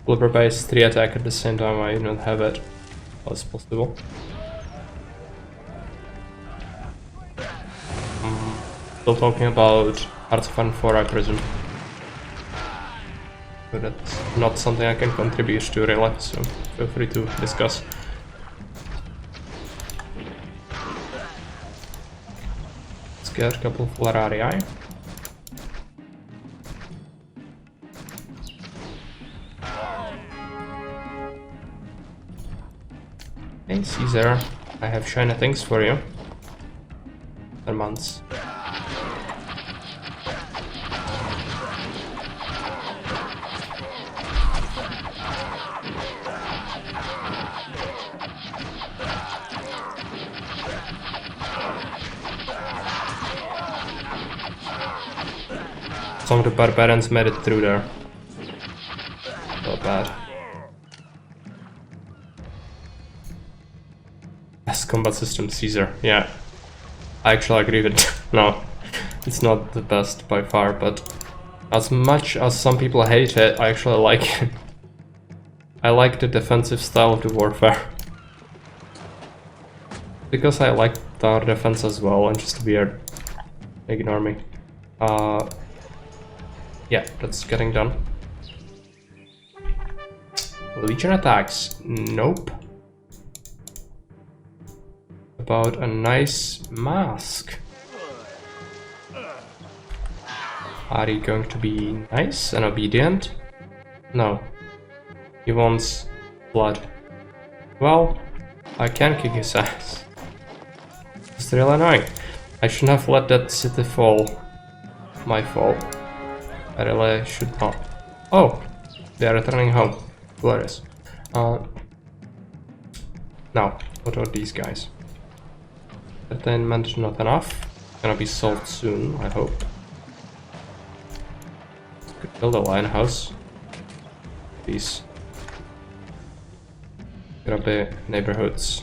Glover base 3 attack at the same time, I do not have it. As possible. Still talking about Hearts of Fun 4, I presume. But that's not something I can contribute to really, so feel free to discuss. Let's get a couple of Flararii. Hey Caesar, I have shiny things for you. For months. Some of the barbarians made it through there. Not bad. Best combat system, Caesar. Yeah, I actually agree with it. No, it's not the best by far, but as much as some people hate it, I actually like it. I like the defensive style of the warfare. Because I like tower defense as well, and just weird. Ignore me. Yeah, that's getting done. Legion attacks. Nope. About a nice mask. Are you going to be nice and obedient? No. He wants blood. Well, I can kick his ass. It's really annoying. I shouldn't have let that city fall. My fault. I really should not. Oh! They are returning home. Glorious. Now, what are these guys? Entertainment not enough. Gonna be solved soon, I hope. Could build a linehouse. These grubby neighborhoods.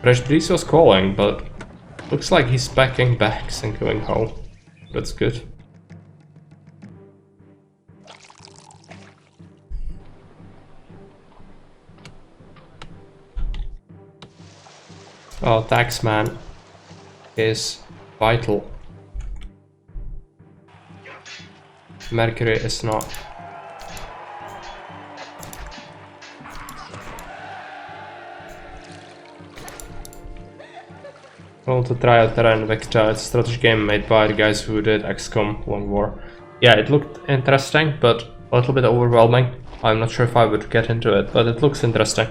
Fresh Breeze was calling, but looks like he's packing bags and going home. That's good. Oh, Taxman is vital. Mercury is not. I want to try out Terra Invicta. It's a strategy game made by the guys who did XCOM Long War. Yeah, it looked interesting, but a little bit overwhelming. I'm not sure if I would get into it, but it looks interesting.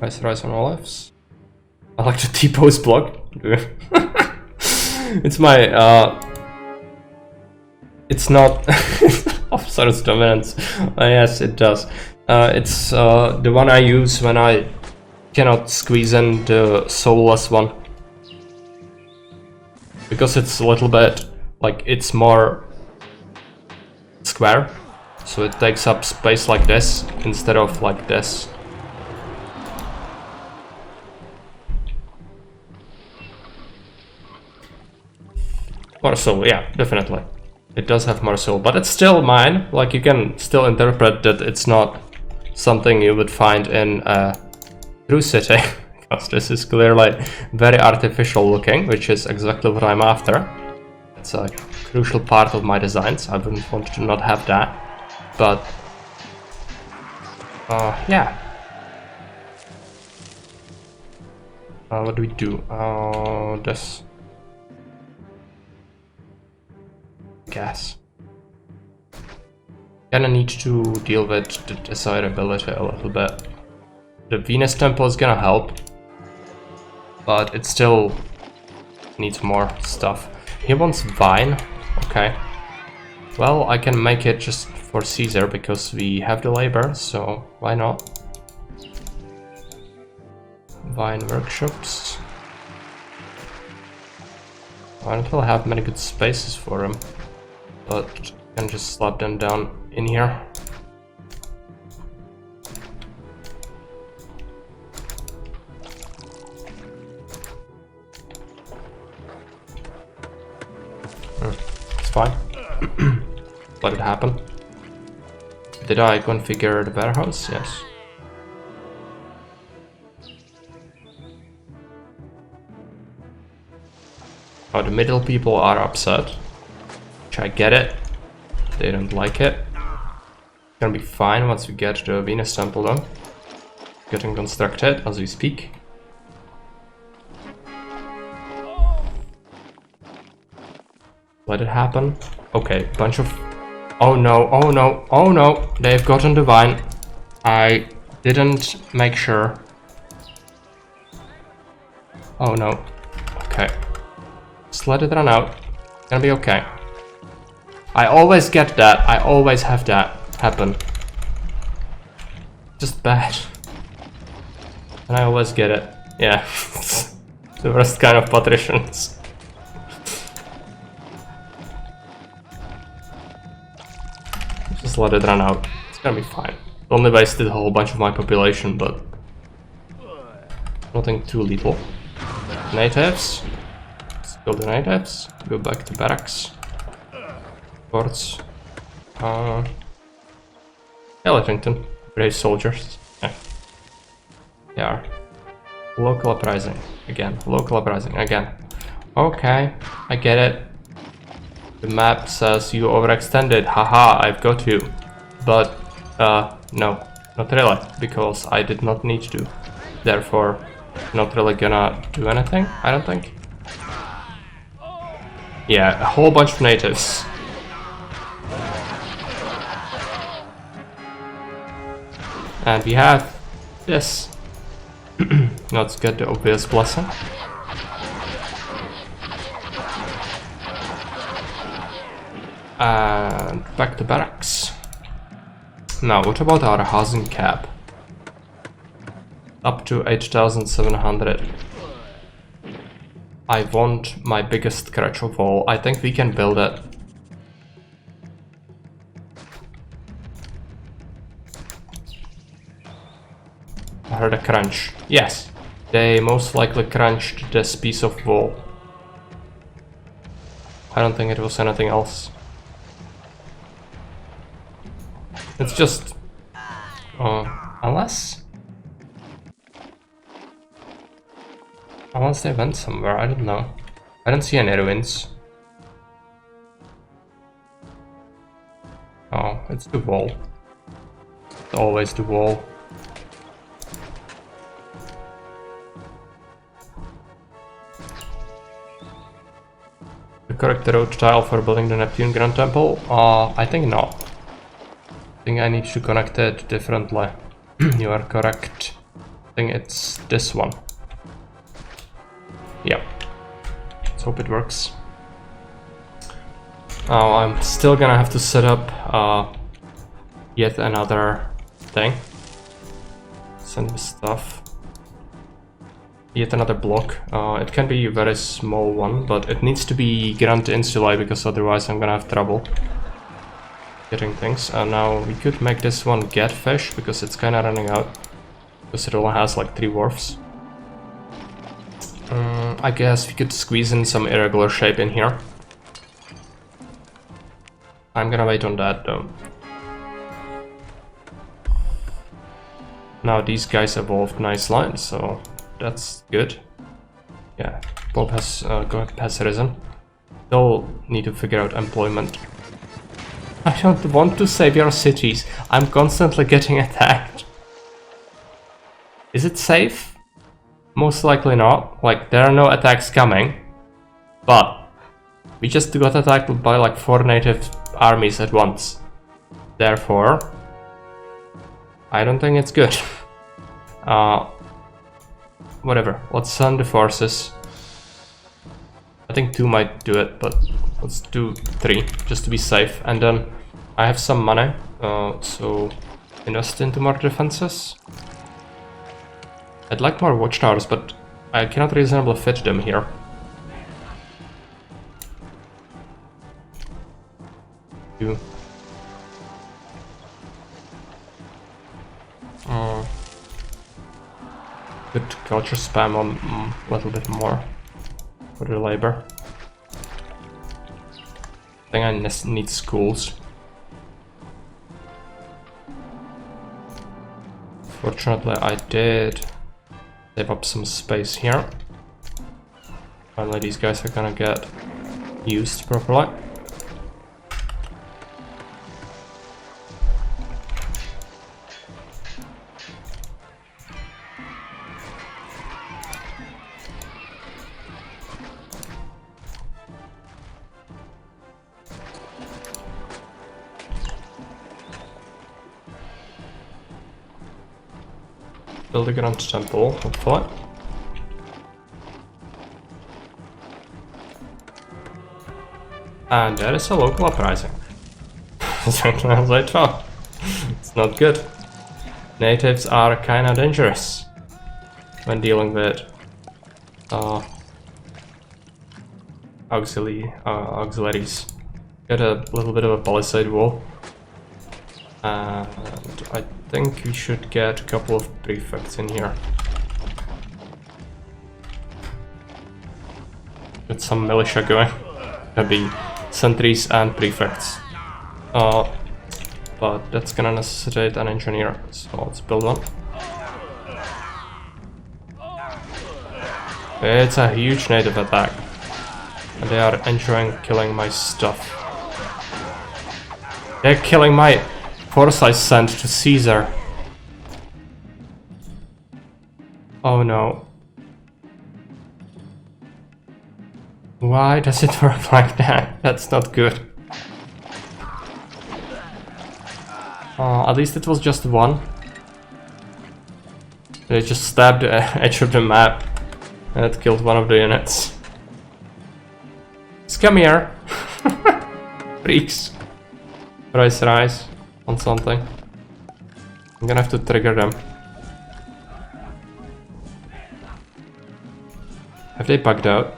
Nice rice on olives. I like the T-pose block. It's my it's not Officer's Dominance. Yes, it does. It's the one I use when I cannot squeeze in the soulless one. because it's a little bit like it's more square, so it takes up space like this instead of like this. Marseille, yeah, definitely. It does have Marseille, but it's still mine. Like, you can still interpret that it's not something you would find in a true city, because this is clearly very artificial looking, which is exactly what I'm after. It's a crucial part of my designs. I wouldn't want to not have that, but yeah. What do we do? This gas. Gonna need to deal with the desirability a little bit. The Venus temple is gonna help, but it still needs more stuff. He wants vine. Okay. Well, I can make it just for Caesar because we have the labor, so why not? Vine workshops. I don't really have many good spaces for him, but I can just slap them down in here. It's fine. Let it happen. Did I configure the warehouse? Yes. Oh, the middle people are upset. Which I get it. They don't like it. Gonna be fine once we get the Venus temple done. Getting constructed as we speak. Let it happen. Okay, bunch of... Oh no, oh no, oh no! They've gotten the vine. I didn't make sure. Oh no. Okay. Just let it run out. Gonna be okay. I always get that. I always have that happen. Just bad. And I always get it. Yeah. The worst kind of patricians. Just let it run out. It's gonna be fine. Only wasted a whole bunch of my population, but nothing too lethal. Natives. Let's kill the natives. Go back to barracks. Forts. Ellington. Brave soldiers. Yeah. They are. Local uprising. Again. Local uprising. Again. Okay. I get it. The map says you overextended. Haha, I've got you. But, no. Not really. Because I did not need to. Therefore, not really gonna do anything, I don't think. Yeah, a whole bunch of natives. And we have this. Let's get the obvious blessing. And back to barracks. Now, what about our housing cap? Up to 8,700. I want my biggest crutch of all. I think we can build it. I heard a crunch. Yes, they most likely crunched this piece of wall. I don't think it was anything else. It's just... unless they went somewhere, I don't know. I don't see any ruins. Oh, it's the wall. It's always the wall. The correct road tile for building the Neptune Grand Temple? I think not. I think I need to connect it differently. You are correct. I think it's this one. Yep. Let's hope it works. Oh, I'm still gonna have to set up yet another thing. Send me stuff. Yet another block. It can be a very small one, but it needs to be Grand Insulae because otherwise I'm gonna have trouble getting things. Now we could make this one get fish because it's kinda running out. Because it only has like 3 wharfs. I guess we could squeeze in some irregular shape in here. I'm gonna wait on that though. Now these guys evolved nice lines, so that's good. Yeah, Bob has risen. They'll need to figure out employment. I don't want to save your cities. I'm constantly getting attacked. Is it safe? Most likely not. Like, there are no attacks coming. But we just got attacked by like 4 native armies at once. Therefore, I don't think it's good. Whatever. Let's send the forces. I think 2 might do it, but let's do 3 just to be safe. And then I have some money, so invest into more defenses. I'd like more watchtowers, but I cannot reasonably fit them here. Good culture spam on a little bit more for the labor. I think I need schools. Fortunately, I did save up some space here. Finally, these guys are gonna get used properly. Build a grand temple, hopefully. And there is a local uprising. Exactly as I thought. It's not good. Natives are kinda dangerous when dealing with auxiliaries. Get a little bit of a palisade wall. And I think we should get a couple of prefects in here. Get some militia going. Maybe sentries and prefects. But that's gonna necessitate an engineer, so let's build one. It's a huge native attack. And they are enjoying killing my stuff. They're killing my force I sent to Caesar. Oh no. Why does it work like that? That's not good. At least it was just one. They just stabbed the edge of the map and it killed one of the units. Just come here. Freaks. Price rise on something. I'm gonna have to trigger them. Have they bugged out?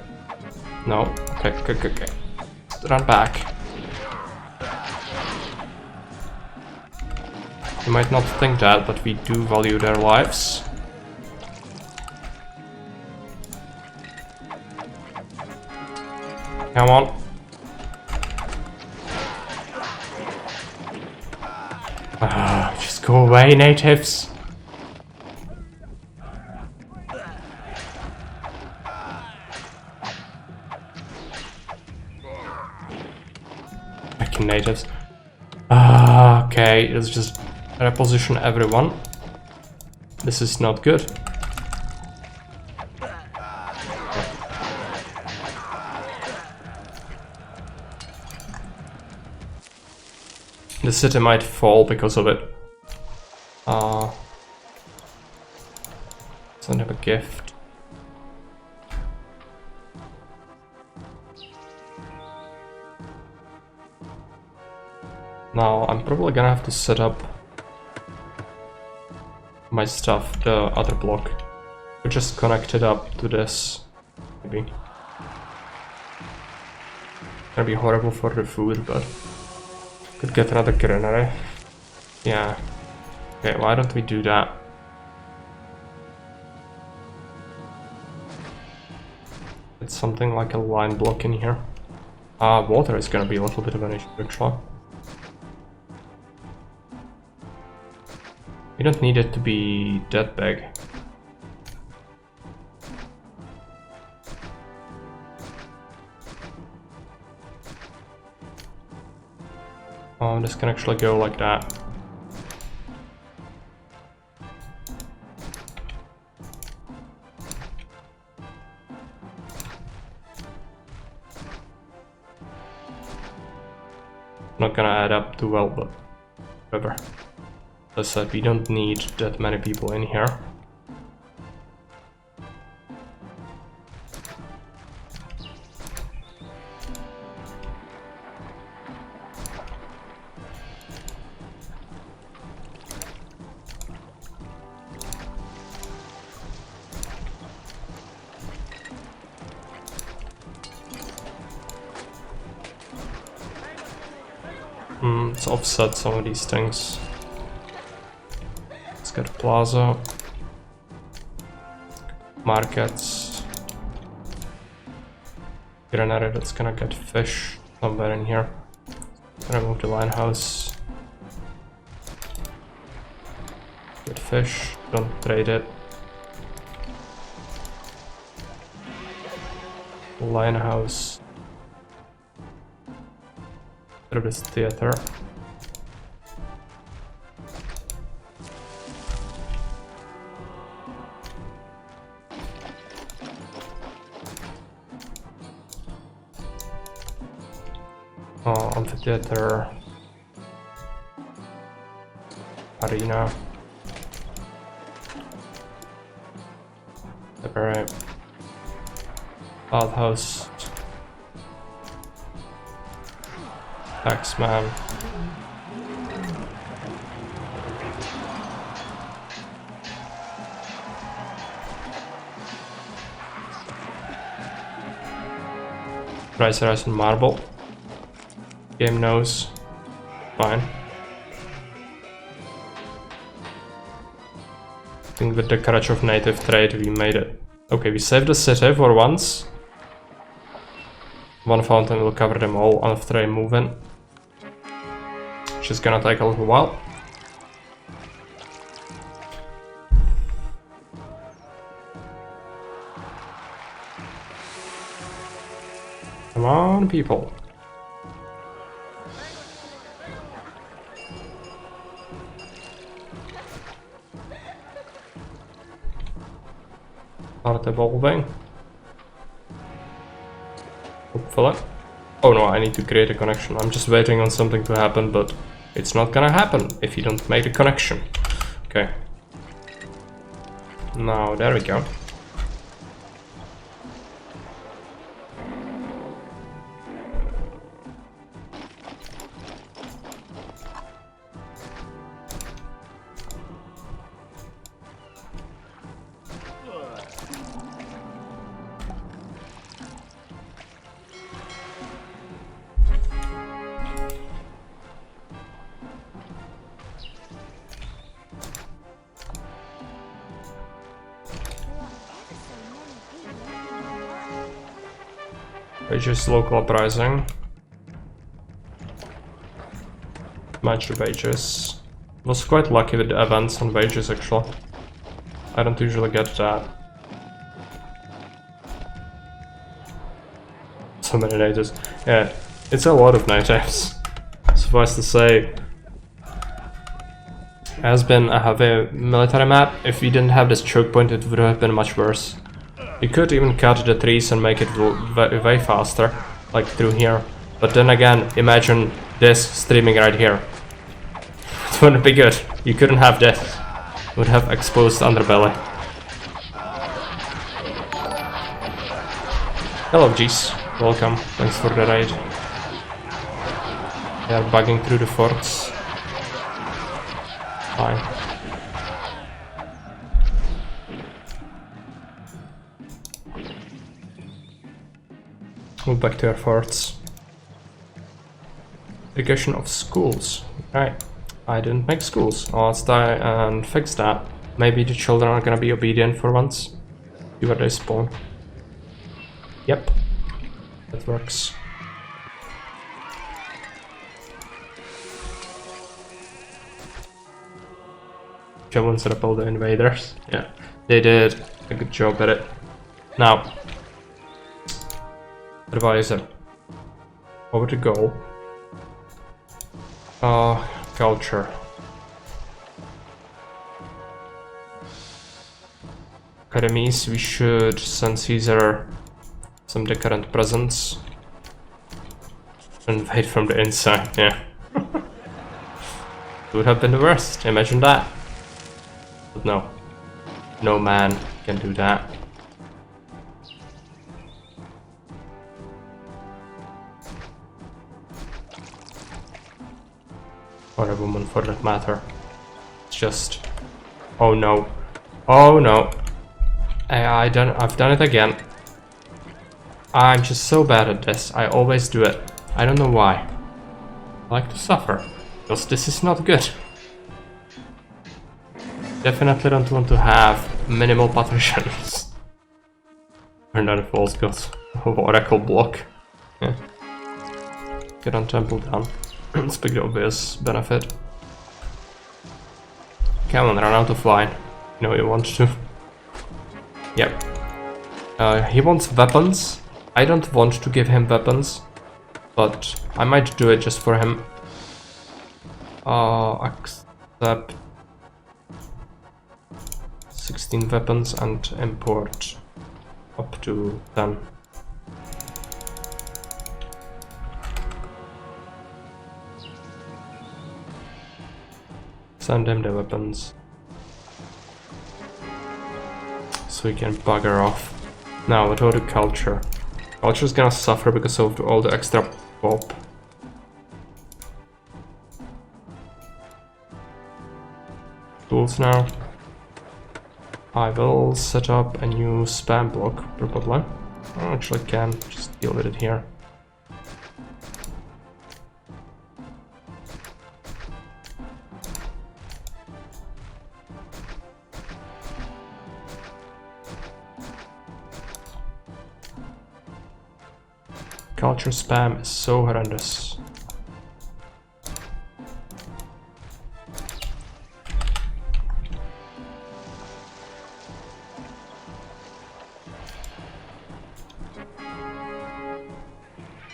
No. Okay. Run back. You might not think that, but we do value their lives. Come on. Just go away, natives. Fucking natives. Okay, let's just reposition everyone. This is not good. The city might fall because of it. Send him a gift. Now I'm probably gonna have to set up my stuff, the other block. We just connect it up to this, maybe. Gonna be horrible for the food, but could get another granary. Yeah. Okay, why don't we do that? It's something like a line block in here. Water is gonna be a little bit of an issue, actually. We don't need it to be that big. Oh, this can actually go like that. Not gonna add up too well, but whatever. As I said, we don't need that many people in here. Let's offset some of these things. Let's get plaza, markets, granary that's gonna get fish somewhere in here. Remove the line house. Get fish, don't trade it. Line house. Service theater. Amphitheater. Arena. Separate. Bathhouse. Taxman. Rice and marble. Game knows. Fine. I think with the courage of native trade we made it. Okay, we saved the city for once. One fountain will cover them all after I move in. Which is gonna take a little while. Come on, people. Start evolving. Hopefully. Oh no, I need to create a connection. I'm just waiting on something to happen, but it's not gonna happen if you don't make the connection. Okay. Now, there we go. Wages local uprising. Match the wages. Was quite lucky with the events on wages actually. I don't usually get that. So many natives. Yeah, it's a lot of natives. Suffice to say, has been a heavy military map. If we didn't have this choke point, it would have been much worse. You could even cut the trees and make it way faster, like through here. But then again, imagine this streaming right here. It wouldn't be good. You couldn't have this. It would have exposed underbelly. Hello, G's. Welcome. Thanks for the raid. They are bugging through the forts. Fine. move back to efforts. Education of schools. Right. I didn't make schools. Oh, let's die and fix that. Maybe the children are gonna be obedient for once. See where they spawn. Yep. That works. Javelins repel the invaders. Yeah. They did a good job at it. Now. Advisor. Over to goal. Culture. Academies, we should send Caesar some decorant presents. Invade from the inside, yeah. It would have been the worst, imagine that. But no. No man can do that. Or a woman for that matter. It's just... Oh no. Oh no. I've done it again. I'm just so bad at this. I always do it. I don't know why. I like to suffer. Because this is not good. Definitely don't want to have minimal patricians. Or not a false god of oracle block. Yeah. Get on temple down. Let's pick the obvious benefit. Come on, run out of line. You know you want to. Yep. He wants weapons. I don't want to give him weapons, but I might do it just for him. Accept 16 weapons and import up to 10. Send him the weapons. So we can bugger off. Now, what about the culture? Culture is gonna suffer because of all the extra pop. Tools now. I will set up a new spam block, probably. I actually can just deal with it here. Culture spam is so horrendous.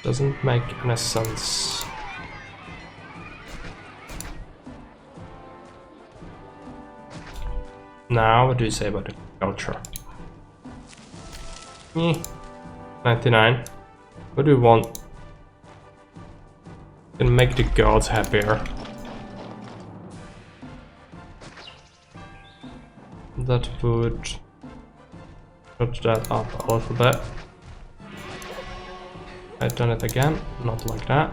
Doesn't make any sense. Now, what do you say about the culture? 99. What do we want? Can make the gods happier. That would put that up a little bit. I've done it again, not like that.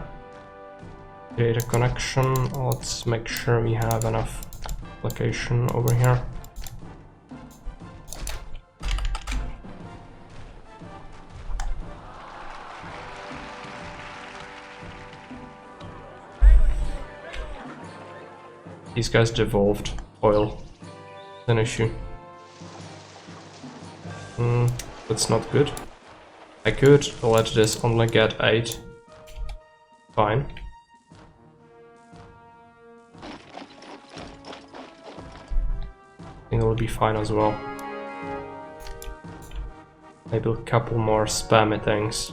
Create a connection. Let's make sure we have enough application over here. These guys devolved oil. An issue. That's not good. I could let this only get 8. Fine. I think it'll be fine as well. Maybe a couple more spammy things.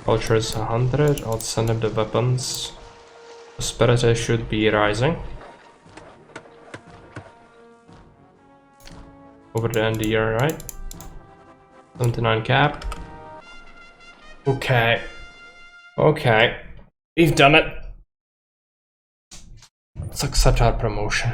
Culture is 100, I'll send him the weapons. Prosperity should be rising. Over the end of the year, right? 79 cap. Okay. Okay. We've done it. Let's accept our promotion.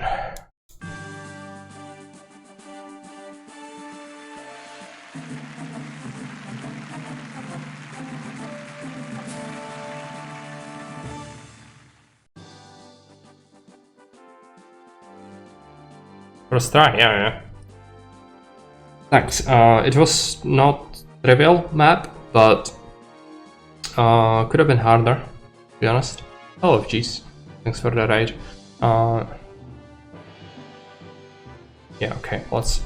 First try, yeah. Thanks. It was not trivial map, but could have been harder, to be honest. Oh, jeez. Thanks for the raid. Yeah, okay, let's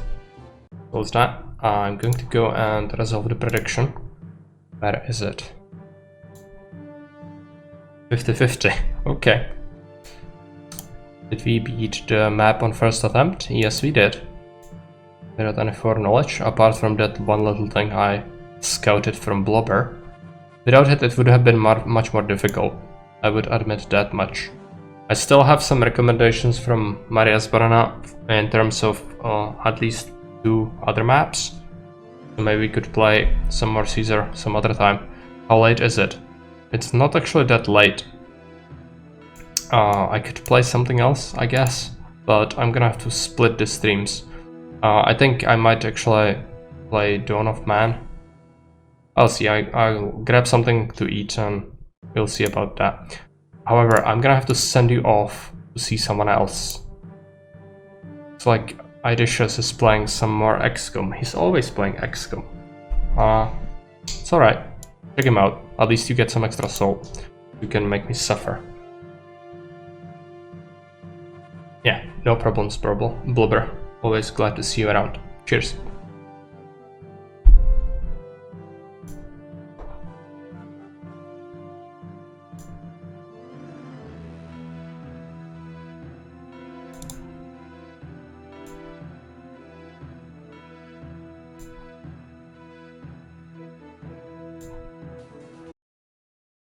close that. I'm going to go and resolve the prediction. Where is it? 50-50. Okay. Did we beat the map on first attempt? Yes, we did. Without any foreknowledge, apart from that one little thing I scouted from Blubber. Without it, it would have been much more difficult. I would admit that much. I still have some recommendations from Maria's Barana in terms of at least 2 other maps. So maybe we could play some more Caesar some other time. How late is it? It's not actually that late. I could play something else, I guess, but I'm gonna have to split the streams. I think I might actually play Dawn of Man. I'll see, I'll grab something to eat and we'll see about that. However, I'm gonna have to send you off to see someone else. It's like Idicious is playing some more XCOM. He's always playing XCOM. It's alright. Check him out. At least you get some extra soul. You can make me suffer. Yeah, no problems, Blubber. Always glad to see you around. Cheers.